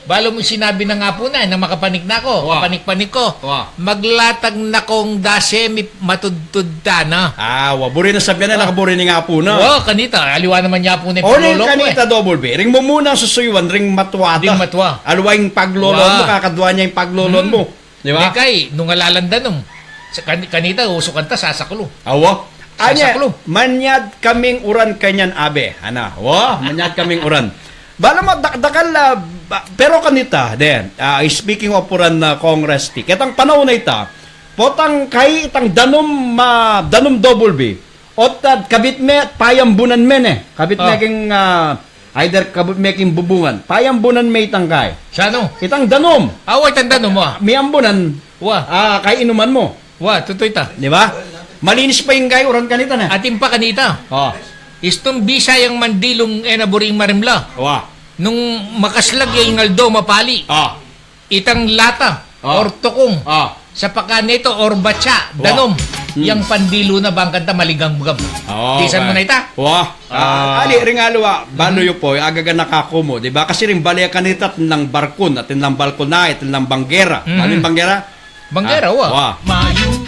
Balo mo sinabi na nga po na makapanik na ako. Kapanik-panik ko. Maglatag na kong dasemi matudtudta na. Waburi na sabihan na nakaburi ni nga po na. Kanita. Aliwa naman niya po na yung paglolo ko kanita, Double B. Ring mo muna susuyuan, ring matwada. Ring matwa. Alwa yung paglolon mo, kakadwa niya yung paglolon mo. Di ba? Kay, nung alalandan nung. Kanita, uso kanta, sasakulo. Anya, manyad kaming uran kanyan abe. Manyad kaming uran. Bala mo, dakal, pero kanita, speaking of uran na Congress, ketang panahon na ita, potang kay itang danom double B, otad kabit me, payambunan men kabit meking, either kabit meking bubungan, payambunan me itang kay. Sano? Itang danom. Itang danom mo. Miyambunan, kay inuman mo. Tutoy ta. Di ba? Malinis pa yung kay uran kanita na. Atin pa kanita. Istong bisa yung mandilong enaburing marimla. Nung makaslag yung ngaldo mapali. Itang lata or tukong. Sa pakanito or batsa, danom. Yang pandilo na bangkanta maligang bugam. Bisan mo na ita? Ali, ringalwa, balo yun po, agaga nakako mo. Diba? Kasi rin balaya kanita ng barkon, atin ng balkona, atin ng banggera. Ano yung banggera? Banggera,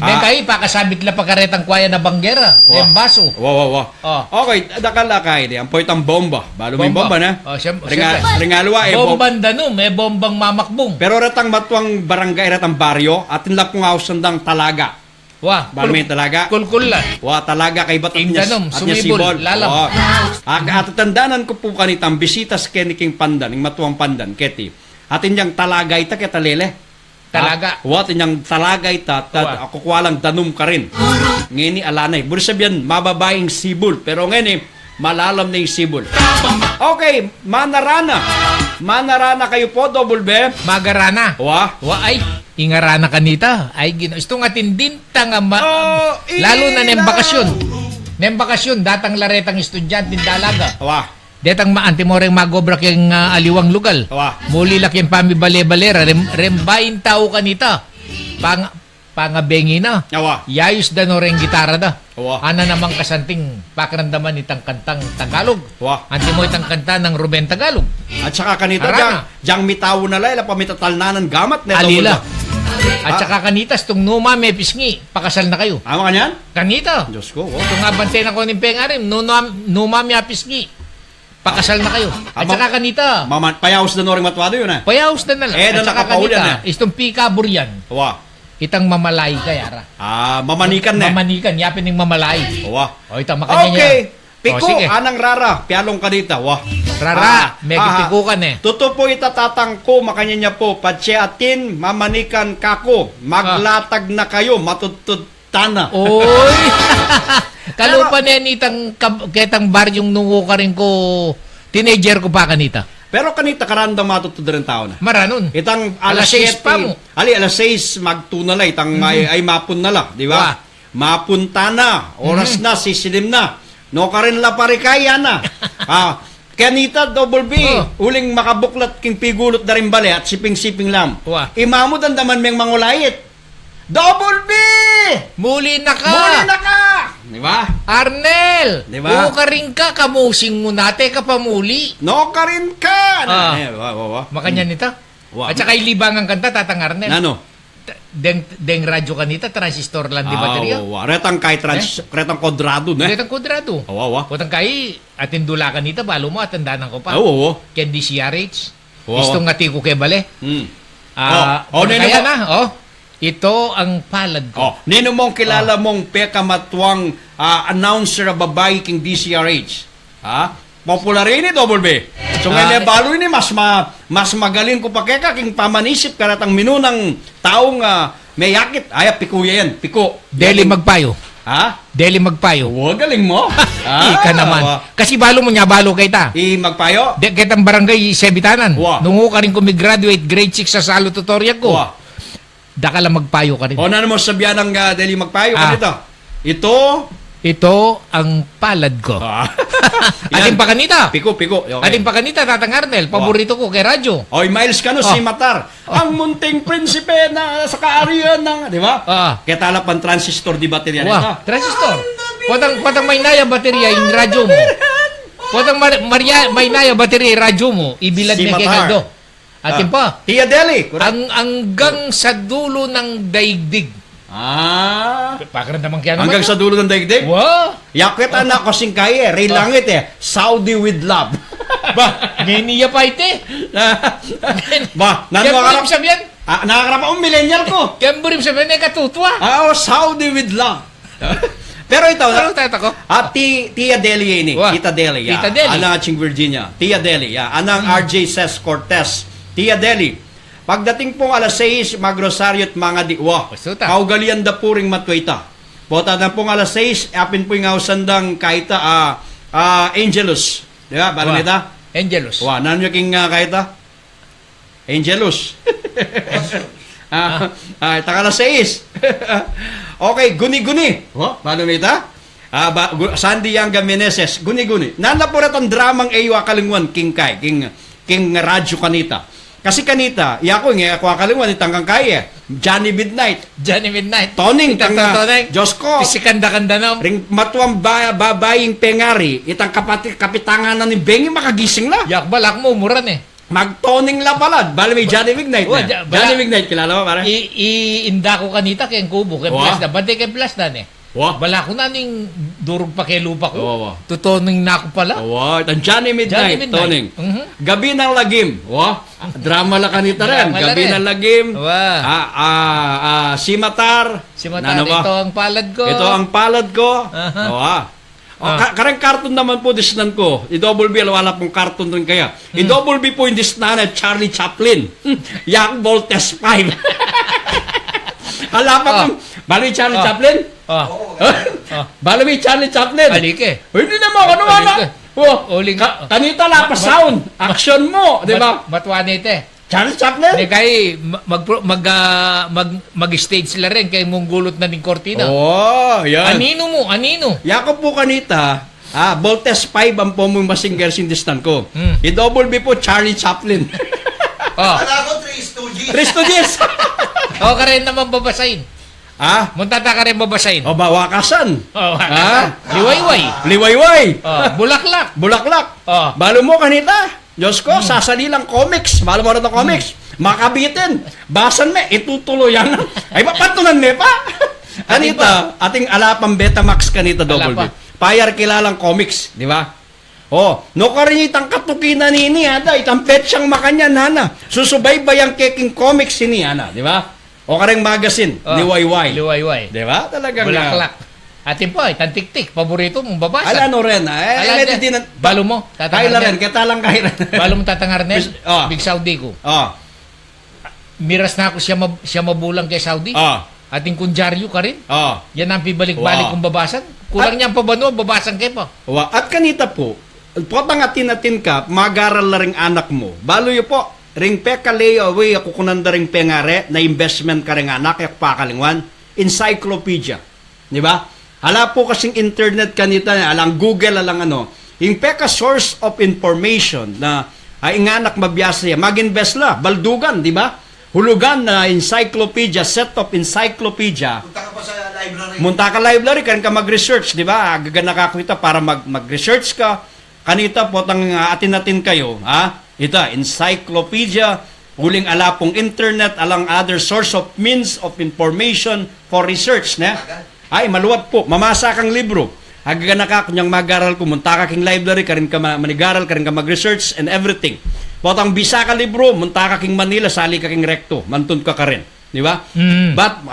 kay pakasabit la pagkaretang kwaya na banggera. Yung baso. Okay, dakala kay di. Ang poitang bomba. Balo may bomba na. Ringalwa bombang danom, bombang mamakbong. Pero ratang matwang barangay, ratang baryo, atin lang kung ausandang talaga. Balo may talaga. Kulkulan. Talaga kay batat niya. Sumibol, lalam. Atatandanan ko po kanitang bisitas keniking pandan, ng matuwang pandan, keti. Atin yang talaga ita ketalele. Talaga. Yung talaga ita, ako kwalang danum ka rin. Ngini alanay. Buri sabihan, mababaing sibul. Pero ngini, malalam na yung sibul. Okay, manarana. Manarana kayo po, Double B. Magarana. Ay, ingarana kanita. Ay, istong atin din tanga lalo na nembakasyon. Nembakasyon, datang laretang estudyante dalaga. Detang antimoreng magobrak yung aliwang lugal. Muli lak yung pamibale-balera. Rembayin tao kanita. Pangabengi na. Yayos da no rin gitara da. Ana namang kasanting pakiramdaman itang kantang Tagalog. Antimo itang kanta ng Ruben Tagalog. At saka kanita, diyang mitawo na ila pamitatalnanan gamat. Alila. At saka kanitas, itong numa may pisngi, pakasal na kayo. Ama kanyan? Kanita. Diyos ko. Itong abante na ko ng pengarim, numa may pisngi. Pakasal na kayo. At saka kanita. Payaos na noring matwado yun Payaos na lang. At saka kanita. Istong pika buryan. Itang mamalay kayara. Mamanikan na. Mamanikan. Yapin ng mamalay. Itang makanya niya. Okay. Piko, anang rara. Pialong kanita. Rara. Megit pikukan Totoo po itatatang ko. Makanya niya po. Patsyatin, mamanikan kako. Maglatag na kayo. Matutut tana. Oy! Kalupa na yan itang ketang baryong nungo ka rin ko teenager ko pa kanita. Pero kanita karandang matutod rin tao na. Maranon. Itang alas 6 pa mo. Alas 6 magtunala. Itang ay mapun na la. Di ba? Mapunta na. Oras na. Sisilim na. No ka rin la parikaya na. Kanita, Double B. Uling makabuklat king pigulot na rin bali at siping-siping lam. Imamod ang daman meng mangulayit. Double B! Muli na ka! Di ba? Arnel! Di ba? Uka rin ka, kamusing mo nate ka pamuli. No ka rin ka! Makanya nita. At saka ilibangang kanta, tatang Arnel. Ano? deng radyo kanita, transistor lang di baterya. Retang kay retang kwadrado, ne? Retang kwadrado. Potang kay, atin dula kanita, balo mo, atandanan ko pa. Ken DCRH. Istong ngati ko kay bale. Kaya na, ito ang palad ko. Nino mong kilala mong pekamatwang announcer na babae king DCRH. Popular ini Double-B. So ngayon balo ini mas magaling ko pa kaya king pamanisip karatang minunang taong may yakit. Ay, pikuya yan. Piko. Deli magpayo. Deli magpayo. Galing mo. Ika naman. Kasi balo mo niya, balo kay ta. Magpayo? Kitang barangay Sebitanan. Nungo ka rin kumigraduate grade 6 sa salo tutorial ko. Daka lang magpayo ka rin. Ano mo sabihan ng deli magpayo ka nito? Ito ang palad ko. Ating pa kanita. Piko. Okay. Ating pa kanita, Tatang Arnel. Paborito ko kay radyo. Miles ka no, si Matar. Ang munting prinsipe na sa kaariyan ng, di ba? Kaya talapan transistor di baterya nito. Transistor. Patang may naya baterya yung radyo mo. Patang may naya baterya yung radyo mo. Ibilad si na kay Matar. Gado. Ating pa. Tia Deli. Hanggang sa dulo ng daigdig. Pakaran naman kaya naman. Hanggang sa dulo ng daigdig? Yakit anak ko sing kaya, Ray Langit Saudi with love. Nginiya pa ite. Nakakarap sabihan? Nakakarap akong millennial ko. Kemburim sabihan katutwa. Saudi with love. Pero ito, Tia Deli ini. Tita Deli. Anang Aching Virginia. Tia Deli. Anang RJ Ses Cortez. Tia Deli. Pagdating pong alas 6, magrosaryo at mga diwa. Kaugalian da puring matwita. Pota na pong alas 6, apin po yung ausandang kaita Angelus. Di ba? Bala nita? Angelus. Nano yung kaita? Angelus. Taka alas 6. Okay, guni-guni. Bala nita? Sandy Yanga Meneses, guni-guni. Nanapurat ang dramang Ewa Kalingwan, King Radyo Kanita. Kasi kanita, ako akalimwan itangkang kaya. Johnny Midnight. Toning, Diyos ko. Isikanda-kanda na. Ring matuang babaying pengari, itang kapitangan na ni Bengi makagising na. Yak balak mo, muran Magtoning la palad. Bali may Johnny Midnight na. Johnny Midnight, kilala mo pare? Inda ko kanita kay kubo, kay plus na. Bante kay plus na Bala ko na ning durog pa kay lupa ko. Tutoning na ako pala. Ang Johnny Midnight. Toning. Gabi ng lagim. Drama la kanita rin. Gabi ng lagim. Si Matar. Ito ang palad ko. Karang karton naman po disnan ko. I-Double-B, wala pong karton doon kaya. I-Double-B po yung disnan at Charlie Chaplin. Young Voltes 5. Alapak balo yung Charlie Chaplin? Balo yung Charlie Chaplin? Alike. Hindi naman ako naman. Kanita lapas sound. Action mo. Di ba? Matwanite. Charlie Chaplin? Hindi kay mag-stage sila rin kay mong gulot na ng kortina. Yan. Anino? Yakop po kanita. Voltes 5 ang po mong masingers in distan ko. I-Double-B po Charlie Chaplin. Kala ko 3 Stooges. Ka rin naman babasahin. Muntata ka rin babasahin. Bawakasan. Liwayway. Bulaklak. Balo mo kanita. Diyos ko, sasalilang comics. Balo mo rin ng comics. Makabitin. Basan me, itutuloyan. Ay, mapatunan me pa. Kanita, ating alapang Betamax kanita Double-B. Payar kilalang comics, di ba? No ka rin itang katukinan ni ada, itang petsang makanya nana. Susubaybayang keking comics ni Ana, di ba? O ka rin magazine, Liwayway. Di ba? Talagang bulaklak. Atin po, itang tik-tik. Paborito mong babasa. Alano rin. Balo mo, Tatang Arnel. Kaya kaya. Balo mo, Tatang Arnel. Big Saudi ko. Miras na ako siya mabulang kay Saudi. Ating kundyaryo ka rin. Yan ang pibalik-balik kong babasan. Kulang niyang pabano, babasan kayo po. At kanita po, potang atin ka, mag-aral na rin anak mo. Balo yun po. Ring peka layaway ako kunanda ring pengare na investment ka rin anak yak pakalingwan. Encyclopedia. Di ba? Hala po kasing internet kanita, alang Google, alang yung peka source of information na anak mabiyasa yan. Mag-invest la, baldugan, di ba? Hulugan na encyclopedia, set of encyclopedia. Punta ka pa sa library. Munta ka library, kan ka mag-research, di ba? Agagana ka kita para mag-research ka. Kanita po, atin kayo, Ito, encyclopedia uling alapong internet alang other source of means of information for research na. Ay maluwat po, mamasa kang libro. Hagagan ka kunyang mag-aral ko, munta ka king library, karin ka manigaral, karin ka mag-research and everything. Potang bisa ka libro, munta ka king Manila, sali ka king recto, mantun ka rin. Di ba? But,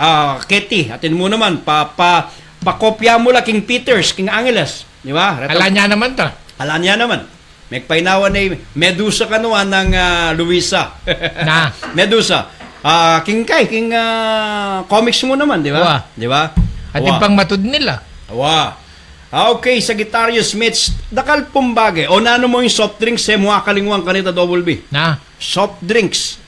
Keti, atin mo naman, pakopya mo lang king Peters, king Angeles. Di ba? Ala niya naman ta. Ala niya naman. May painawan na Medusa kanuan ng Luisa. Na. Medusa. King comics mo naman, di ba? Di ba? At yung pang matud nila. Okay, Sagittarius Mitch, dakal pumbage. O nano mo yung soft drinks, mga kalingwang kanita DOBOL-B. Na. Soft drinks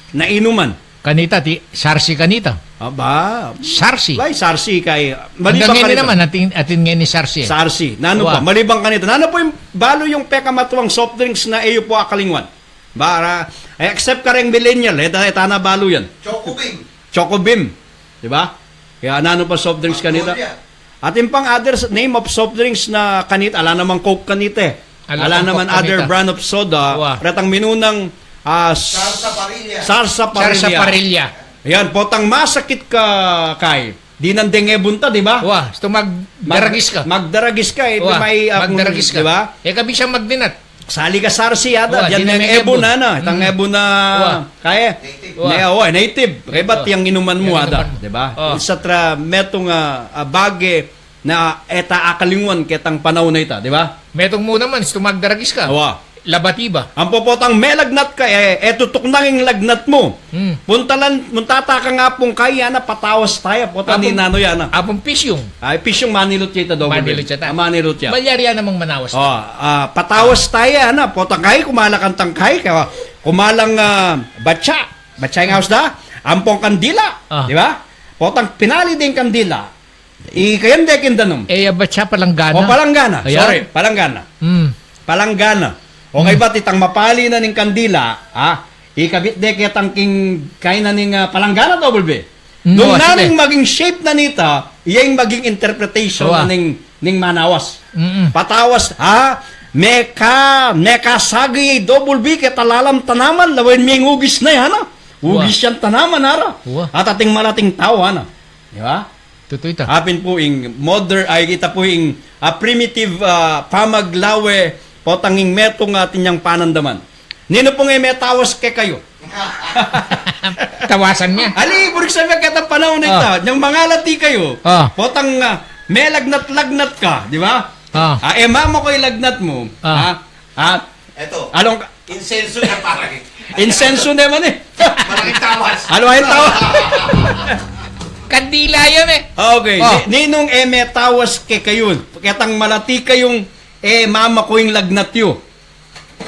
na inuman. Kanita, sarsi kanita. Aba. Sarsi. Bay, sarsi kay. Hanggang ngayon naman, atin ngayon ni sarsi. Sarsi. Nano pa, malibang kanita. Nano po yung, balo yung pekamatuang soft drinks na iyo po akalingwan. Except ka rin millennial, tana balo yan. Chocobim. Diba? Kaya nano pa soft drinks kanita. At yung pang other name of soft drinks na kanita, ala naman Coke kanita. Ala naman other brand of soda. Retang minunang Sarsa Parilla. Ayan, potang masakit ka kay. Di nang dengebunta, di ba? Ito magdaragis ka. Magdaragis ka. Magdaragis ka. Diba? Kabi siyang magdinat. Sali ka sarsi yata. Diyan ng ebo na na. Itang ebo na kaya. Native. Kaya ba't yung inuman mo ada? Diba? Isa metong bage na eta akalingwan ketang panahon na ita. Diba? Metong mo naman, magdaragis ka. Labatiba. Ang popotang may lagnat ka, tutok na yung lagnat mo. Muntata ka nga pong kaya na patawas tayo. Pota ni Nano yan. Apong pisyong. Ay, pisyong manilot yata DOBOL-B. Manilot yata. Balyarya namang manawas. Patawas tayo, Potang kay, kumalang tangkay. Kumalang batsa. Batsa yung house da. Ampong kandila. Di ba? Potang pinali din kandila. Ikayan dekin danom. Batsa palanggana. Palanggana. Sorry, palanggana. Palanggana. Okay ba itang mapali na ng kandila, ikabit de ketang king kain na ng palanggana DOBOL-B. Nung naning maging shape na nita, iyang maging interpretation na ning manawas. Patawas, meka sagi DOBOL-B ketalalam tanaman, lawin miyang ugis na yan, ugis yan tanaman, at ating malating tao, di ba? Tutoy ta. Apin po yung modern, ay kita po yung primitive pamaglawe, potanging metong atin niyang panandaman. Nino pong metawas ke kayo? Tawasan niya. Ali, burik sabi katang panahon na ito. Yung mga lati kayo, potang may lagnat-lagnat ka, di ba? Mama ko yung lagnat mo. Eto. Along, insenso na parang. Insenso naman Malaking tawas. Malaking tawas. Kandila yan Okay. Ninong metawas ke kayo. Katang malati kayong mama ko yung lagnat yun.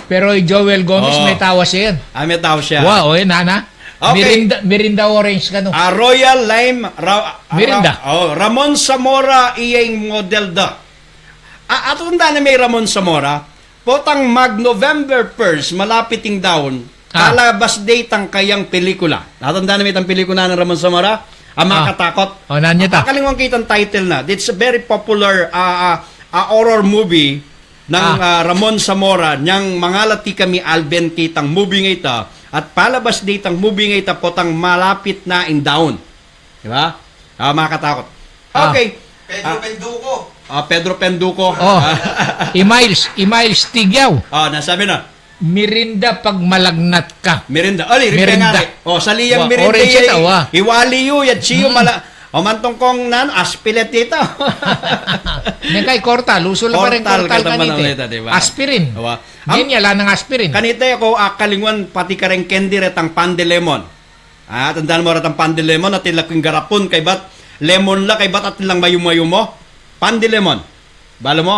Pero Joel Gomez may tawas yan. May tawas siya. Nana. Okay. Mirinda orange ka no. Royal Lime. Mirinda. Ramon Zamora iyang model da. Atunda na may Ramon Zamora. Potang mag-November 1st, malapiting daon, kalabas date ang kayang pelikula. Atunda na may itang pelikula ng Ramon Zamora. Makatakot. Nanya ta. Kalingwang kitang title na. It's a very popular horror movie ng Ramon Zamora niyang mga lati kami Alben kitang movie nga ita at palabas ditang movie nga ita potang malapit na in down. Di ba? Makatakot. Okay. Pedro Penduko. Imiles Tigyaw. Nasabi na. Mirinda pag malagnat ka. Mirinda. Mirinda. Saliyang Mirinda. Orange ita, Iwaliyo, yatsiyo, mantong kong aspilet dito. Nekay kortal, usul pa rin kortal kanite. Diba? Aspirin. Yala ng aspirin. Kanite ako kalingwan pati ka rin candy retang pandelemon. Tandaan mo retang pandelemon at ilaking garapon kay bat lemon la kay bat at ilang mayumayo mo. Pandelemon. Balo mo,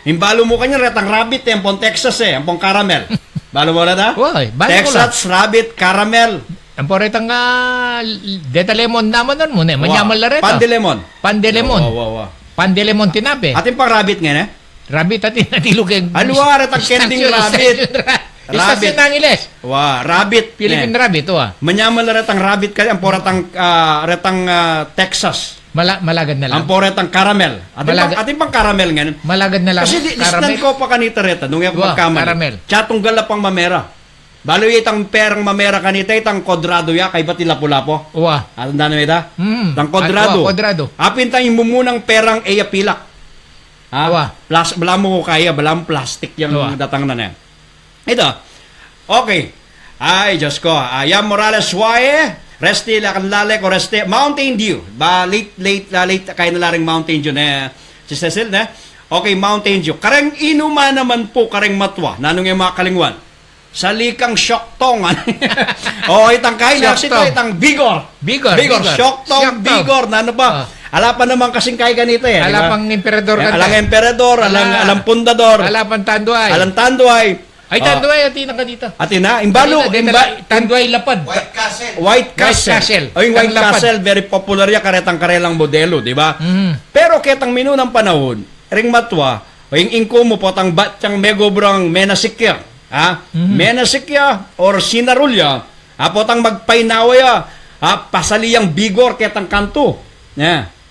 himbalo mo kanya retang rabbit empong Texas empong caramel. Balo mo na? Texas rabbit caramel. Ang poretang deta lemon naman nun muna. Manyamal na rin. Pandelemon. Pandelemon tinape. Atin pang rabbit nga Rabbit atin natilog yung... Aluwa, retang kending rabbit. Istasyon ng Iles. Rabbit. Philippine rabbit, Manyamal na retang rabbit ka. Ang poretang Texas. Malagad na lang. Ang poretang caramel. Atin pang caramel nga. Malagad na lang. Kasi listan ko pa kanita reta. Nung yung magkamali. Caramel. Chatong galapang mamera. Balo itang perang mamera kanita, itang kodrado ya, kay bati lapu-lapo. Uwa. Atanda na ita? Itang kodrado. Kodrado. Apin tayo mumunang perang eya pilak. Uwa. Bala mo ko kaya, bala mo plastic yung datang na na. Ito. Okay. Ay, Diyos ko. Ayam Morales Wae. Resti lakan lale ko resti. Mountain Dew. Late kaya na laring Mountain Dew na. Si Cecil na. Okay, Mountain Dew. Kareng inuma naman po, kareng matwa. Nanong yung mga kalingwan. Salikang Shoktong. Itang kain na sito, itang Bigor. Bigor. Shoktong, Bigor. Nano ba? Ala pa naman kasing kay ganito eh. Ala pang emperador kanta. Alang emperador, alang pundador. Ala pang tanduay. Alang tanduay. Ay, tanduay, atina ka dito. Atina, imbalo. Tanduay lapad. White Castle. O yung White Castle, very popular ya, karetang-karelang modelo, di ba? Pero ketang minunang panahon, ring matwa, o yung ingko mo po, tang batyang megobrang menasikya, menasikya or sinarulya, potang magpainawaya, pasaliyang Bigor ketang kanto.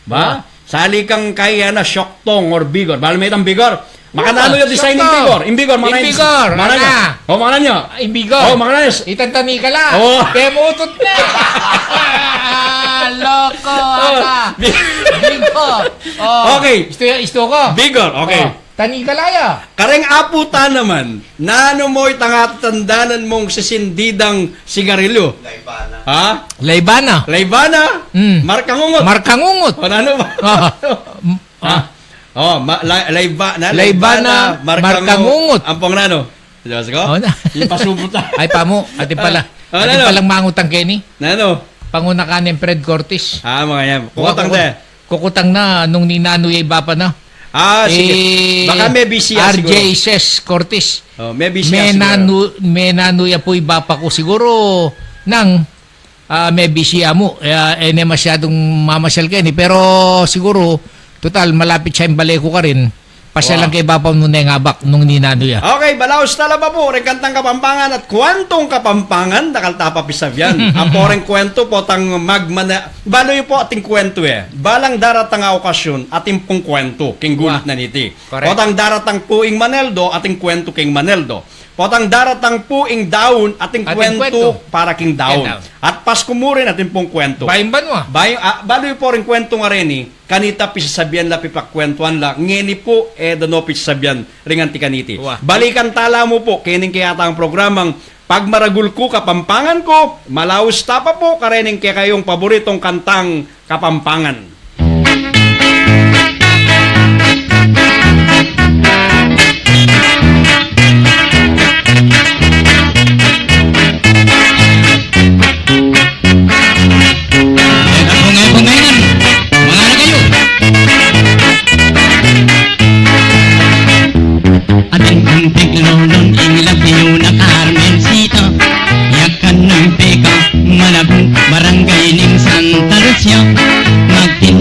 Ba? Sali kang kaya na Shoktong or Bigor. Balo may itang Bigor. Makanano yung design ng Bigor. Imbigor, mga Imbigor. niya. Mga niya. Imbigor. Mga niya. Itantani ka lang. Kaya mutot na. Loko. Bigor. Okay. Isto ko. Bigor, okay. Tani ka laya. Kareng aputa naman, nano mo itangatandanan mong sisindidang sigarilyo? Laybana. Laybana? Markangungot. Nano ba? Laybana, Markangungot. Ampong nano? Diyos ko? Yung pasubot na. Ay, pamo. Atin pala. Atin palang mangutang Kenny. Nano? Panguna ka ng Fred Cortis. Mga yan. Kukutang na. Kukutang na nung ninanoy ay bapa na. Sige. Baka may BCA siguro. RJ Ses Cortis. May BCA siguro. May nanoy po bapa ko siguro nang may BCA mo. Ne masyadong mamasyal Kenny. Pero siguro, total, malapit siya yung baleko ka rin. Pasya lang kay Bapa nung nengabak nung ninano ya. Okay, balaos talaba po. Rekantang Kapampangan at kwentong Kapampangan. Dakal tapapisabyan. Ang poreng kwento po tang magmana. Baloy po ating kwento eh. Balang daratang okasyon ating pong kwento. King gulit na niti. Potang daratang puing Maneldo ating kwento king Maneldo. Potang daratang puing daon ating kwento para king daon. At Pasko mo rin ating pong kwento. Bayin ba no? Baloy po rin kwento nga rin eh. Kanita pisasabihan la pipakwentuan la. Ngeni po dano pisasabihan ringanti kaniti. Balikan tala mo po kining kayata ang programang Pagmaragul ko Kapampangan ko. Malaos tapa po karening kaya kayong paboritong kantang Kapampangan. Ating kuntik lolon ilang piyo na Carmencita Yakan ng peka malabong barangay ning Santa Lucia Magtin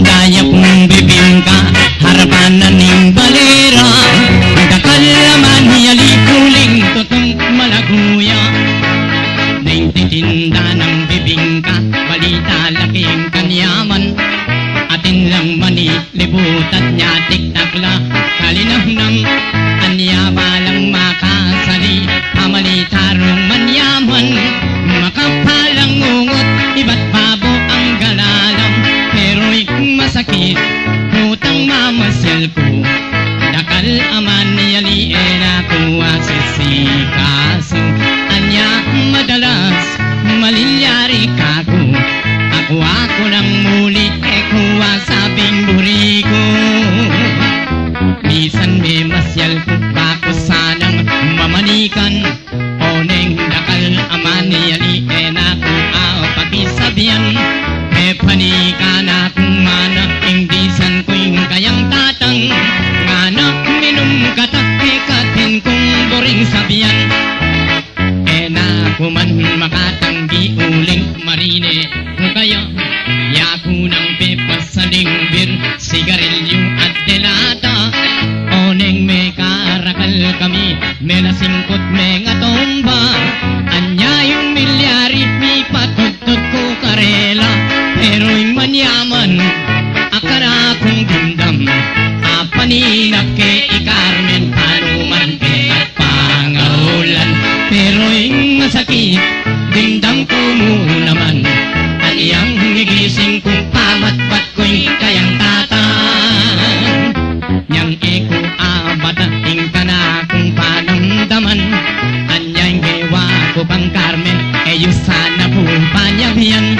sabihan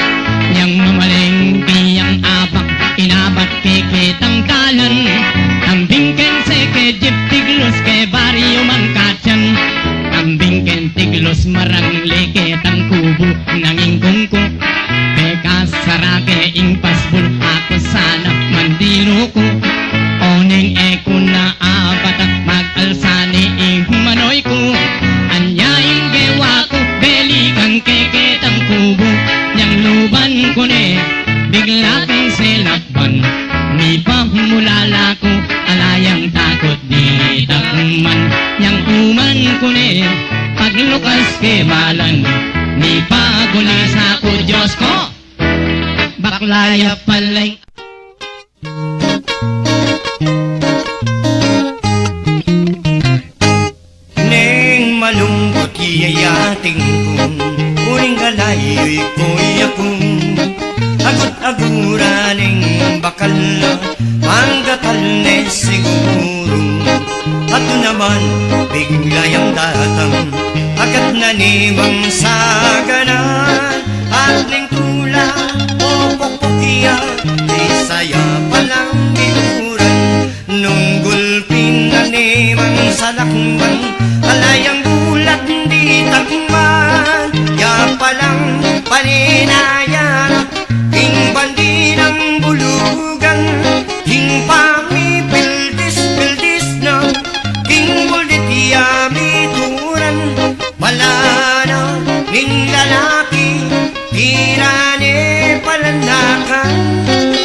yang mamaling biyang apak inabat keketang talan kambing ken seke jip tiglos ke baryo mangkachan kambing ken tiglos marang leke tang kubo nanging kungko bekas sarake ing pasbul ako sana mandino ko oning eko na abatak mag-alsani ing manoy ko anyaing gewa ko belikan keketang kubo yang luban ko ne bigla kang selakban ni pamulala ko alayang takot di takman yang uman ko ne paglukas ke balan ni pagulis ako Diyos ko baklaya palay Neng malungkot iyayating kong uling galayo'y kuyakong agut-aguraning bakal na manggatal ne siguro at naman biglayang datang agad na nimang saganan at ning tula o pokpokya di saya palang inuran nung gulpin na nimang salakban alayang bulat di takman ya palang paninaya king bandi ng bulugan king pamipildis-pildis na king bulit yamituran wala na ning lalaki tirane palanakan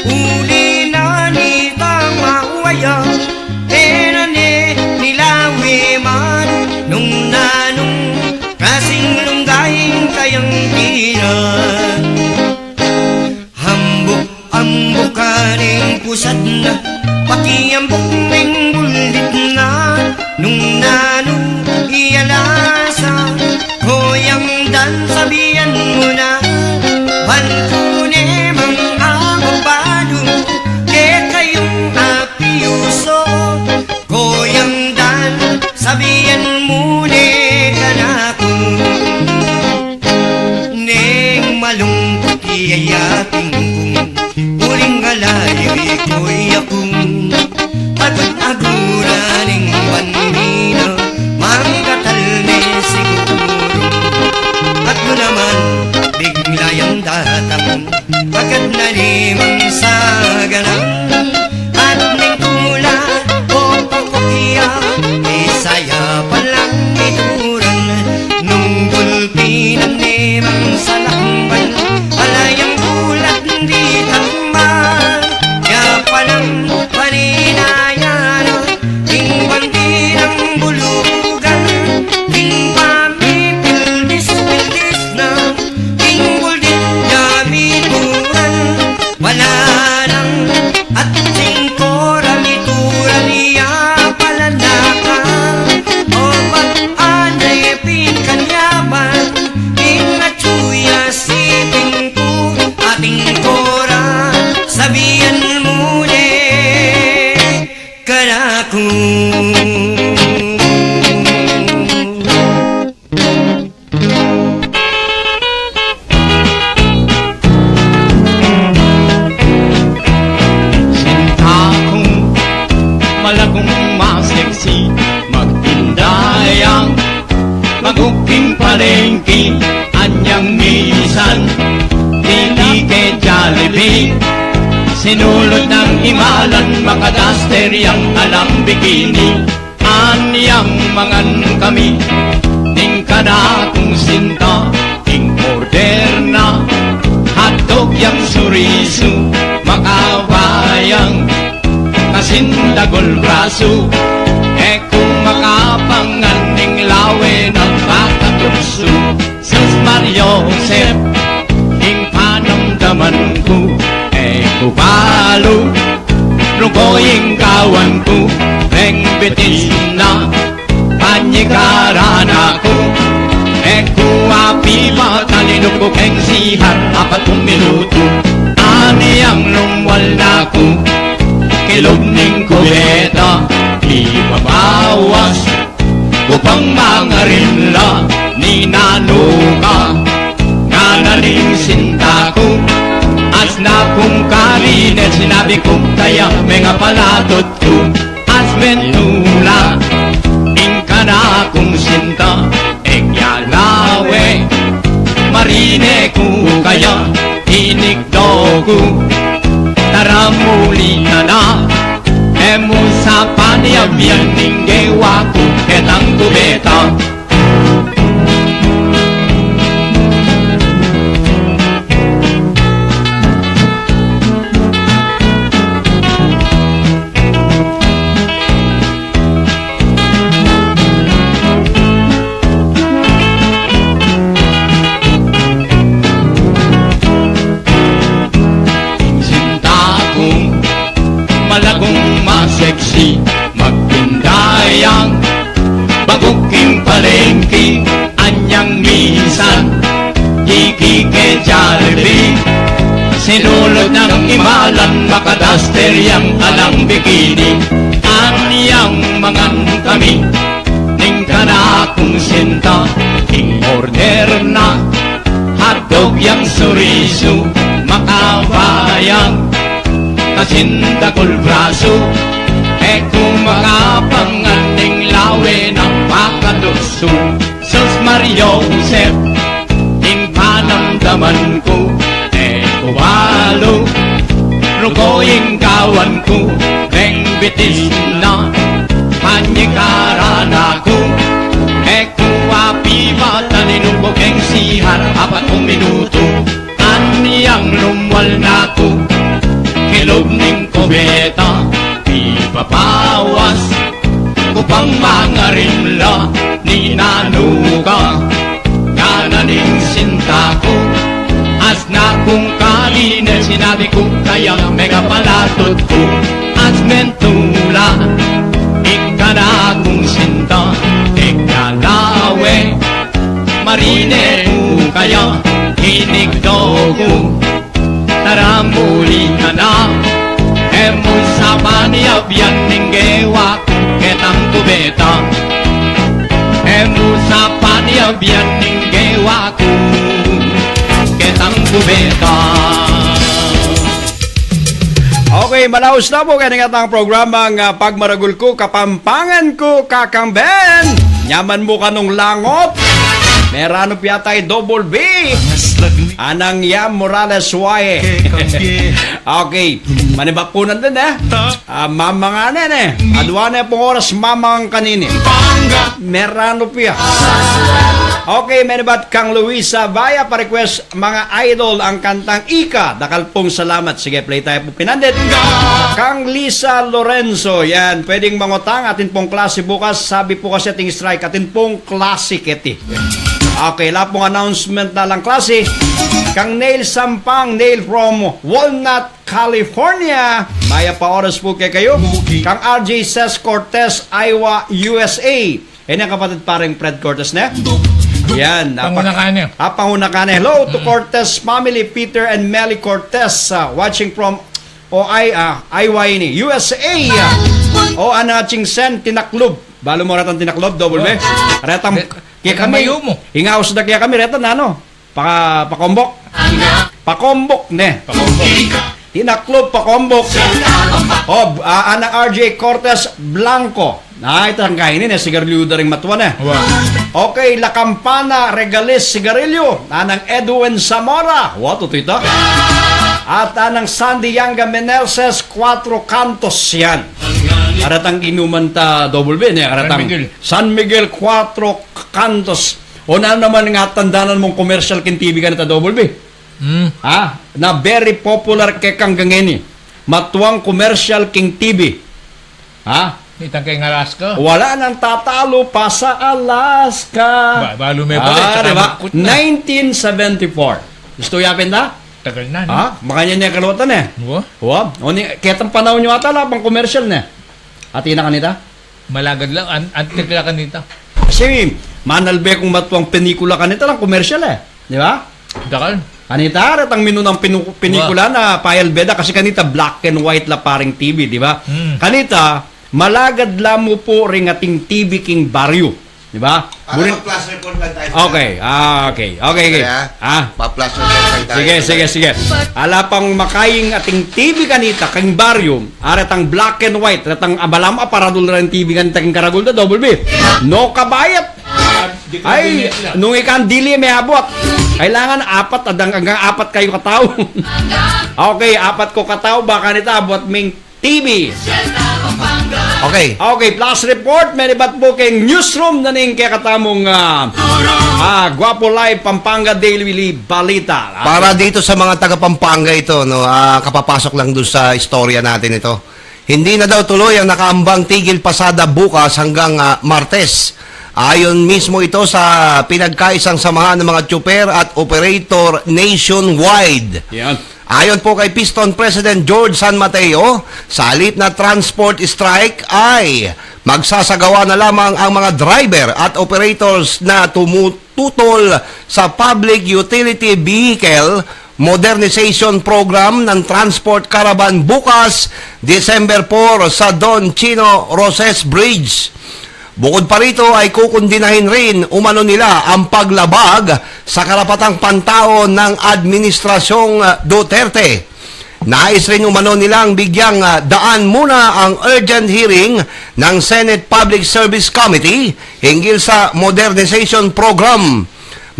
uli na ni tamawaya enane nilawi man nung nanong kasing lunggaing kayang tiran hambok-ambok kaning pusat na pakiambok ng bulit na nung nanong iyalasa koyang dan sabihan mo na bankune mang ababado ke kayong apiuso koyang dan sabihan mo ne kanako neng malungkot iyayating kong uling galayo'y kuyakong pagod-aguraning panina manggatal ne siguro at naman biglayang datang agad na limang saganang at ning tula o pagkukya isaya palang ituran nung gulpinan limang salakban alayang bulat di takman ya palang paninaya na king bandi ng bulugan king pamipildis-pildis na king buldit yamituran wala nang at singkora mituran niya palanaka o pag-anay pinkanyaman inatsuya siping ko ating kora sabihan mo ne kanako malagong maseksi magtindayang maguking palengke anyang misan titi ke Jollibee sinulot ng imalan makadaster yang alang bikini anyang mangan kami ting kada kong sinta ting moderna hotdog yang surisu makabayang kasindagol braso kung makapangan ning lawe ng pagkatupso Sus Mario Josep ing panamdaman ko kupalo rukoying kawan ko reng bitis na panyikaran ako api matalino ko keng sihar 4 minuto aniyang lumwal na ko kilog ning kubeta ibabawas upang mga rinla ni nanuka nga naling sinta ko as na kung kalinet sinabi ko kaya mga palatot ko as mentula ingka na akong sinta ekyalawe marine ko kaya hinigdo ko tara muli ka na emo sa paniyabyan ninggewa ko ketang kubeta seksi magpindayang baguking palengki anyang minsan kikike Jollibee sinulod ng imalan makadaster yang alang bikini anyang mangan kami ning kana akong sinta king order na hotdog yang suriso makabayang kasinta kul braso kung makapanganing lawe ng pakaduso Sus Mario Josep ing panamdaman ko kubalo rukoing kawan ko beng bitis na panyikaran ako kuwapi batanin ko keng sihar 4 minuto aniyang lumwal na ko kilog ning kubeta ipapawas kupang mga rimla ni nanuka kananing sinta ko as na kung kalina sinabi ko kaya mega palatot ko as mentula ika na akong sinta ikalawe marine ko kaya hinigdo ko tara muli ka na emo sa paniyabyan ninggewa ketang kubeta emo sa paniyabyan ninggewa ketang kubeta. Okay, malaos na po kaya nga ang programang Pagmaragul ko, Kapampangan ko, Kakamben. Nyaman mo kanong langot. Merano piyatay DOBOL-B. Anang Yam Morales Wae. Okay, manibapunan din mamanganin adwane pong oras mamang kanini. Merano piya. Okay, manibat kang Luisa Baya pa-request mga idol ang kantang Ika. Dakal pong salamat. Sige, play tayo po pinandit. Kang Lisa Lorenzo, yan, pwedeng mangutang atin pong klase bukas. Sabi po kasi ating strike, atin pong classic eti. Okay, lahat pong announcement na lang klase. Kang Neil Sampang, Neil from Walnut, California. Maya pa oras po kayo. Kang RJ Ses Cortez, Iowa, USA. Yan ang kapatid parang Fred Cortez na. Yan. Pangunakane. Pangunakane. Hello to Cortez family, Peter and Melly Cortez. Watching from Iowa ini, USA. O anaching sen, tinaklob. Balo mo ratang tinaklob, DOBOL-B. Retang, kaya kami, hingaos na kaya kami, retang ano? Pakombok. Pakombok, ne. Tinaklob, pakombok. O, anang RJ Cortez Blanco. Ito ang kainin, sigarilyo da rin matuwa na. Okay, La Campana Regalis Sigarilyo. Anang Edwin Zamora. What, ito ito? At anang Sandy Yanga Menelses, 4 Cantos yan. Aratang inuman ta DOBOL-B niya. San Miguel 4 Cantos. O na naman nga tandanan mong commercial kin TV ka na ta DOBOL-B. Na very popular kay kang gangeni. Matuwang commercial king TV. Itang kay Alaska. Wala nang tatalo pa sa Alaska. Balo may balik. Diba? 1974. Gusto yapin na? Tagal na. Makanya niya kalawatan ketang panahon nyo ata pang commercial na. Ati na kanita? Malagad lang. Antik lang kanita. Kasi manalbe kung matuwang pelikula kanita lang commercial Di ba? Dakal. Kanita, ratang minu ng pelikula na payal beda kasi kanita black and white la paring TV, di ba? Kanita, malagad lamo po ring ating TV king baryo. Di ba? Para mag-plus report lang tayo. Okay. Okay. Pa-plus report lang tayo. Sige. Ala pang makaying ating TV kanita kang baryo, aratang black and white, aratang abalam aparadul rin TV kanita kang karagul na double B. No kabayat. Ay, nung ikan dili may abot. Kailangan hanggang apat kayo katao. Okay, apat ko katao baka nita abot ming TV. Okay, plus report, may ba't po kayong newsroom na ning kaya katamong Guapo Live Pampanga Daily Balita. Para dito sa mga taga Pampanga ito, no, kapapasok lang doon sa istorya natin ito. Hindi na daw tuloy ang nakaambang tigil pasada bukas hanggang Martes. Ayon mismo ito sa pinagkaisang samahan ng mga tsuper at operator nationwide. Yan. Ayon po kay Piston President George San Mateo, sa halip na transport strike ay magsasagawa na lamang ang mga driver at operators na tumututol sa Public Utility Vehicle Modernization Program ng Transport Caravan bukas, December 4 sa Don Chino Roses Bridge. Bukod pa rito ay kukundinahin rin umano nila ang paglabag sa karapatang pantao ng Administrasyong Duterte. Nais rin umano nilang bigyang daan muna ang urgent hearing ng Senate Public Service Committee hinggil sa modernization program.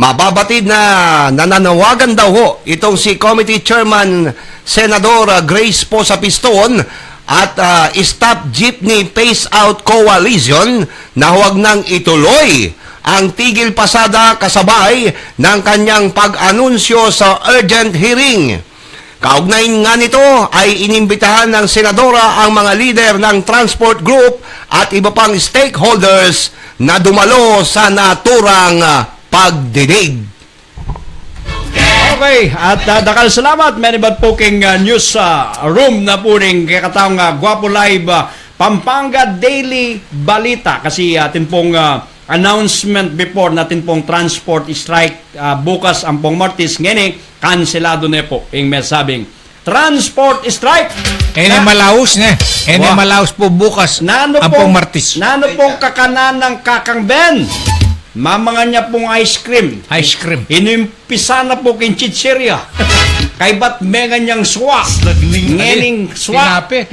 Mababatid na nananawagan daw ho itong si Committee Chairman Senador Grace Posa Piston at Stop Jeepney Pace Out Coalition na huwag nang ituloy ang tigil pasada kasabay ng kanyang pag-anunsyo sa urgent hearing. Kaugnay nga nito ay inimbitahan ng senadora ang mga lider ng transport group at iba pang stakeholders na dumalo sa naturang pagdinig. Okay, at dakal salamat. May ba't po king news room na po rin kakatawang Guapo Live Pampanga Daily Balita. Kasi atin pong announcement before natin pong transport strike bukas ang pong Martes. Ngayon, kanselado na po yung mesabing transport strike. Malaos na. Malaos po bukas ang pong Martes. Nano pong kakanan ng Kakang Ben. Mamanga niya pong ice cream. Ice cream. Inumpisa na po king chichirya. Kay ba't mega niyang swa. Ngening swa. Tinape.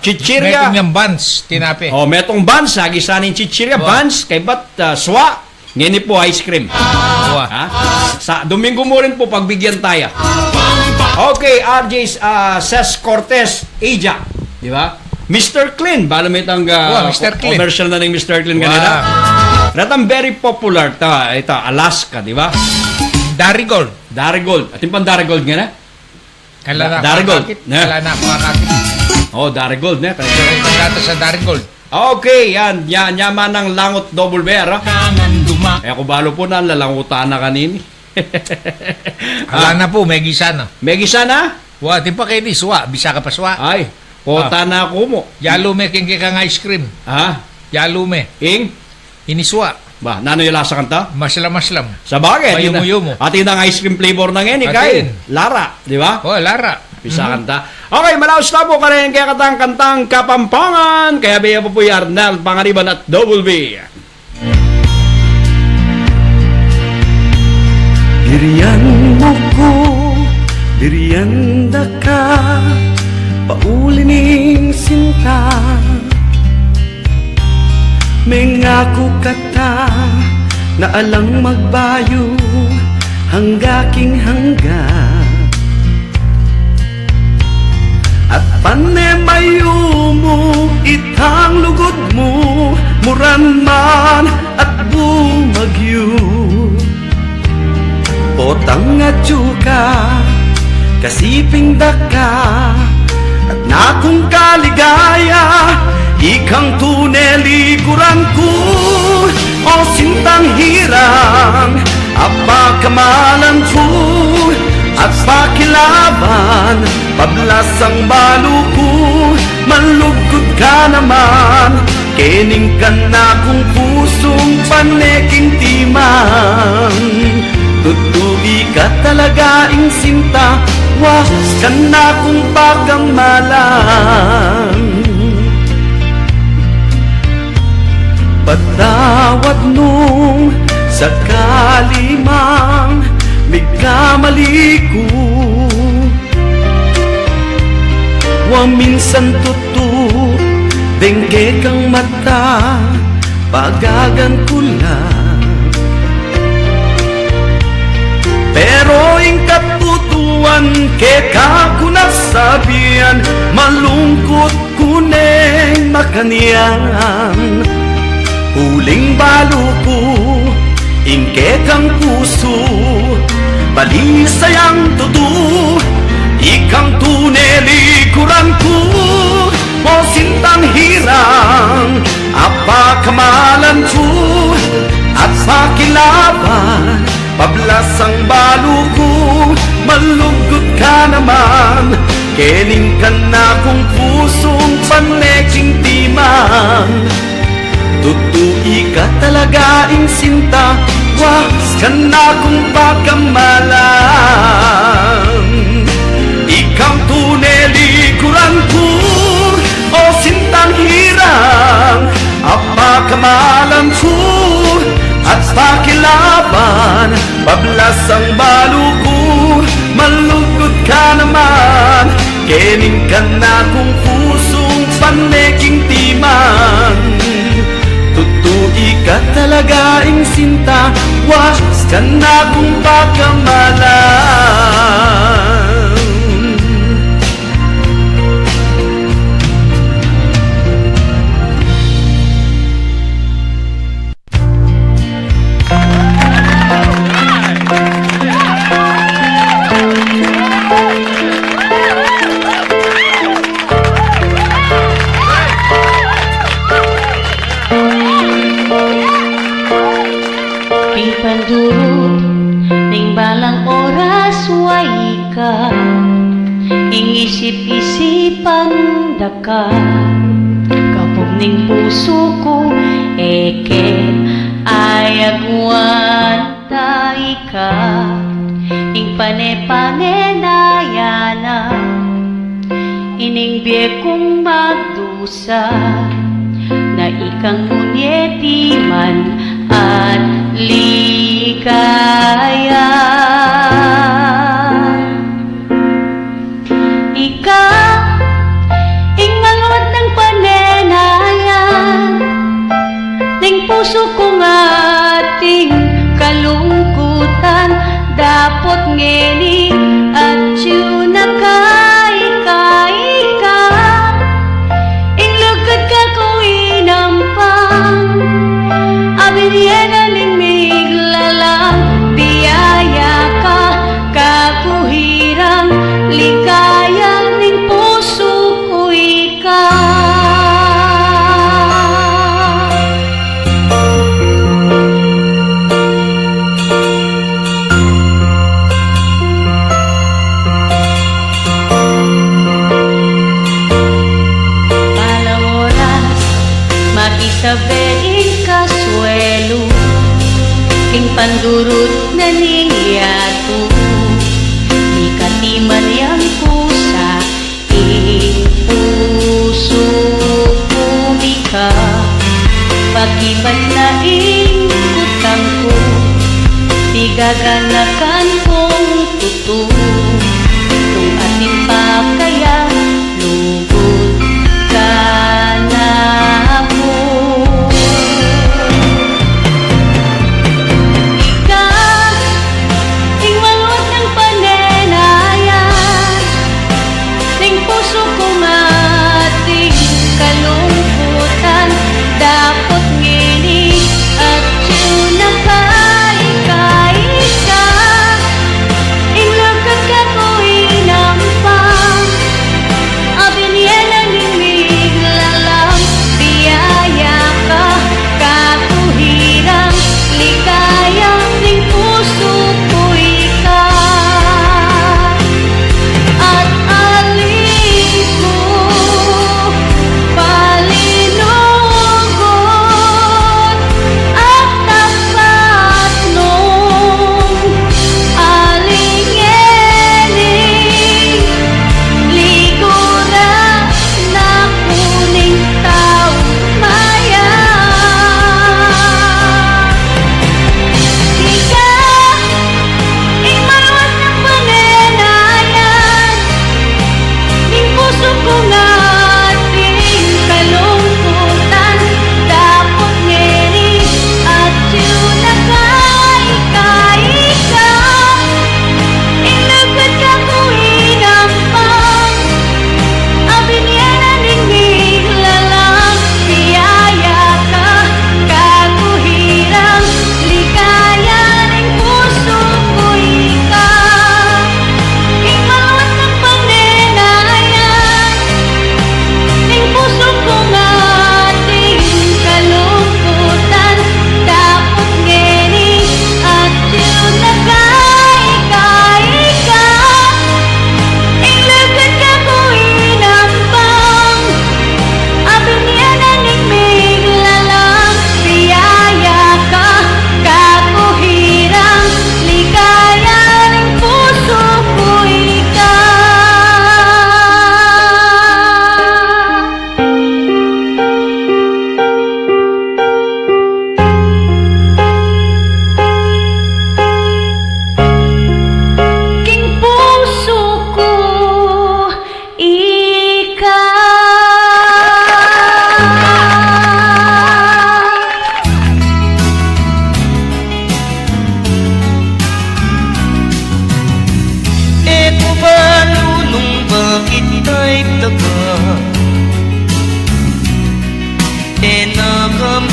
Chichirya. Metong niyang buns. Tinape. Metong buns. Hagisanin chichirya. Buns. Kay ba't swa. Ngeni po ice cream. Sa Domingo mo rin po pagbigyan tayo. Okay, RJ Ses Cortez Eja. Di ba? Mr. Clean. Bala may itang commercial na ng Mr. Clean kanina. Ratang very popular ito Alaska, di ba? Darigold. Atin pang Darigold nga na? Darigold. Kala na makakakit. Darigold na. Kaya sa Darigold. Okay, yan. Yaman ng langot double bear. Ako balo po na lalangutan na kanini. Ala na po, may gisa na. May gisa na? Di pa kayo ni Swa. Bisa ka pa Swa. Ay, kota na ako mo. Yalume king kang ice cream. Yalume. Iniswa. Ba, nano yung lasa kanta? Maslam. Sa bagay. Mayumo. At ang ice cream flavor na ngayon, kay Lara, di ba? Lara. Pisa kanta. Okay, malaos na po ka rin kaya kantang Kapampangan. Kaya biya po yung ARNEL, Panganiban at DOBOL-B. Diriyan mo ko, diriyan da ka, paulining sinta. Mengako kata na alang magbayo hanggaking hangga. At panemayo mo itang lugod mo muran man at bumagyo. Potang nga tsuka kasiping daka at nakong kaligaya. Ikang tuneli kurang ko o sintang hirang apa kamalan ko at pakilaban pablasang balo ko malugod ka naman kening ka na kung pusong paneking timang tutugi ka talaga ing sinta was ka na kung pagkamalan Patawad nung sakali mang migkamali ko. Wa minsan dengke kang mata, pagagan ko lang. Pero ingkat putuan ke kaku nasabian, malungkot kuneng makanian. Huling baluko, ingke kang puso, balisay ang tutu, ikang tuneli kurangku. Mo sintang hirang, apa kamalan ko, at pakilaban, pablasang baluko, malugod ka naman. Kening ka na kong pusong paneking timan. Tutui ka talaga ing sinta, was ka na kung pakamalan. Ikaw tuneli kurangku, o sintang hirang, apa kamalan ko, at pakilaban, pablasang baluko, malugod ka naman. Kening ka na kung pusong paneking timan. Tutui ka talaga ing sinta, was ka na kung pakamalan. Pandurut ning balang oras way ka, ing isip-isipan daka. Kapog ning puso ko eke ayagwan ka, ing pane-pane nayana, ining biye kong magdusa, na ikang munyeti man at ligaya. Ika ing malod ng panenayan, ning puso kong ating kalungkutan, dapot ngeni at yun nakaika-ika, ing lugod ka ko inampang, abiniyena ning miglalang, biyaya ka kakuhirang, ligaya ning puso ko ikaw. Palang oras makisabeing kasuelo, king pandurut na ningyato, ikatiman yang kusa, ing puso kumika, pakiban na ing kutang ko, tigaganakan kong tutu, kung ating pakaya, lugod ka na ako. Ika ing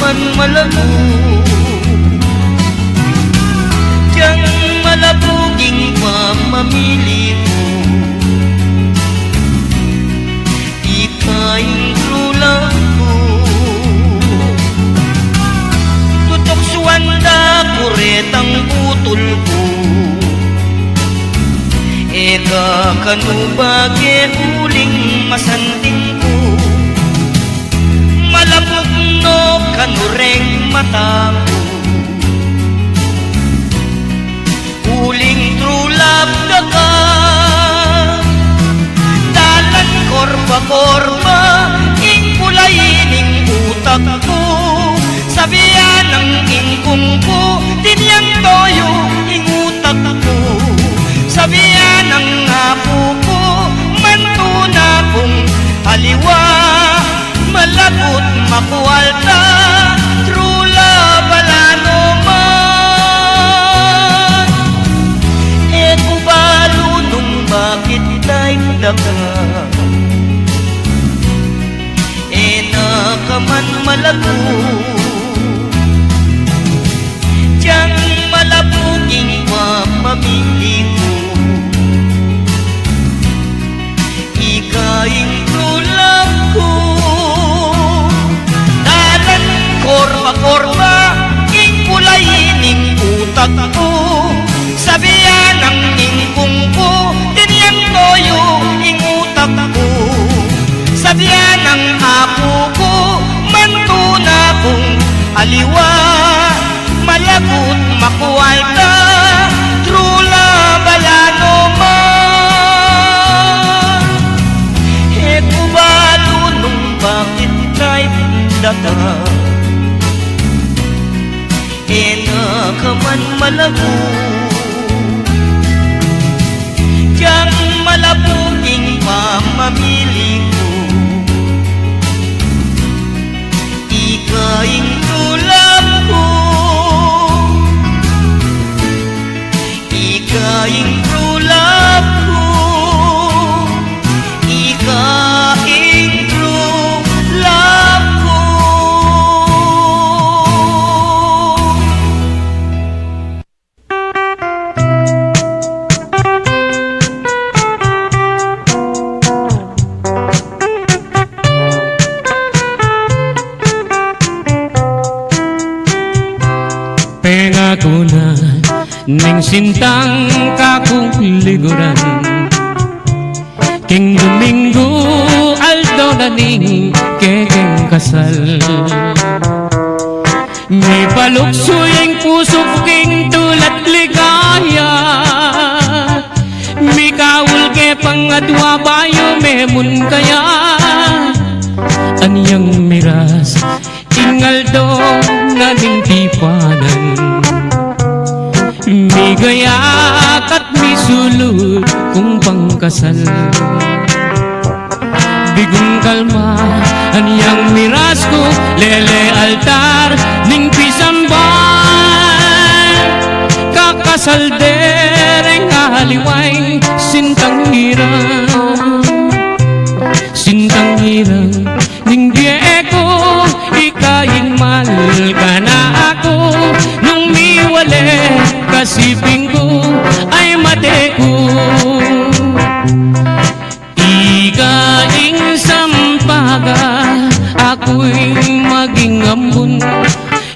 man malago diyang malabuging mamamili ko ika'y trulang ko tutok suwanda kuretang utol ko eka kanubage uling masanting ko malabog no kanureng mata ko uling true love na ka dalan korba-korba ing pulayining utak ko sabihan ng ingkong ko dinyang toyo ing utak ko sabihan ng apo ko mantuna kong aliwa malabot makuwalta true love alano man kubalo nung bakit tayo daga nakaman malago diyang malabuging mamamili ko ikaing tulad ko dalan korba-korba ing pulayining utak ko sabihan ng ingkong ko dinyang toyo ing utak ko sabihan ng apo ko mantuna kong aliwa malagot makuwalta true love alano man kubalo nung bakit tayo daga nakaman malago diyang malabuging mamamili ko ikaing tulad ko ikaing tulad ko ikaing tulad ko Pengakunan ning sintang kakong liguran king Domingo aldo na ning kekeng kasal may paluksoy ang puso king tulad ligaya may kawul ke pangadwa bayo memun kaya anyang miras ingaldo na ning tipanan migayak at misulot kung pangkasal bigong kalma anyang miras ko lele altar ning pisamban kakasal dereng haliway sintang hirang ning dieko ikaing mal ka na ako nung miwale kasiping ko ay mateko ikaing sampaga ako'y maging ambun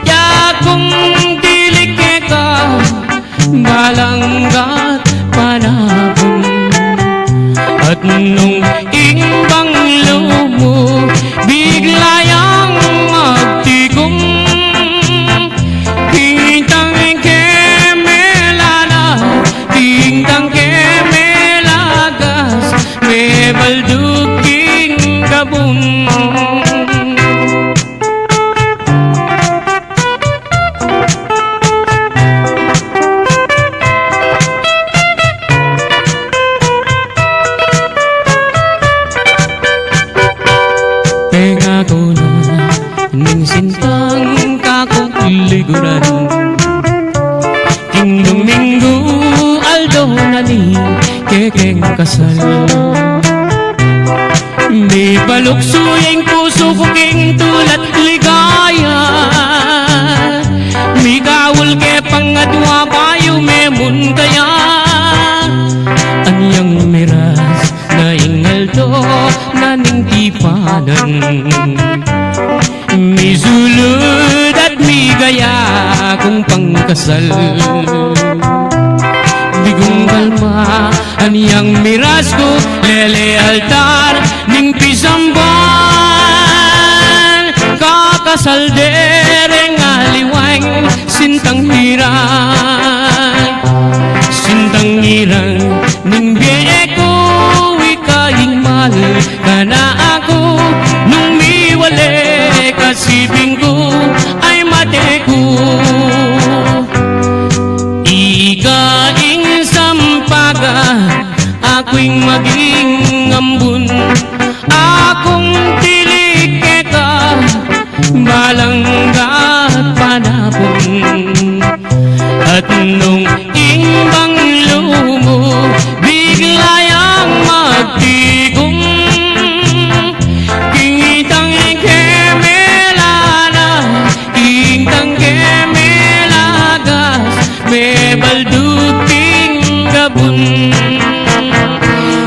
yakong dilike ka balanggat panahon at nung imbang lumo biglayang magtikom tintang kemelana tintang kemelagas may balduging gabon ning sintang kakong liguran king Domingo aldo na ni kekeng kasal may paluksoy ang puso ko king tulad ligaya kadwa bayo memun kaya anyang meras na ingaldo naning tipanan misulud at migaya kung pangkasal bigong kalma anyang miras ko lele altar ning pisambal kakasal dereng aliwang sintang hirang ning biye ko ikaing mal kana ako nung miwale kasibing ko ay mate ko ikaing sampaga ako'y maging ambun akong tilik ka balanggat panapon at nung imbang lumo biglayang magtigong kingitang kemelana kingitang kemelagas may balduking gabon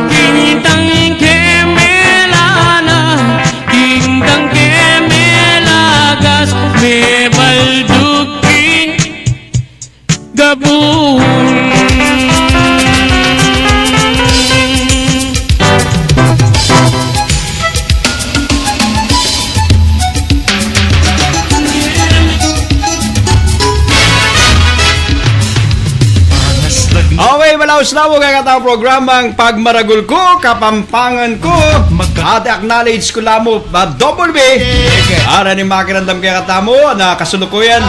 kingitang kemelana kingitang kemelagas may balduking gabon. Okay, malaos-lawag ang atang programang Pagmaragul ko, Kapampangan ko, at acknowledge ko lamo DOBOL-B. Ara ni makirandam kaya katamo na kasulukuyan.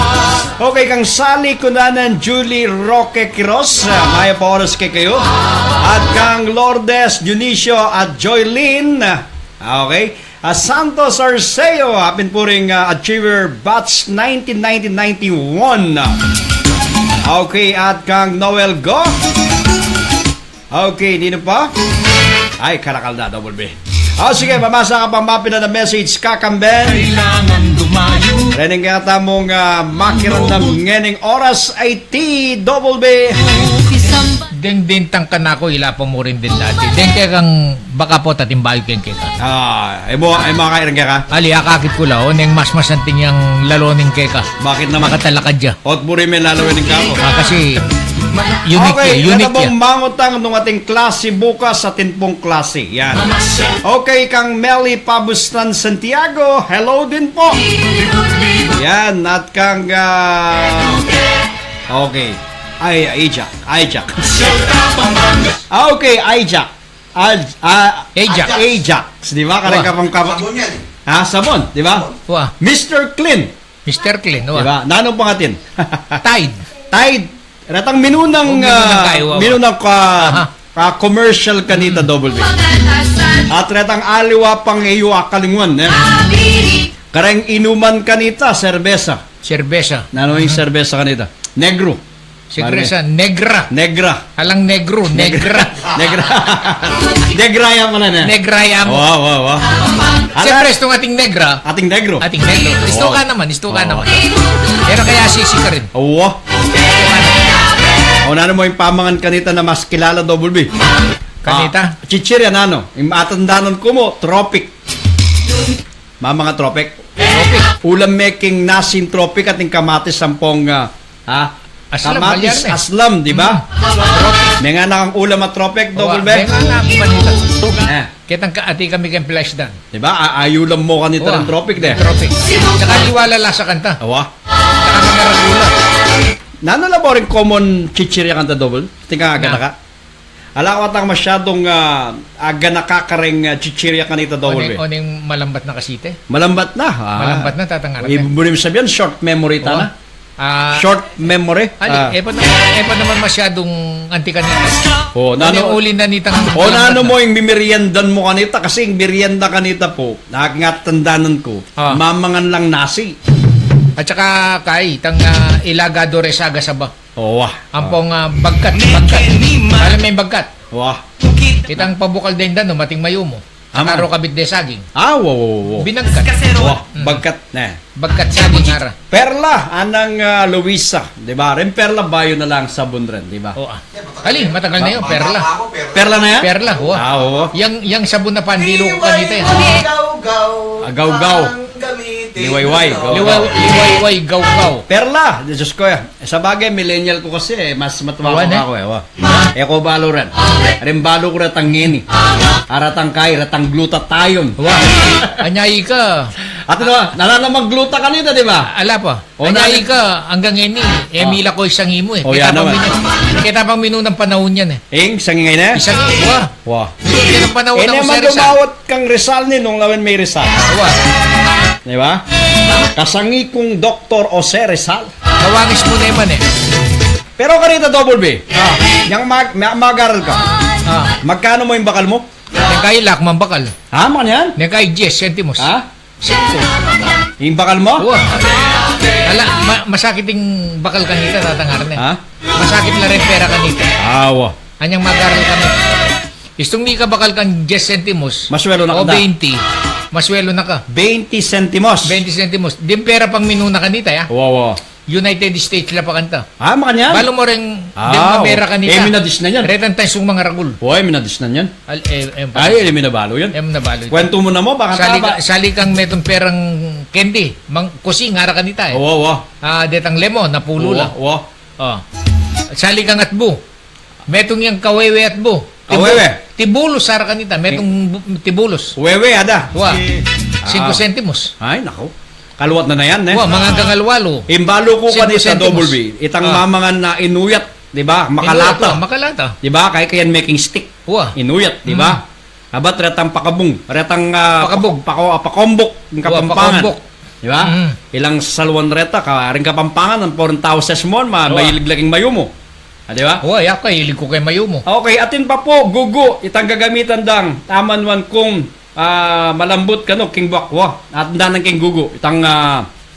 Okay, kang Sally Kunanan, Julie Roque Quiros, maya pa oras kay kayo. At kang Lourdes Dionisio at Joylyn. Okay. Santos Arceo, hapin po ring Achiever Batch 1990-91. Okay, at kang Noel Go. Okay, dino pa? Ay, karakal na, DOBOL-B. Sige, pamasa ka pang mapin na message, Kakamben. Kailangan dumayo. Rening kata mong makirandam ngening oras ay DOBOL-B. Din tangkan ako ilapa mo rin din dati. Den kaya kang baka po tatimbayo keng keka. Ay makakairang ka? Ali, akakit ko lao. Neng mas anting yung laloning keka. Bakit naman? Makatalakad dya. Ot mo rin may lalawin ng kako. Kasi unique okay, unique yan. Mangutang nung ating klase bukas sa tinpong klase. Yan. Okay, kang Melly Pabustan Santiago. Hello din po. Yan. At kang okay. Ajak. Okay, Ajak. Ajak. Di ba? Karang kapang Sabon yan eh. sabon, di ba? Mr. Clean. Mr. Clean, Di ba? Nanong pangatin? Tide. Ratang minunang commercial kanita DOBOL-B. At ratang aliwa pang iyo akalingwan. Karang inuman kanita, serbesa. Nanong yung serbesa kanita? Negro. Sigresa, negra. Alang negro, negra. Negraya mo na na. Negraya mo. Wow. Siyempre, itong ating negra. Ating negro. Isto ka naman. Pero kaya sisi ka rin. Oo. Ano mo yung pamangan kanita na mas kilala DOBOL-B? Kanita? Chichirya na ano. Yung matandanon ko mo, tropic. Mamanga tropic. Ulam making nasin tropic at yung kamatis sampong kamatis aslam, di ba? May nga nakang ulam at tropic, DOBOL-B. May nga nakang kanita. Kitang ati kami kang flash dan. Di ba? Ayulam mo kanita ng tropic, de. Tropic. Tsaka liwala lang sa kanta. Awa. Tsaka Pagmaragul. Nanolabo rin common chichirya kanta DOBOL? Tingka ka. Ala ko masyadong ganakakaring chichirya kanita DOBOL-B. Oning malambat na kasite? Malambat na. Malambat na, tatangarap. Ibubulim sabihan, short memory ta na. Short memory. Epa naman masyadong anti kanita. Uli na nitang. Nano mo yung mimeriendan mo kanita kasi yung merienda kanita po, nakangatandanan ko, mamangan lang nasi. At saka itang ilagado resaga sa ba. Ampong bagkat. Alam mo yung bagkat? Itang pabukal din dan, mating mayo mo. Aro kabit de saging. Wow. Binagkat. Wah, bagkat na. Bagkat saging ara. Perla, anang Luisa, di ba? Rin perla bayo na lang sabon rin, di ba? Ali, matagal na yun, perla. Perla na yan? Perla, oo. Yang sabon na pandilo ko kanita yan. Gaw-gaw. Liwayway. Liwayway, gaw-gaw. Perla, Diyos ko yan. Sa bagay, millennial ko kasi, mas matuwa ko ako eh. Eko balo rin. Rin balo ko ratang ngini. Aratang kay, ratang gluta tayon. Anyay ka. At ano, nalanamang gluta kanina, di ba? Ala pa. Anyay ka, hanggang ngini. Mila ko isang imo eh. Kita pang minunang panahon yan eh. Sangingay na? Isang imo, Wah. Kita pang panahon ako naman sa Rizal. dumawat kang Rizal ni nung lawan may Rizal. Di ba? Kasangi kong Dr. Jose Rizal. Kawangis mo naman eh. Pero kanita DOBOL-B. Yang mag-aral ka. Magkano mo yung bakal mo? Yang kay lakman bakal. Man yan? Yang kay 10 centimos. Seko. Yung bakal mo? Ala, masakit yung bakal kanita tatangar na. Masakit na rin pera kanita. Anyang mag-aral kami. Istong di ka bakal kang 10 centimos. Maswelo na o ka 20. Maswelo na ka. 20 centimos. 20 centimos. Din pera pang minuna kanita ya. United States la pa kanta. Makanyan? Balo mo rin din mamera kanita. Minadis na yan. Retan tayo sung mga ragul. Minadis na yan. Minabalo yan. Minabalo. Kwento mo na mo, baka sali kang metong perang candy. Kusing ara kanita eh. Detang lemon, napulo lang. Sali kang atbo. Metong yung kawewe atbo. Kawewe? Tibulos ara kanita. Metong tibulos. Wewe ada. 5 centimos. Ay, nako. Kaluwat na yan, eh. Mga gangalwalo. Imbalo ko kanita DOBOL-B. Itang mamangan na inuyat, di ba? Makalata. Makalata. Di ba? Kaya kayan making stick. Inuyat, di ba? Abat retang pakabong. Retang pakombok. Ng Kapampangan. Di ba? Ilang salwan reta. Ring Kapampangan. Ang 4,000 mon. Mahilig-laging mayo mo. Di ba? Yaka. Hilig ko kay mayo mo. Okay. Atin pa po. Gugo. Itang gagamitan dang. Tamanwan kong malambot ka no king bakwa at ndanang king gugo itang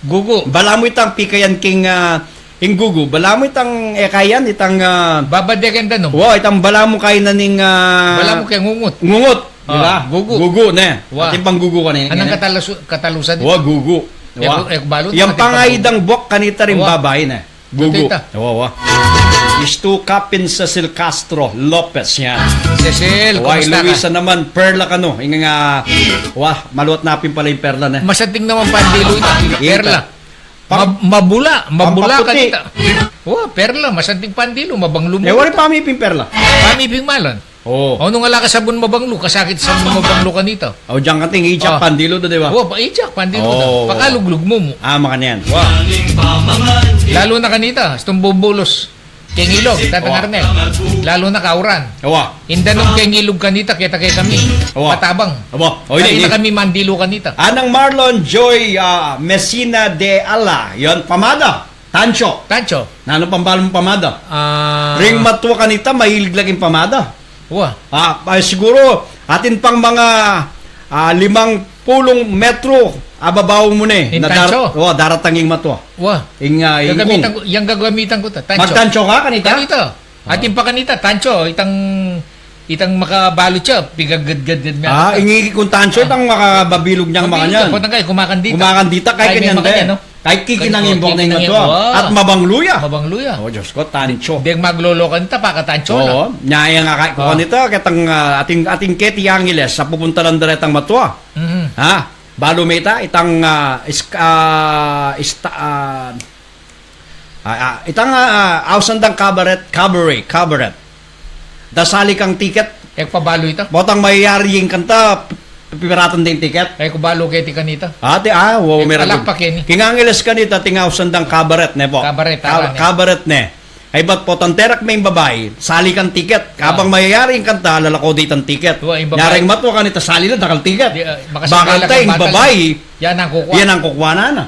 gugo balamo itang pikayan king gugo balamo itang kayan itang babadeken dano itang balamo kay na ning balamo kay ngungot di ba gugo ne ating pang gugo kanina anang katalusan gugo yang pangaidang buwak kanita rin babae na gugo Isto Kapin Cecil Castro Lopez yan. Cecil, kumusta Luisa naman, perla ka no. Maluwat napin pala yung perla na. Masating naman pandilo ito. Perla. Mabula kanita. Perla, masating pandilo, mabanglo mo. Wala pamiping perla. Pamiping malan. Nung ala ka sabon mabanglo, kasakit sabon mabanglo kanita. Diyan ka ting ijak pandilo do, di ba? Ijak pandilo do. Pakaluglug mo. Makan yan. Lalo na kanita, itong bubulos. Kengilog, tatang ARNEL. Lalo na kauran. Indanong kengilog kanita, kita kay kami. Patabang. Kanita kami mandilo kanita. Anang Marlon Joy Messina de Ala. Yon, pamada. Tancho. Nano pambalong pamada? Ring matwa kanita, mahilig laging pamada. Siguro, atin pang mga 50 metro ababaw mo na eh. Daratanging matwa. Yang gagamitan ko ta. Tancho. Magtancho ka kanita? Atin pa kanita, tancho. Itang makabalo siya. Pigagad-gad. Ingi kung tancho, itang makababilog niyang mga niyan. Kumakandita. Kahit kanyan din. Kahit kikinangin bok na yung matwa. At mabangluya. Diyos ko, tancho. Diyang maglolo kanita, pakatancho lang. Nyaya nga kahit ko kanita, kitang ating Keti Angeles sa pupunta lang diretang matwa. Balo meta itang itang ausandang cabaret dasali kang tiket pabalo ita botang mayayari yung kanta pipiratan din tiket ko balo kay ti kanita meron king Angeles kanita ting ausandang cabaret ne po cabaret ne ay ba't po tanterak may babae sali kang tiket kabang mayayari yung kanta lalako dito ang tiket nyaring matwa kanita sali na dakal tiket bakal tayong babae yan ang kukuha na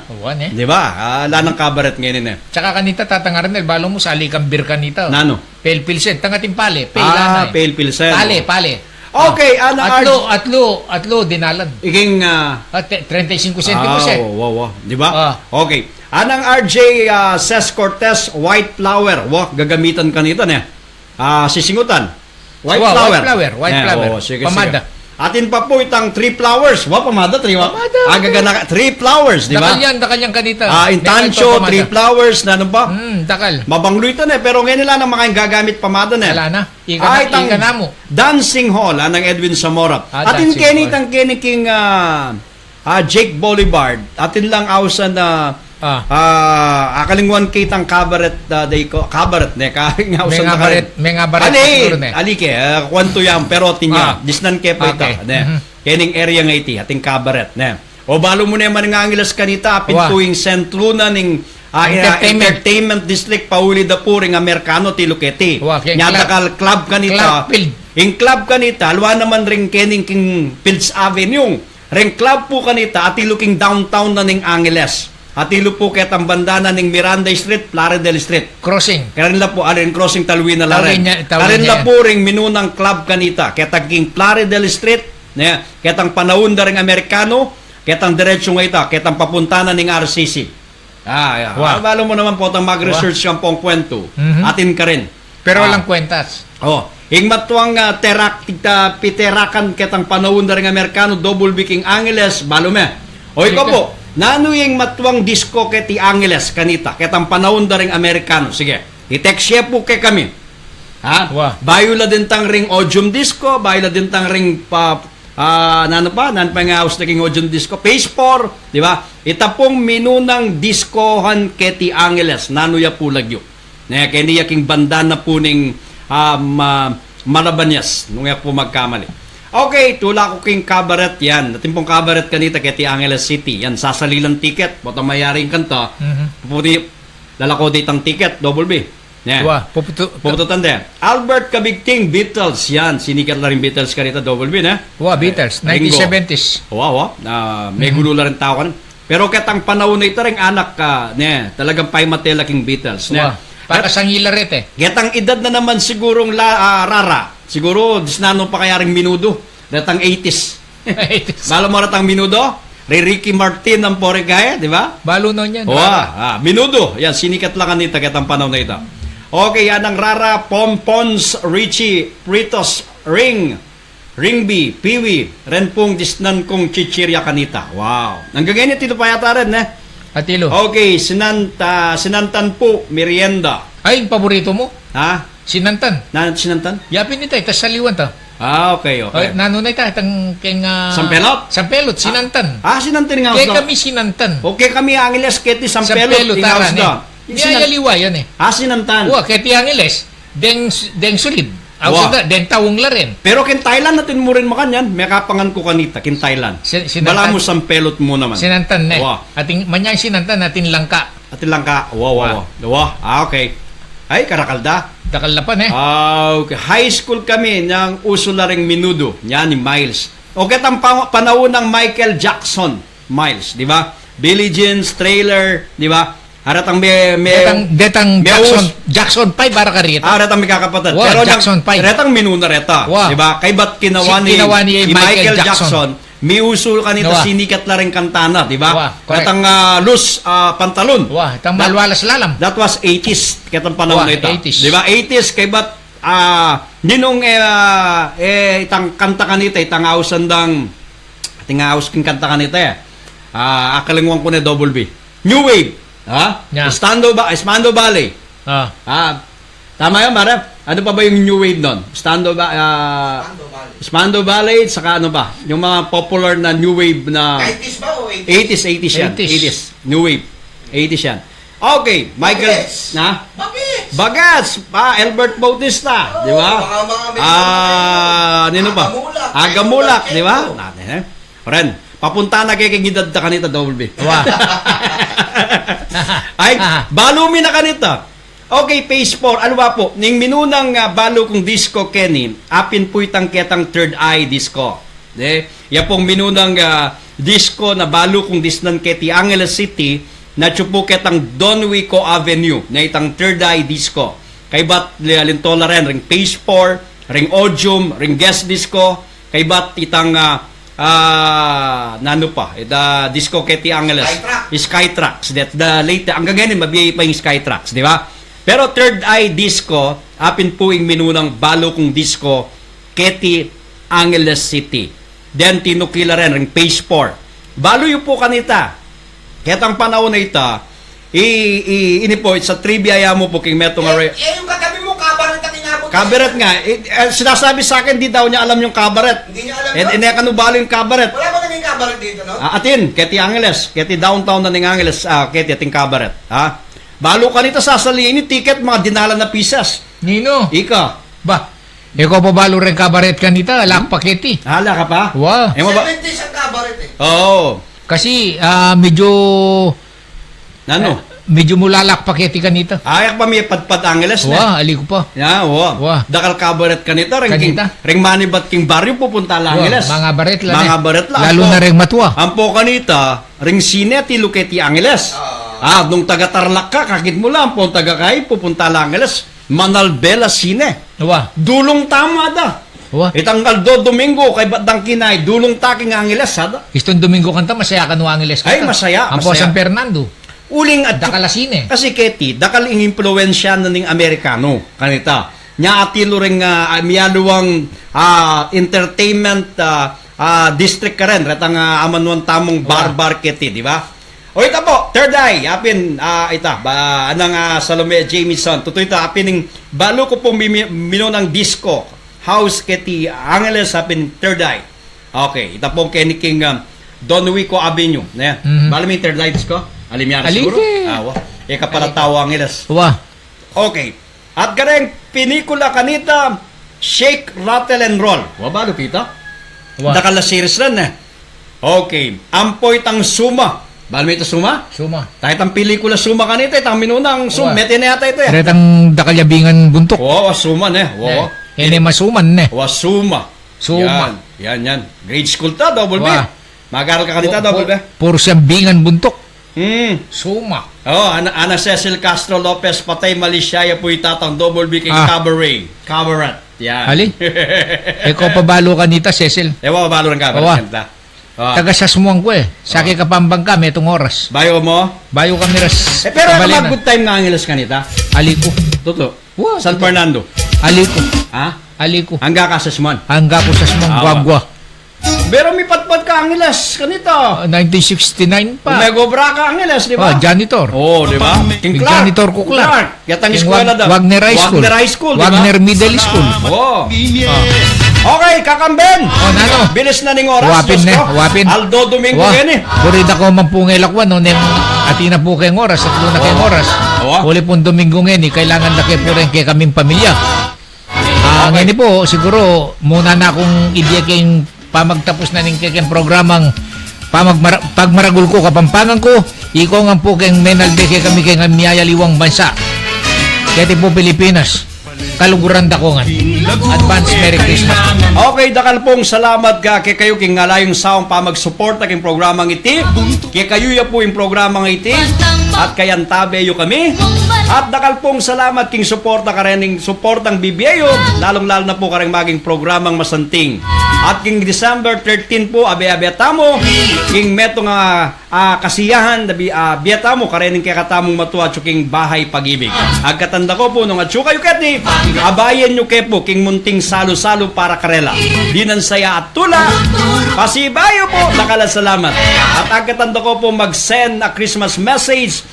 di ba? Lanang cabaret ngayon tsaka kanita tatang ARNEL balo mo sali kang beer kanita nano? Pale Pilsen tangating pale Pale Pilsen pale okay atlo dinalan iking 35 centimos di ba? Okay anang RJ Ces Cortez White Flower gagamitan kanita niya sisingutan White flower pamada Atin pa po itang 3 flowers. Wa pamada 3 wa. Agaga na 3 flowers, di ba? Dakalyan kanita. Intancho, 3 flowers na ano ba? Dakal. Mabanglo ito na pero ngayon nila na makain gagamit pamada na. Wala na. Ika na mo. Dancing Hall ng Edwin Zamora. Atin keni king Jake Boulevard. Atin lang awsan na akalingwan kitang cabaret cabaret ne kaing awsan na mengabaret siguro ne. Alike kwanto yan pero tinya disnan ke pa ita ne. Kening area nga iti ating cabaret ne. O balo mo naman nga angilas kanita pintuing sentro na ning entertainment district pauli da puring Amerikano ti Luketi. Nyadakal club kanita. In club kanita alwa naman ring kening king Fields Avenue. Ring club po kanita ati looking downtown na ning Angeles. Atilo po ketang bandana ning Miranda Street, Plaridel Street. Crossing. Karin la po alin crossing Talwin na laren. Karin la po ring minunang club kanita. Ketang king Plaridel Street, ne, ketang panahon da ring Amerikano, ketang diretso nga ita, ketang papuntanan ning RCC. Wow. Balo mo naman po tang mag-research kang pong kwento. Atin ka rin. Pero walang kwentas. Hingmatuang piterakan ketang panahon da ring Amerikano, DOBOL-B king Angeles, balo me. Ikaw po. Nanuyeng matuang disco keti Angeles kanita ketang panahon da ring Amerikano. Sige, i-text siya po kay kami. Bayo la din tang ring odium disco, bayo la din tang ring nan pa nga house naging odium disco page 4, di ba? Itapong minunang discohan keti Angeles nanuya po lagyo. Ne kaniya king bandana po ning Malabanyas nung po magkamali. Okay, tula ko king cabaret yan. Natin pong cabaret kanita keti Angeles City. Yan, sasalilang ticket. Bota mayaring kanta. Puputi, lalako ditang ticket, DOBOL-B. Yan. Pupututan din. Albert Kabigting, Beatles. Yan, sinikat na rin Beatles kanita, DOBOL-B, na? Beatles, 1970s. May gulo na rin tao ka. Pero ketang panahon na ito rin anak ka, talagang paimatela king Beatles. Pakasangila rete. Ketang edad na naman sigurong rara. Siguro, disnano pa kaya ring minudo. Datang 80s. Balo mo ratang minudo? Ricky Martin ang pore kaya, di ba? Balo nun yan. Minudo. Yan, sinikat lang kanita ketang panahon na ito. Okay, yan ang rara, Pompons, Richie, Pritos, Ringby, Piwi, ren pong disnan kong chichirya kanita. Wow. Ang gaganyan, tito pa yata rin, Atilo. Okay, sinantan po, merienda. Ay, paborito mo? Sinantan. Sinantan? Yapin nita, itas saliwan ta. Okay. Nanunay ta, itang keng... Sampelot? Sampelot, sinantan. Sinantan nga. Kaya kami sinantan. Okay, kami Angeles, keti Sampelot. Taran Niyayaliwa yan sinantan. Keti Angeles, deng sulid. Deng tawong la rin. Pero kin Thailand natin mo rin makanyan, may kapangan ko kanita, kin Thailand. Bala mo Sampelot mo naman. Sinantan Ating manyang sinantan, atin langka. Wow. Okay. Ay, karakalda. Dakalapan Okay. High school kami ng uso na ring minudo. Yan ni Miles. Okay, ang panahon ng Michael Jackson. Miles, di ba? Billie Jean's Trailer, di ba? Haratang Detang Jackson 5 para ka rito. Haratang may kakapatid. Pero Jackson 5. Haratang minuna reta. Di ba? Kay ba't kinawa ni Michael Jackson. May usul kanita sinikat na rin kantana, di ba? Katang loose pantalon. Itang malwalas lalam. That was 80s, katang panahon na ito. Di ba? 80s, kay ba't ninong itang kanta kanita, itang ausandang ating aus king kanta kanita akalingwang ko na DOBOL-B. New Wave. Espando Valley. Tama yan, Mara? Ano pa ba yung New Wave nun? Espando Valley, saka ano ba? Yung mga popular na New Wave na... 90s ba o 80s? 80s yan. 80s. New Wave. 80s yan. Okay, Michael... Bagets! Albert Bautista. Di ba? Nino pa? Agamulak. Di ba? Ren, papunta na kay kagidad na kanita, DOBOL-B. Ay, balumi na kanita. Okay, page 4. Ano ba po? Ning minunang balo kong disco Kenny, apin po itang ketang third eye disco. Yan pong minunang disco na balo kong disnan keti Angeles City na chupo ketang Don Wico Avenue na itang third eye disco. Kay bat lintola ring page 4, ring odium, ring guest disco, kay bat itang nano pa, disco keti Angeles. Skytrax. That's the latest. Ang gaganin, mabiyay pa yung Skytrax, di ba? Pero third eye disco, apin po yung minunang balo kong disco, Keti Angeles City. then tinukila rin phase 4. Balo yung po kanita. Ketang panahon na ita, ini po, sa trivia ya mo po king metong yung katabi mo, kabaret na kinabot. kabaret nga. Sinasabi sa akin, di daw niya alam yung kabaret. Hindi niya alam yun? Kanu balo yung kabaret. Wala ba naging kabaret dito, no? Atin, keti Angeles, keti downtown na ning Angeles, keti ating kabaret. Ha? Balo kanita sasali ini ticket mga dinala na pieces. Nino? Ika. Ba? Ikaw pa balo rin kabaret kanita, alak paketi. Hala ka pa? Wow. 70s ang kabaret eh. Oo. Kasi medyo medyo mulalak paketi kanita. Ayak pa may padpad Angeles na. Wow, ali ko pa. Ya, wow. Dakal kabaret kanita, ring manibat king baryo pupunta lang Angeles. Mga baret lang. Mga baret lang. Lalo na ring matwa. Ampo kanita, ring sine ti Luketi Angeles. Nung taga Tarlac ka, kakit mo lang, po taga kay pupunta lang Angeles. Manalbela sine. Wow. Dulong tama da. Wow. Itanggal Domingo kay Batang Kinay, dulong taking Angeles sada. Istong Domingo kanta masaya ka no Angeles kanta. Ay masaya. Ampo San Fernando. Uling at dakalasine. Kasi keti, dakal ing impluwensya na ning Amerikano kanita. Nya atilo ring miyaluwang entertainment district ka rin. Retang amanuan tamong bar keti, di ba? O ita po, third eye, apin, anang Salome Jamieson, tutoy ito, apin ng balo ko pong minunang disco, house keti Angeles, apin third eye. Okay, ita pong keniking Don Wico Avenue. Balo mo yung third eye disco? Alimyari siguro? Ika para tawa Angeles. Okay, at gareng pinikula kanita, Shake, Rattle and Roll. Balo kita? Dakala series rin Okay, ampoy tang Suma. Balo mo ito Suma? Suma. Tayo tang pelikula Suma kanita, itang minunang Suma. Mete na yata ito Retang dakalyabingan buntok. Suma Ini masuman Suma. Suma. Yan. Grade school ta, DOBOL-B. Mag-aral ka kanita, DOBOL-B. Puro siyambingan buntok. Suma. Ana Cecil Castro Lopez, patay Malisiaya po itatang DOBOL-B kay Cabaret. Yan. Ali? Ikaw pabalo kanita, Cecil. Ewa, pabalo ng Cabaret kanita. Taga sasmuang ko Saki Kapampangan kami itong oras. Bayo mo? Bayo kami ras. Pero good time nga Angeles kanita. Ali ko. Totoo. San Fernando. Ali ko. Ali ko. Hangga ka sa Sman. Hangga ko sa Sman. Guagwa. Pero may patpat ka Angeles kanito. 1969 pa. May gobra ka Angeles, di ba? Janitor. Di ba? King Clark. Janitor ko Clark. Yatang eskwela daw. Wagner High School. Wagner Middle School. Okay, kakamben. Nano? Bilis na ning oras. Wapin. Aldo Domingo yan Burida ko mampungilakwan atina po kayong oras at luna kayong oras. Uli pong Domingo ngayon, kailangan na kayo po rin kay kaming pamilya. Ngayon po, siguro, muna na akong ideya kayong pamagtapos na ning kayong programang Pagmaragul ko, Kapampangan ko, ikaw nga po kayong menalde kay kami kayong miyayaliwang bansa. Kaya po Pilipinas. Kaluguran da ko nga. Advance Merry Christmas. Okay, dakal pong salamat ka kay kayo king ngalayong saong pamag-support aking programang iti. Kay kayo ya po yung programang iti. At kayan tabeyo kami. At dakal pong salamat king suporta ka rin suportang BBAyo. Lalong-lalo na po ka rin maging programang masanting. At king December 13 po, abe-abetamo. King meto nga kasiyahan, biatamo ka rin kay katamong matuwa king bahay pag-ibig. Agkatanda ko po nung atsuka yuketi. Abayan nyo kepo king munting salo-salo para karela. Dinan saya at tula. Pasibayo po, nakala salamat. At agkatanda ko po mag-send a Christmas message.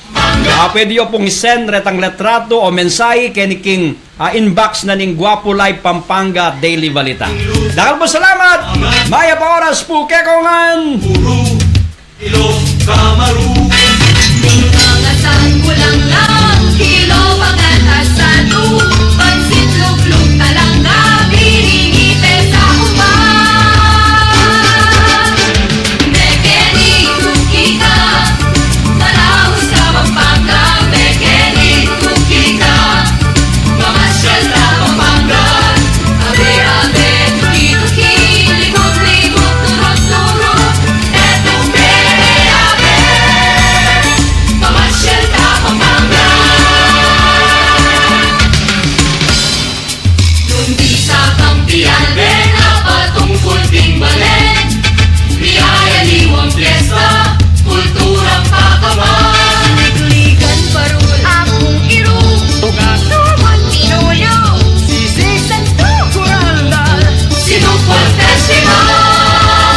Pwede nyo pong send retang letrato o mensahe keniking inbox na ning Guapo Live Pampanga Daily Balita. Dahil po salamat. Maya pa oras po kekongan. Ilong Kamaru. Mga sangkulang lang, kilo pangat asado, pansit luglug talangga, biringite sa uman. Bekeni kukika, malahos ka Pampanga, bekeni kukika, mamasyal na Pampanga, abe-abe, tuki-tuki, likot-likot, turot-turot, etong be-abe, mamasyal ka Pampanga. Lundi sa kampiyan, ben napatungkol ding balen, biyaya liwang fiesta, kulturang pakaman. Ligan parul, akong iru, tugat-tugat pinuyo, sisig santo kuraldal, Sinupol Festival.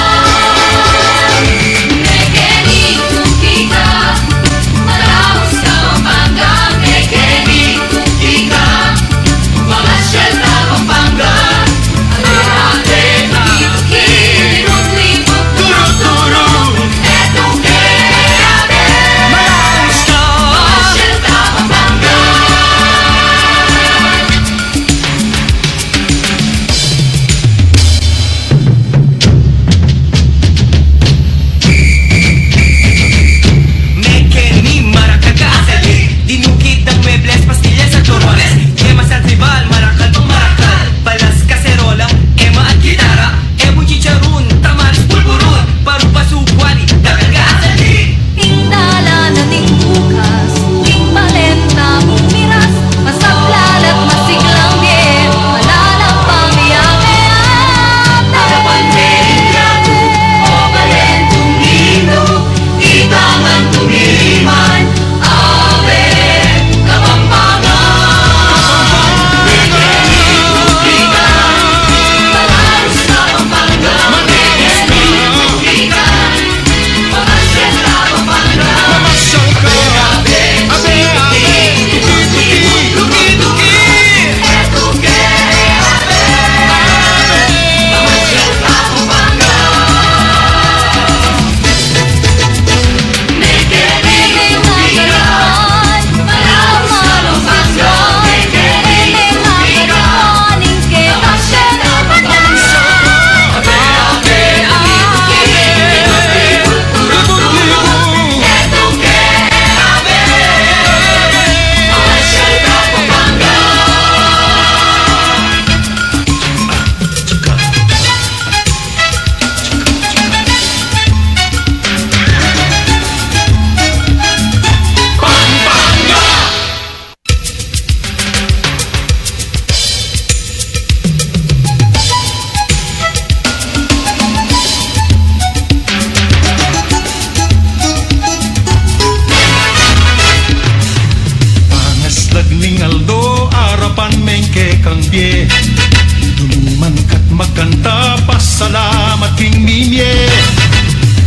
aking minye.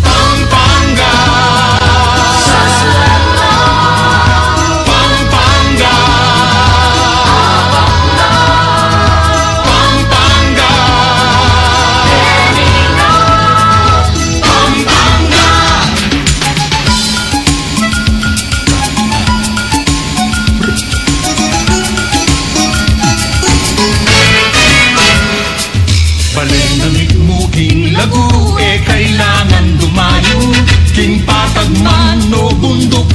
Pampanga, Pampanga, Pampanga, Pampanga. Balen na migmuging lagu, kailangan dumayo. King patagman no bundok